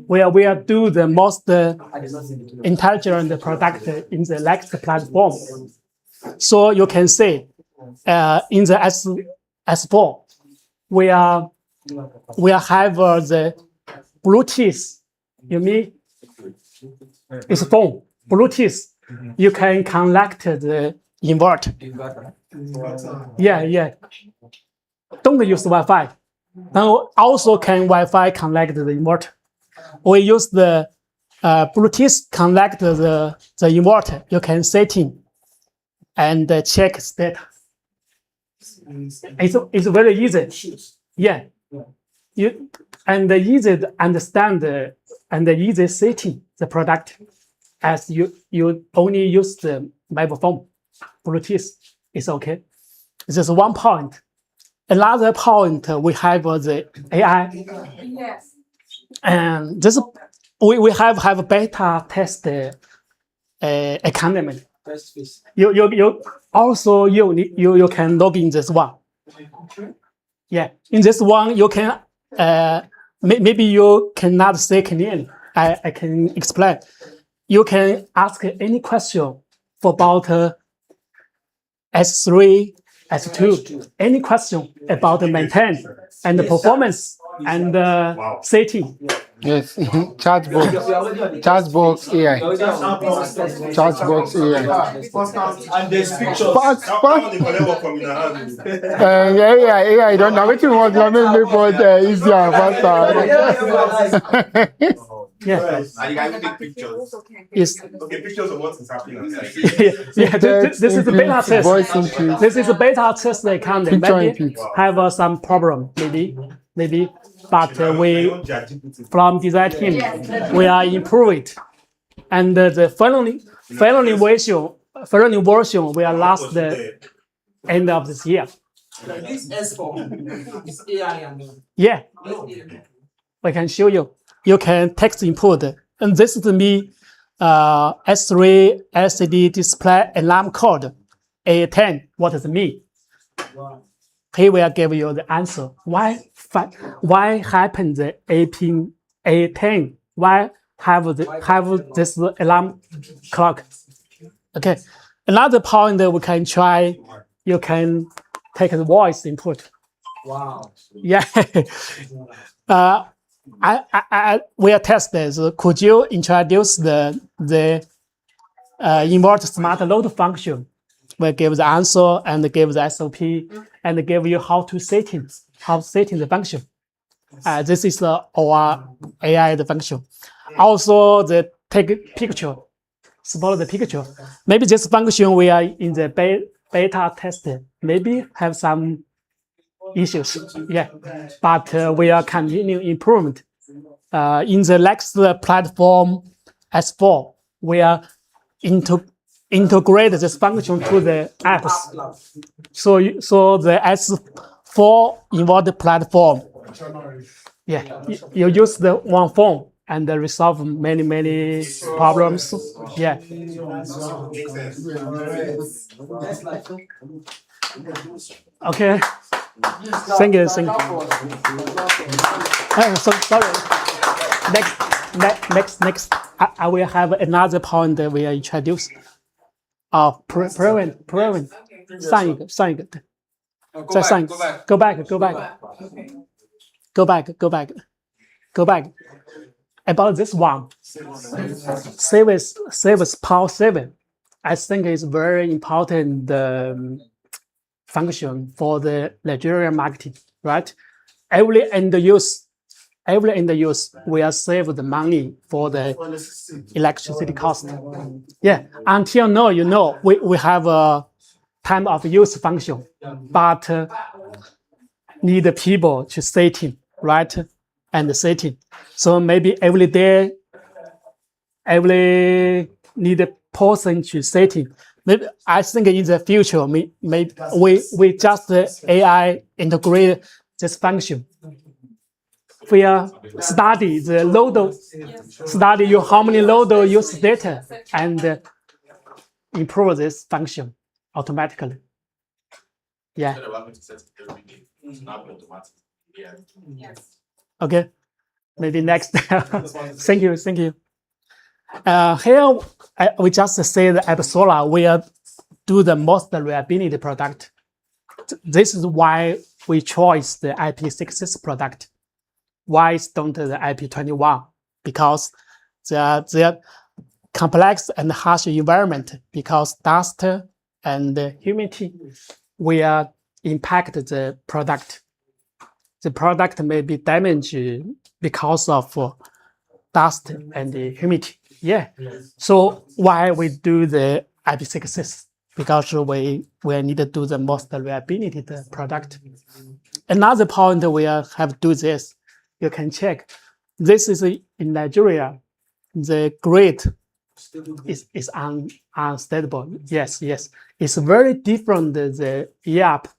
where we are do the most intelligent product in the next platform. So you can say in the S4, we have the Bluetooth. You mean it's phone Bluetooth. You can connect the inverter. Yeah. Don't use Wi-Fi. Now also can Wi-Fi connect the inverter. We use the Bluetooth connect the inverter. You can setting and check status. It's very easy. Yeah. You and easy to understand and easy setting the product as you only use the mobile phone. Bluetooth is okay. This is one point. Another point we have the AI. Yes. And this we have beta test economy. You also you can log in this one. Yeah, in this one you can maybe you cannot say clearly. I can explain. You can ask any question about S3, S2, any question about the maintain and the performance and setting. Yes, Chatbox AI. Chatbox AI. And there's pictures. AI don't know what you want to make it easier, faster. Yes. And you can take pictures. Yes. Okay, pictures of what is happening outside. This is the beta test. This is a beta test they can maybe have some problem, maybe. But we from design team we are improve it, and the final version we are last the end of this year. This S4 is AI and Yeah, I can show you. You can text input, and this is me S3 LCD display alarm code A10. What does it mean? He will give you the answer. Why happened the A10? Why have this alarm clock? Okay. Another point that we can try, you can take the voice input. wow. Yeah. We are test this. Could you introduce the inverter smart load function? We give the answer and give the SOP and give you how to setting the function. This is our AI the function. Also the take picture, support the picture. Maybe this function we are in the beta test. Maybe have some issues. Yeah, but we are continuing improvement. In the next platform S4, we are integrate this function to the apps. So the S4 inverter platform, yeah, you use the one phone and resolve many problems. Yeah. Okay. Thank you. Thank you. So sorry. Next. I will have another point that we introduce. Prevent. 上一个。再上一个。Go back. About this one. Service Power 7. I think it's very important function for the Nigerian marketing, right? Every end use will save the money for the electricity cost. Yeah, until now, we have a time of use function, but need people to setting, right? And setting. So maybe every day, need a person to setting. Maybe I think in the future, maybe we just AI integrate this function. We study the load, study how many load use data, and improve this function automatically. Yeah. Okay. Maybe next. Thank you. Here, we just say that at Solar, we do the most reliability product. This is why we chose the IP66 product. Why don't the IP21? Because they are complex and harsh environment, because dust and humidity will impact the product. The product may be damaged because of dust and humidity. Yeah. So why we do the IP66? Because we need to do the most reliability the product. Another point we have to do this. You can check. This is in Nigeria. The grade is unstable. Yes. It's very different than the Europe,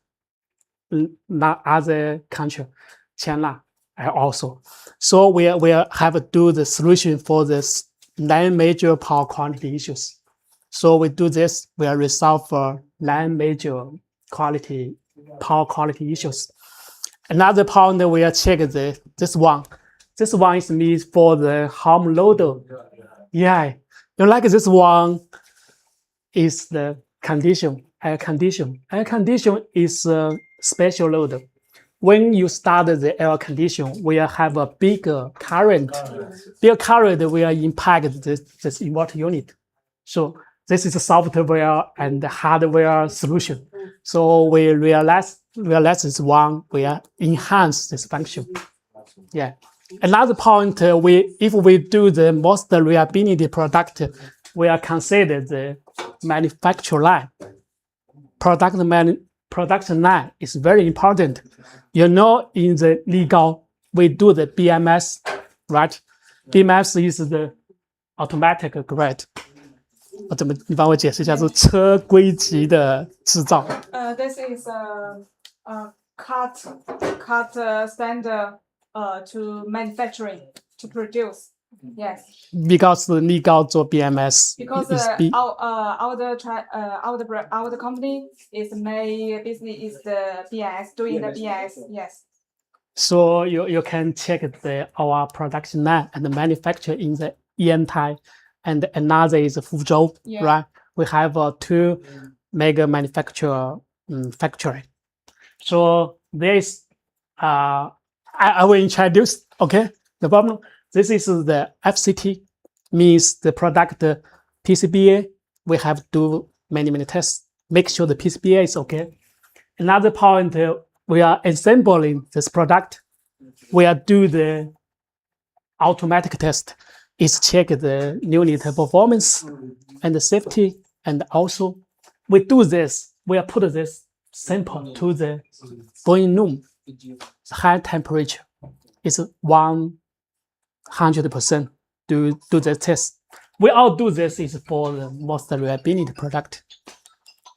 not other country, China also. So we have to do the solution for this 9 major power quality issues. So we do this, we resolve 9 major power quality issues. Another point we check this one. This one is means for the home loader. Yeah, like this one is the condition, air condition. Air condition is a special loader. When you start the air condition, we have a bigger current. Bigger current will impact this inverter unit. So this is a software and hardware solution. So we realize this one will enhance this function. Yeah. Another point, if we do the most reliability product, we are considered the manufacturer line. Production line is very important. In the legal, we do the BMS, right? BMS is the automatic grade. 你帮我解释一下，是车规级的制造。This is a cut standard to manufacturing to produce. Yes. Because legal 做 BMS. Because our company is main business is the BMS, doing the BMS. Yes. So you can check our production line and the manufacture in the Yantai, and another is Fuzhou, yeah. Right? We have 2 mega manufacturer factory. So this I will introduce. Okay, the problem. This is the FCT, means the product PCBA. We have to do many tests, make sure the PCBA is okay. Another point, we are assembling this product. We are do the automatic test. Is check the unit performance and the safety, and also we do this. We are put this sample to the boiling room. High temperature is 100%. Do the test. We all do this is for the most reliability product.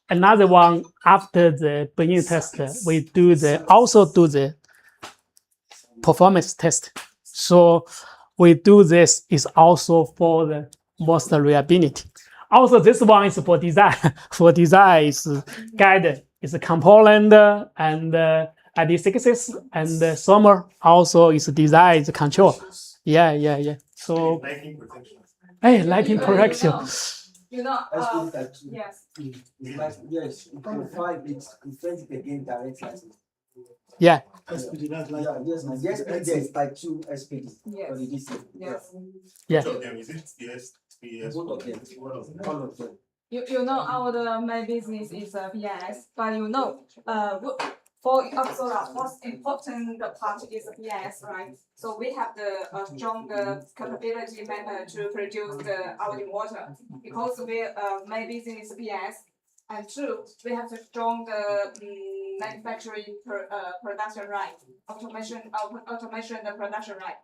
Another one, after the beginning test, we also do the performance test. So we do this is also for the most reliability. Also, this one is for design. For design is guided. is a component and ID6s and summer also is design control. Yeah. So, Lighting protection. hey, lighting protection. Yes. Yes, you can find it, prevent it again directly. Yeah. SPD, that's like Yes, and yes, there's like 2 SPD for the DC. Yes. Yeah. Which of them is it? PS. Both of them. All of them. Our main business is PS, but for Upsola, most important part is PS, right? So we have the stronger capability to produce our inverter because we main business is PS, and 2, we have the stronger manufacturing production right, automation the production right.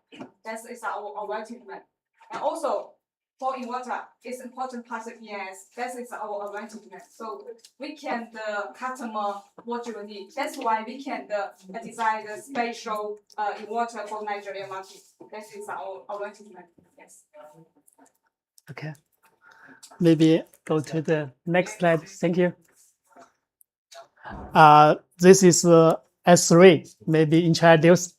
That is our achievement, and also. For inverter, it's important part of PS. That is our advantage. So we can customer what you need. That's why we can design the special inverter for Nigerian market. That is our advantage. Yes. Okay. Maybe go to the next slide. Thank you. This is S3, maybe introduced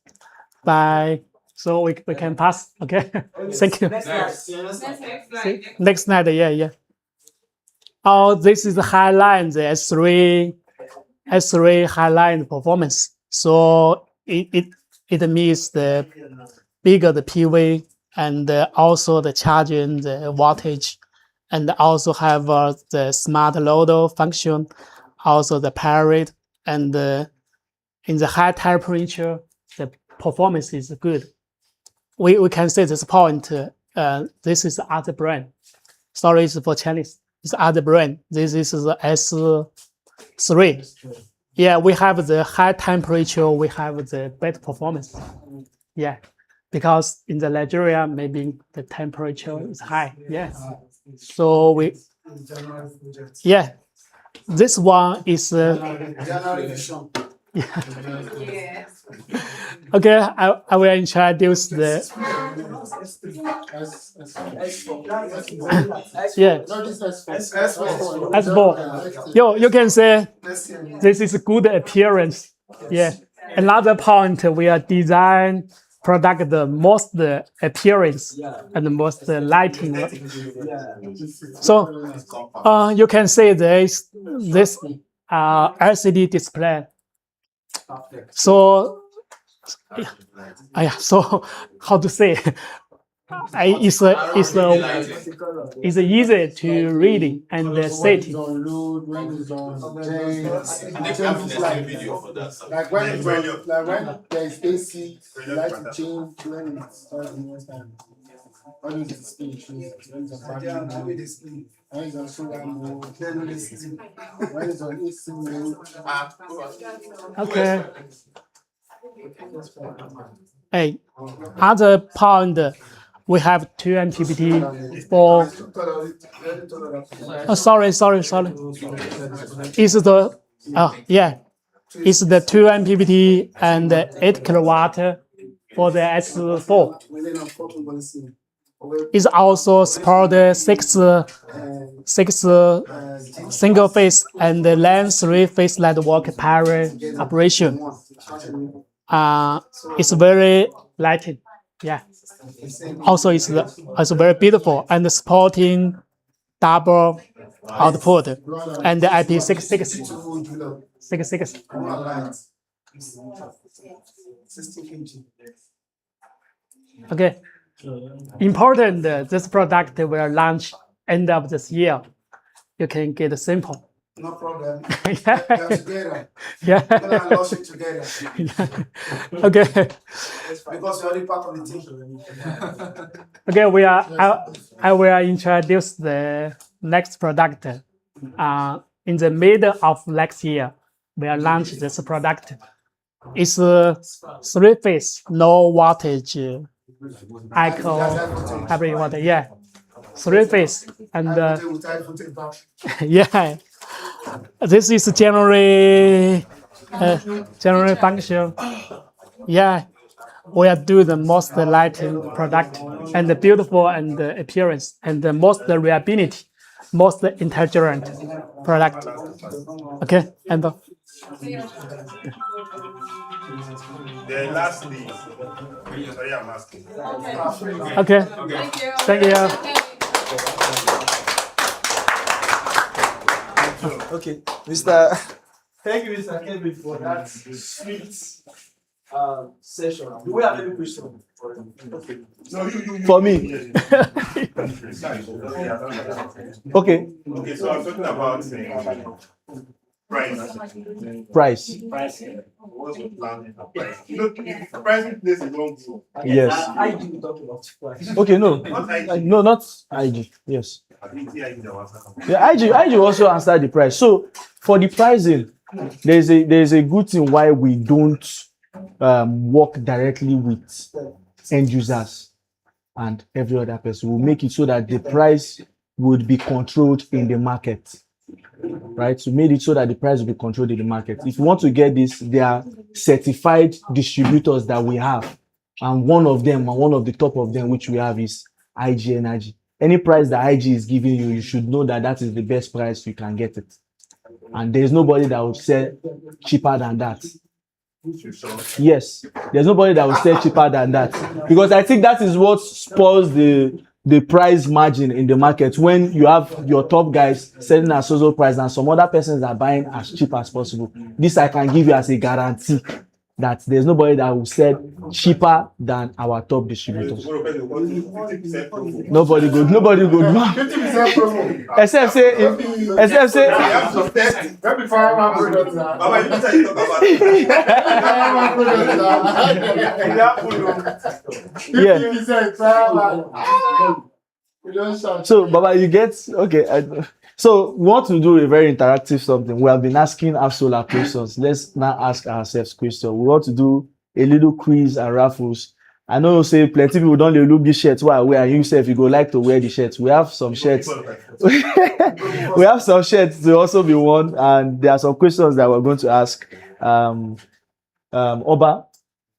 by. So we can pass, okay? Thank you. Next slide, yeah. Oh, this is the highlight, the S3 highlight performance. So it means the bigger the PV and also the charging, the voltage, and also have the smart load function, also the power rate, and in the high temperature, the performance is good. We can say this point, this is other brand. Sorry, it's for Chinese. It's other brand. This is the S3. Yeah, we have the high temperature, we have the better performance. Yeah, because in the Nigeria, maybe the temperature is high. Yeah. So this one is Yeah. Okay, I will introduce the S4. You can say this is good appearance. Yeah. Another point, we are design product the most appearance and the most lighting. So you can say this LCD display. So how to say? It's easy to reading and setting. Like when there's AC, you like to change when it's time. When it's speech, when it's on solar mode, when it's on AC mode. Okay. Hey, other point, we have 2 MPPT for. Oh, sorry. It's the 2 MPPT and 8 kilowatt for the S4. It also support 6 single phase and LAN 3-phase network power operation. It's very lighting. Yeah. Also, it's very beautiful and supporting double output and the IP66. Okay. Important. This product will launch end of this year. You can get a sample. No problem. Yeah. We are together. Yeah. We're gonna launch it together. Yeah. Okay. Because you're already part of the team. Okay, I will introduce the next product. In the middle of next year, we'll launch this product. It's a 3-phase, no voltage, ICO hybrid inverter. Yeah, 3-phase and yeah. This is January function. Yeah, we are doing the most lighting product and the beautiful and the appearance and the most reliability. most intelligent product. Okay, and Then lastly, sorry, I'm asking. okay. Thank you. Okay, Mr. Thank you, Mr. Kevin, for that sweet session. Do we have any questions? No, you. For me. Okay. Okay, so I'm talking about price. Price. What's your plan for price? You know, if pricing plays a long role. Yes. I do talk about price. Okay, no. Not IG. No, not IG. Yes. I think the IG was. Yeah, IG also answered the price. So for the pricing, there's a good thing why we don't work directly with end users and every other person. We'll make it so that the price would be controlled in the market. Right? So made it so that the price will be controlled in the market. If you want to get this, there are certified distributors that we have. And one of the top of them, which we have, is IG Energy. Any price that IG is giving you, you should know that that is the best price you can get it. And there's nobody that will sell cheaper than that. Yes, there's nobody that will sell cheaper than that. Because I think that is what spoils the price margin in the market, when you have your top guys selling at social price and some other persons are buying as cheap as possible. This I can give you as a guarantee that there's nobody that will sell cheaper than our top distributors. Nobody good. 50% promo. Except say Maybe fireman products. Baba, you better talk about it. Yeah. 50% fireman. We don't shout. So, Baba, you get okay. So, we want to do a very interactive something. We have been asking Absola questions. Let's now ask ourselves questions. We want to do a little quiz and raffles. I know say plenty people don't look the shirts while we are yourself. You go like to wear the shirts. We have some shirts. We have some shirts to also be won, and there are some questions that we're going to ask. Oba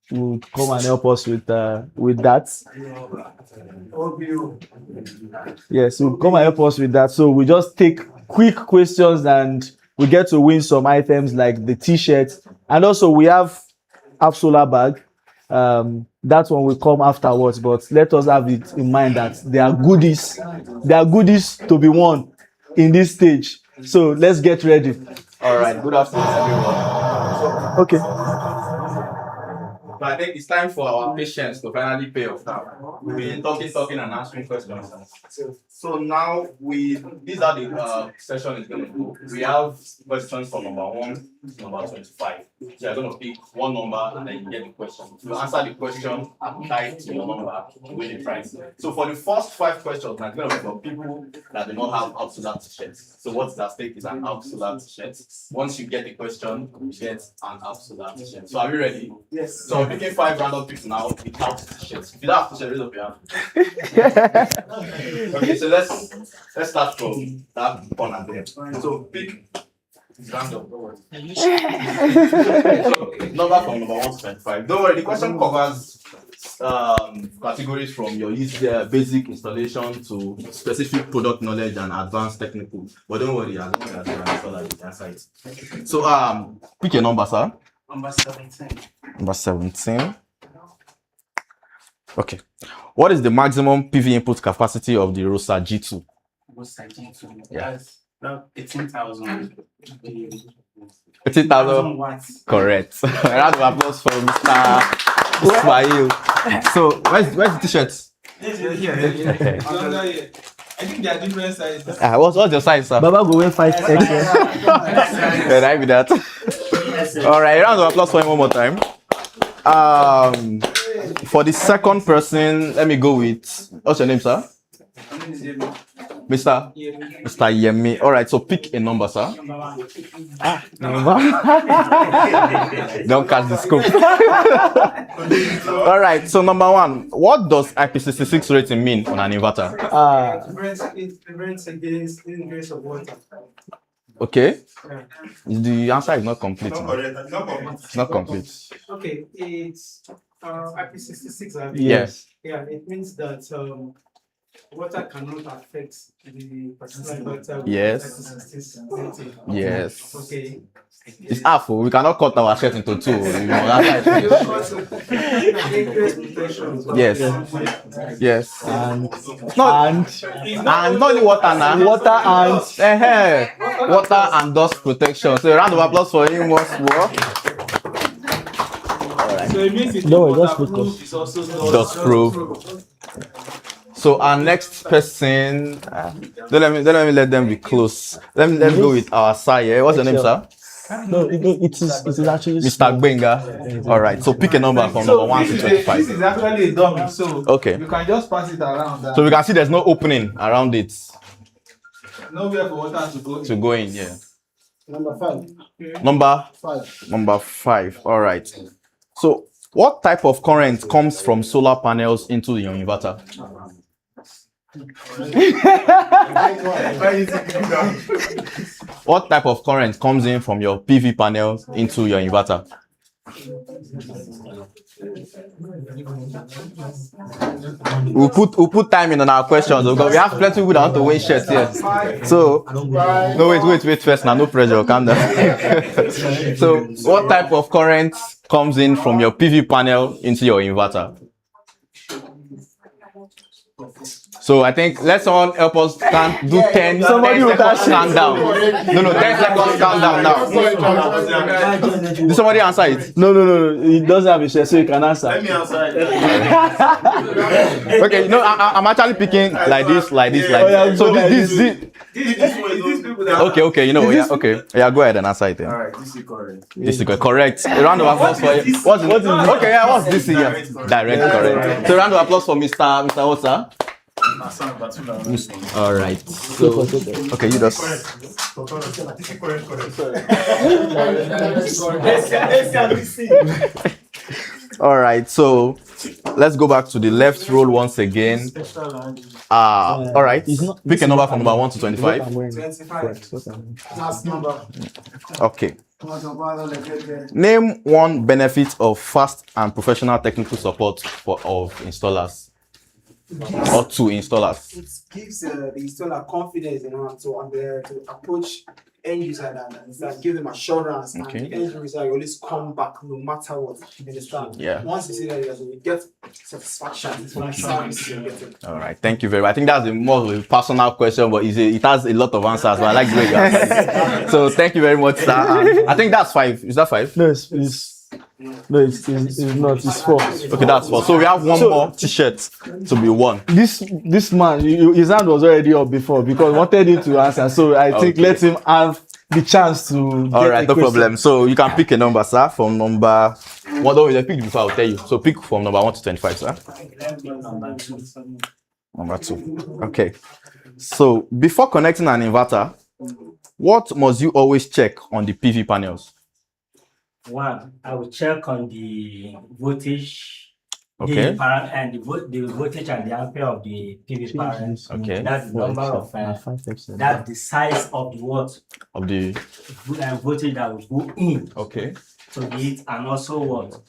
will come and help us with that. Yes, will come and help us with that. So we just take quick questions and we get to win some items like the t-shirt, and also we have Absola bag. That one will come afterwards, but let us have it in mind that there are goodies to be won in this stage. So let's get ready. All right. Good afternoon, everyone. Okay. But I think it's time for our patients to finally pay off now. We've been talking and answering questions. So now these are the session is going to go. We have questions from number 1 to number 25. So you're going to pick one number and then you get the question. You answer the question tied to your number to win the prize. So for the first 5 questions, I'm going to be for people that do not have Absola t-shirts. So what's at stake is an Absola t-shirt. Once you get the question, you get an Absola t-shirt. So are you ready? Yes. So I'm picking 5 random people now without t-shirts. If you don't have t-shirts, raise up your hand. Okay, so let's start from that corner there. So pick random. So, number from number 1 to 25. Don't worry, the question covers categories from your basic installation to specific product knowledge and advanced technical. But don't worry, as long as you answer it. So pick your number, sir. Number 17. Number 17. Okay. What is the maximum PV input capacity of the ROSA G2? ROSA G2. Yeah. That's about 18,000. 18,000 watts. Correct. A round of applause for Mr. Ismail. So, where's the t-shirt? I think they are different sizes. What's your size, sir? Baba go wear 5 XL. Can I be that? All right, a round of applause for him one more time. For the second person, let me go with, what's your name, sir? Mr. Yemi. All right, so pick a number, sir. Number. Don't catch the scope. All right, so number 1, what does IP66 rating mean on an inverter? It prevents against ingress of water. Okay. The answer is not complete. It's not complete. Okay, it's IP66. Yes. Yeah, it means that water cannot affect the particular inverter. Yes. Yes. Okay. It's half. We cannot cut our shirt into two. Yes. Yes. And not only water now. water and Water and dust protection. So a round of applause for him once more. So it means it's No, just waterproof, it's also Dust proof. So our next person, don't let me let them be close. Let me go with our sire. What's your name, sir? no, it is actually Mr. Gbenga. All right. So pick a number from number 1 to 25. This is actually a dummy, so Okay. you can just pass it around. So we can see there's no opening around it Nowhere for water to go. to go in. Yeah. Number 5. Number 5. All right. So what type of current comes from solar panels into your inverter? What type of current comes in from your PV panel into your inverter? We'll put time in on our questions because we have plenty of people that want to win shirts here. So no, wait first now, no pressure, calm down. So what type of current comes in from your PV panel into your inverter? So I think let's all help us do 10 seconds countdown. No, 10 seconds countdown now. Did somebody answer it? No. It doesn't have a share, so you can answer. Let me answer it. Okay, I'm actually picking like this. So this. Okay, yeah, go ahead and answer it then. All right, this is correct. This is correct. A round of applause for you. What's this here? Direct, correct. So a round of applause for Mr. Osa. All right. So, okay, you just. All right. So let's go back to the left roll once again. All right. Pick a number from number 1 to 25. 25. Last number. Okay. Name one benefit of fast and professional technical support of installers. Or to installers. It gives the installer confidence, to approach end user and give them assurance. Okay. And the end user will always come back no matter what. You understand? Yeah. Once you see that, you get satisfaction from the service you're getting. All right, thank you very much. I think that's a more of a personal question, but it has a lot of answers. But I like the way you answer it. So thank you very much, sir. I think that's 5. Is that 5? No, it's not. It's 4. Okay, that's 4. So we have one more t-shirt to be won. This man, his hand was already up before because I wanted him to answer. So I think let him have the chance to. All right, no problem. So you can pick a number, sir, from number. What don't we pick before? I'll tell you. So pick from number 1 to 25, sir. Number 2. Okay. So before connecting an inverter, what must you always check on the PV panels? 1, I will check on the voltage, okay, the voltage and the ampere of the PV panels. Okay, that's the number of that's the size of the watt of the voltage that will go in. Okay, to it, and also what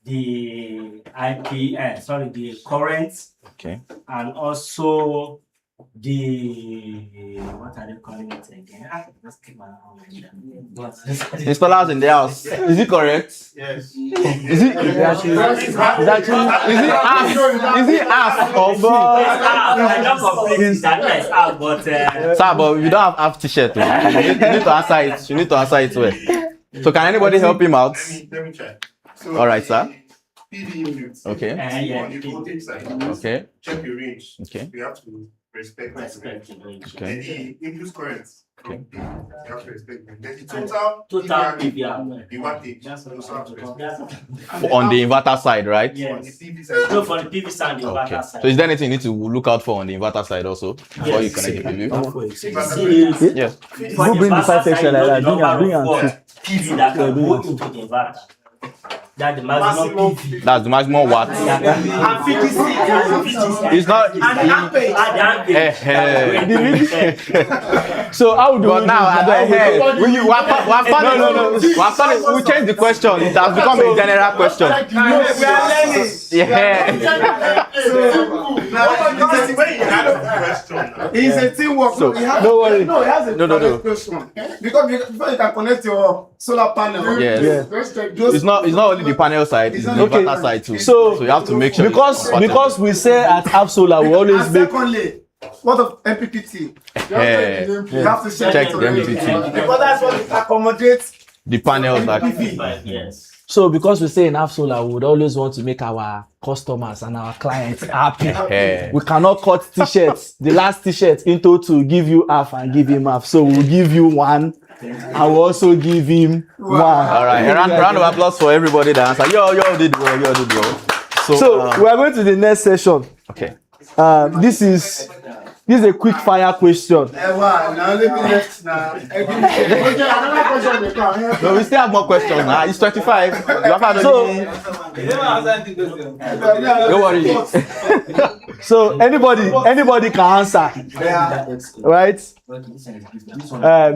the the current. Okay, and also what are they calling it again? Installers in the house. Is it correct? Yes. Is it half of I don't complete that, but sir, but we don't have t-shirt. You need to answer it. You need to answer it well. So can anybody help him out? Let me check. So all right, sir. PV units. Okay. On the voltage side. Okay. Check your range. Okay. You have to respect the range. Okay. The induced currents. Okay. You have to respect them. Then the total PV on the inverter side, right? Yes. On the PV side. No, for the PV side, the Okay. inverter side. So is there anything you need to look out for on the inverter side also before you connect the PV? Yeah. Who bring the 5 section like that? Bring PV that can go into the inverter. That's the maximum PV. That's the maximum watt. And 56. It's not. So how do But we now, do we change the question. It has become a general question. It's a teamwork. So, You have don't worry. No, it has a No. question. Because before you can connect your solar panel. Yes. It's not only the panel side, it's the inverter side too. So you have to make sure. Because we say at Absola we always And make. secondly, what of MPPT? You have to Check the MPPT. Because that's what it accommodates. The panels that. Yes. So because we say in Absola we would always want to make our customers and our clients happy. Yeah. We cannot cut t-shirts, the last t-shirt into two, give you half and give him half. So we'll give you one and we'll also give him one. All right, a round of applause for everybody that answered. Yo did well. So we are going to the next session. Okay. This is a quick fire question. No, we still have more questions now. It's 25. You have had So, don't worry. so anybody can answer, right?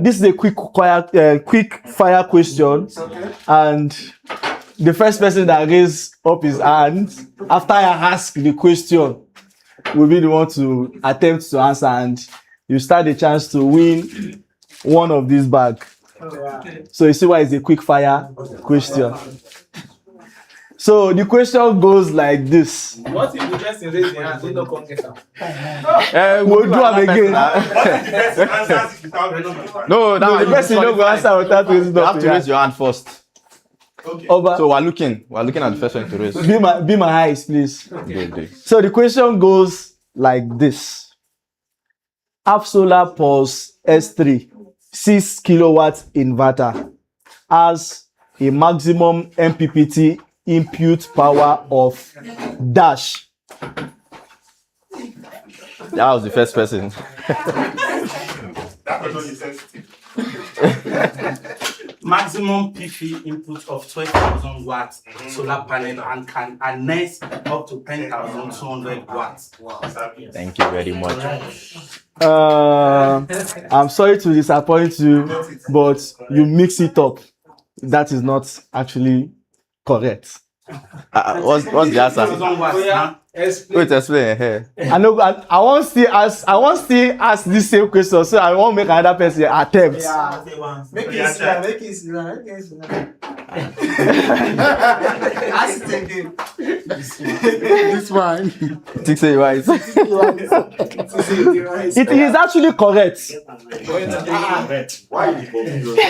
This is a quick fire question, and the first person that raises up his hand after I ask the question will be the one to attempt to answer, and you start the chance to win one of these bags. So you see why it's a quick fire question. So the question goes like this. What if the person raise their hand, they don't come get out? We'll do it again. No, the person don't go answer without raising You up have to your raise your hand first. Okay. So we're looking at the first one to raise. Be my eyes, please. Good. So the question goes like this. Absola Pulse S3 6 kilowatt inverter has a maximum MPPT input power of dash. That was the first person. Maximum PV input of 12,000 watts solar panel and can harness up to 10,200 watts. Thank you very much. I'm sorry to disappoint you, but you mix it up. That is not actually correct. What's the answer? Wait, explain here. I know. I want still ask this same question, so I won't make another person attempt. Make it easier. Ask it again. This one. Think say right. It is actually correct.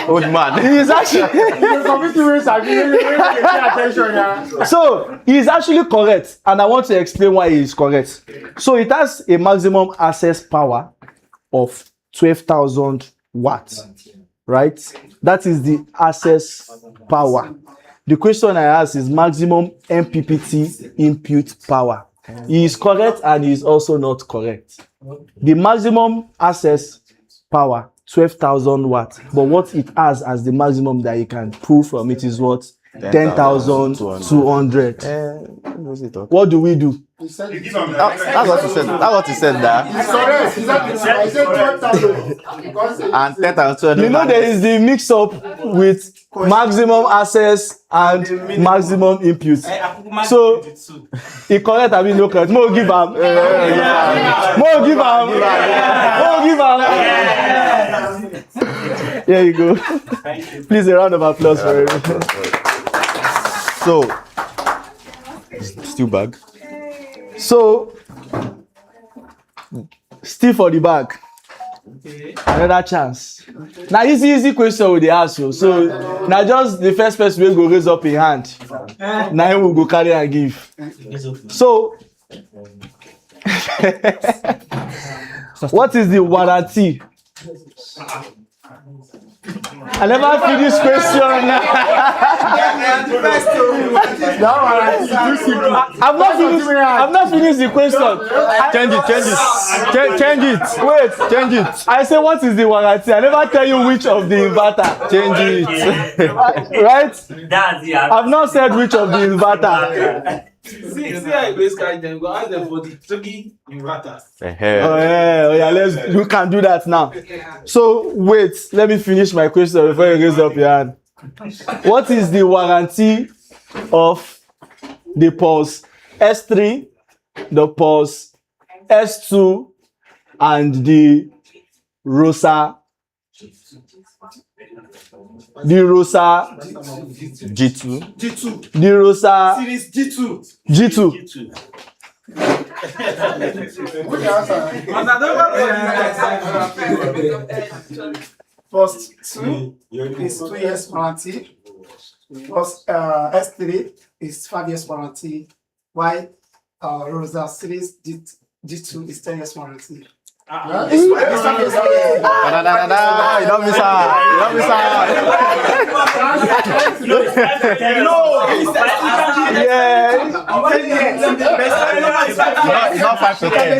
Old man. It is actually. So it is actually correct, and I want to explain why it is correct. So it has a maximum access power of 12,000 watts, right? That is the access power. The question I ask is maximum MPPT input power. He is correct and he is also not correct. The maximum access power 12,000 watts, but what it has as the maximum that you can pull from it is what? 10,200. What do we do? That's what he said. That's what he said there. And 10,200. You know there is the mix up with maximum access and maximum input. So he correct, I mean no correct. More give him. More give him. There you go. Please a round of applause for him. So still bag. So still for the bag. Another chance. Now easy question with the ask you. So now just the first person will go raise up his hand. Now he will go carry and give. So what is the warranty I never finished question. I've not finished the question. Change it. Wait, change it. I say, what is the warranty? I never tell you which of the inverter. Change it. Right? That's the I've not said which of the inverter. See how you basically then go ask them for the tricky inverters. Oh yeah, you can do that now. So wait, let me finish my question before you raise up your hand. What is the warranty of the pulse S3, the pulse S2, and the ROSA? The ROSA G2. The ROSA Series G2. G2. Plus 2 is 2 years warranty. Plus S3 is 5 years warranty. While Rosa Series G2 is 10 years warranty. You don't miss out. You don't miss out. Yeah. It's not 5 to 10.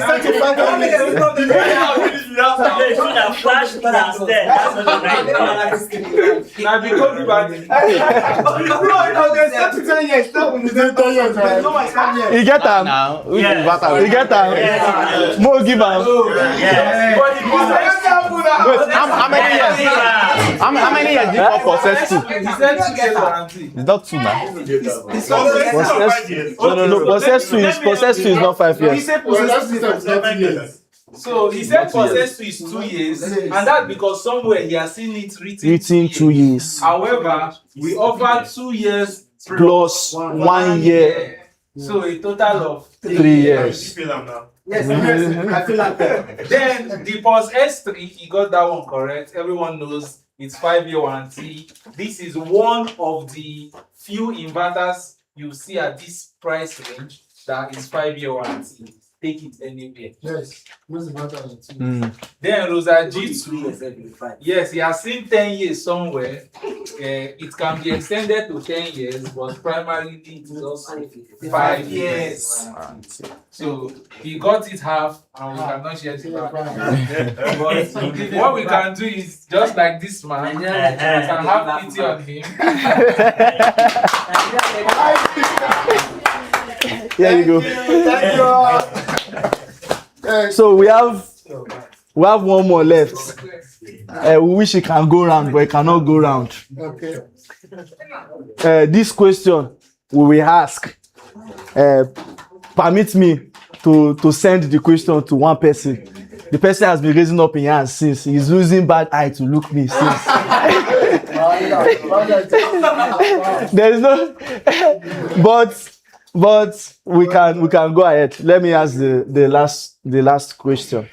Now because you are You get them. You get them. More give them. Wait, how many years? How many years did you possess two? It's not 2 now. No. Possess two is not 5 years. So he said possess 2 is 2 years, and that's because somewhere he has seen it written 2 years. However, we offer 2 years Plus 1 year. So a total of 3 years. Yes, I feel like that. Then the Pulse S3, he got that one correct. Everyone knows it's 5-year warranty. This is one of the few inverters you see at this price range that is 5-year warranty. Take it anywhere. Yes. Then Rosa G2, yes, he has seen 10 years somewhere. It can be extended to 10 years, but primarily it is also 5 years. So he got it half, and we cannot share it back. But what we can do is just like this man, we can have pity on him. Here you go. Thank you. So we have one more left. We wish it can go round, but it cannot go round. Okay. This question we will ask. Permit me to send the question to one person. The person has been raising up in hands since. He's using bad eye to look me since. There is no, but we can go ahead. Let me ask the last question.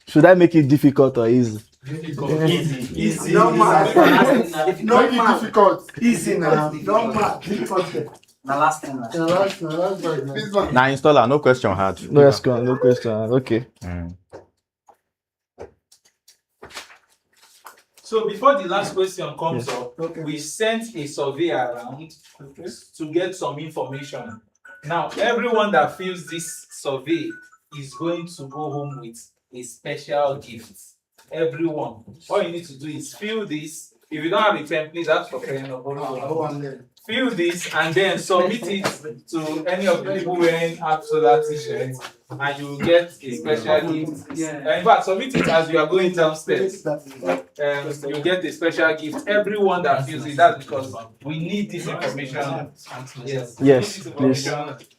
Should I make it difficult or easy? Easy. Normal. Difficult. Easy now. Normal. Difficult. Last time. Now installer, no question hard. No question. Okay. So before the last question comes up, we sent a survey around to get some information. Now, everyone that fills this survey is going to go home with a special gift. Everyone. All you need to do is fill this. If you don't have a pen, please ask for pen. Fill this and then submit it to any of the people wearing Absola t-shirts, and you will get a special gift. In fact, submit it as you are going downstairs. You get a special gift. Everyone that fills it, that's because we need this information. Yes, please.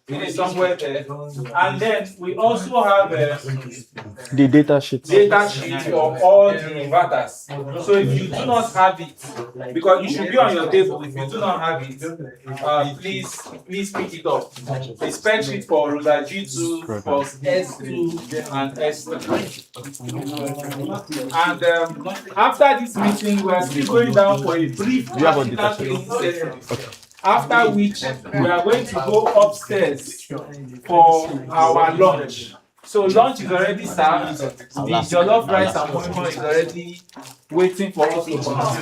It is somewhere there. And then we also have The data sheet. for all the inverters. So if you do not have it, because it should be on your table, if you do not have it, please pick it up. The spec sheet for Rosa G2, for S2 and S3. And after this meeting, we are still going down for a brief practical training session. After which we are going to go upstairs for our lunch. So lunch is already served. The jollof rice and moimoi is already waiting for us to come.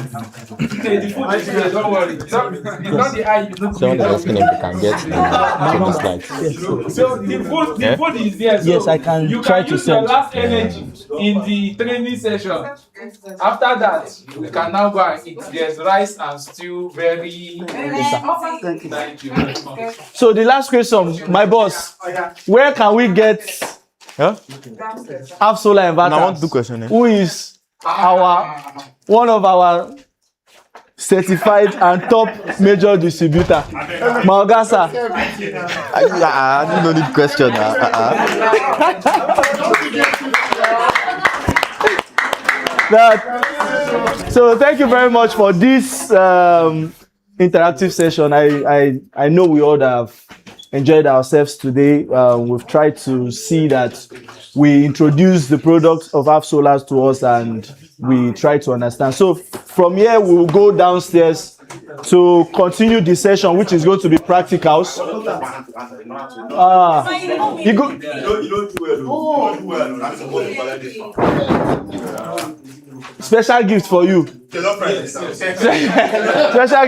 Okay, the food is here, don't worry. It's not the eye you look. Someone is asking if we can get the slides. So the food is there. So Yes, I can you try can to use send. your last energy in the training session. After that, we can now go and eat. There's rice and stew, very. Thank you very much. So the last question, my boss, where can we get half solar inverters? Now I want to do question. Who is one of our certified and top major distributor? Maogasa. I don't know the question. So thank you very much for this interactive session. I know we all have enjoyed ourselves today. We've tried to see that we introduce the products of Half Solars to us and we try to understand. So from here, we'll go downstairs to continue the session, which is going to be practicals. Special gift for you. Special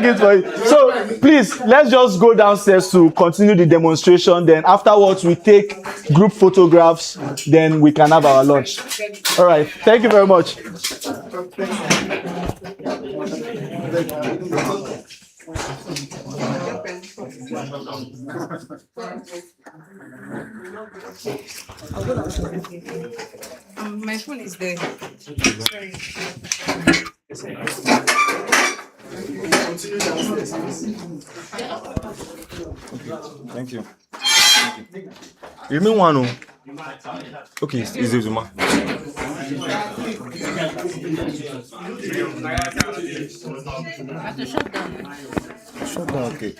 gift for you. So please, let's just go downstairs to continue the demonstration. Then afterwards, we take group photographs. Then we can have our lunch. All right. Thank you very much. My phone is there. Thank you. You mean one? Okay, it's Zuma. Shut down, okay.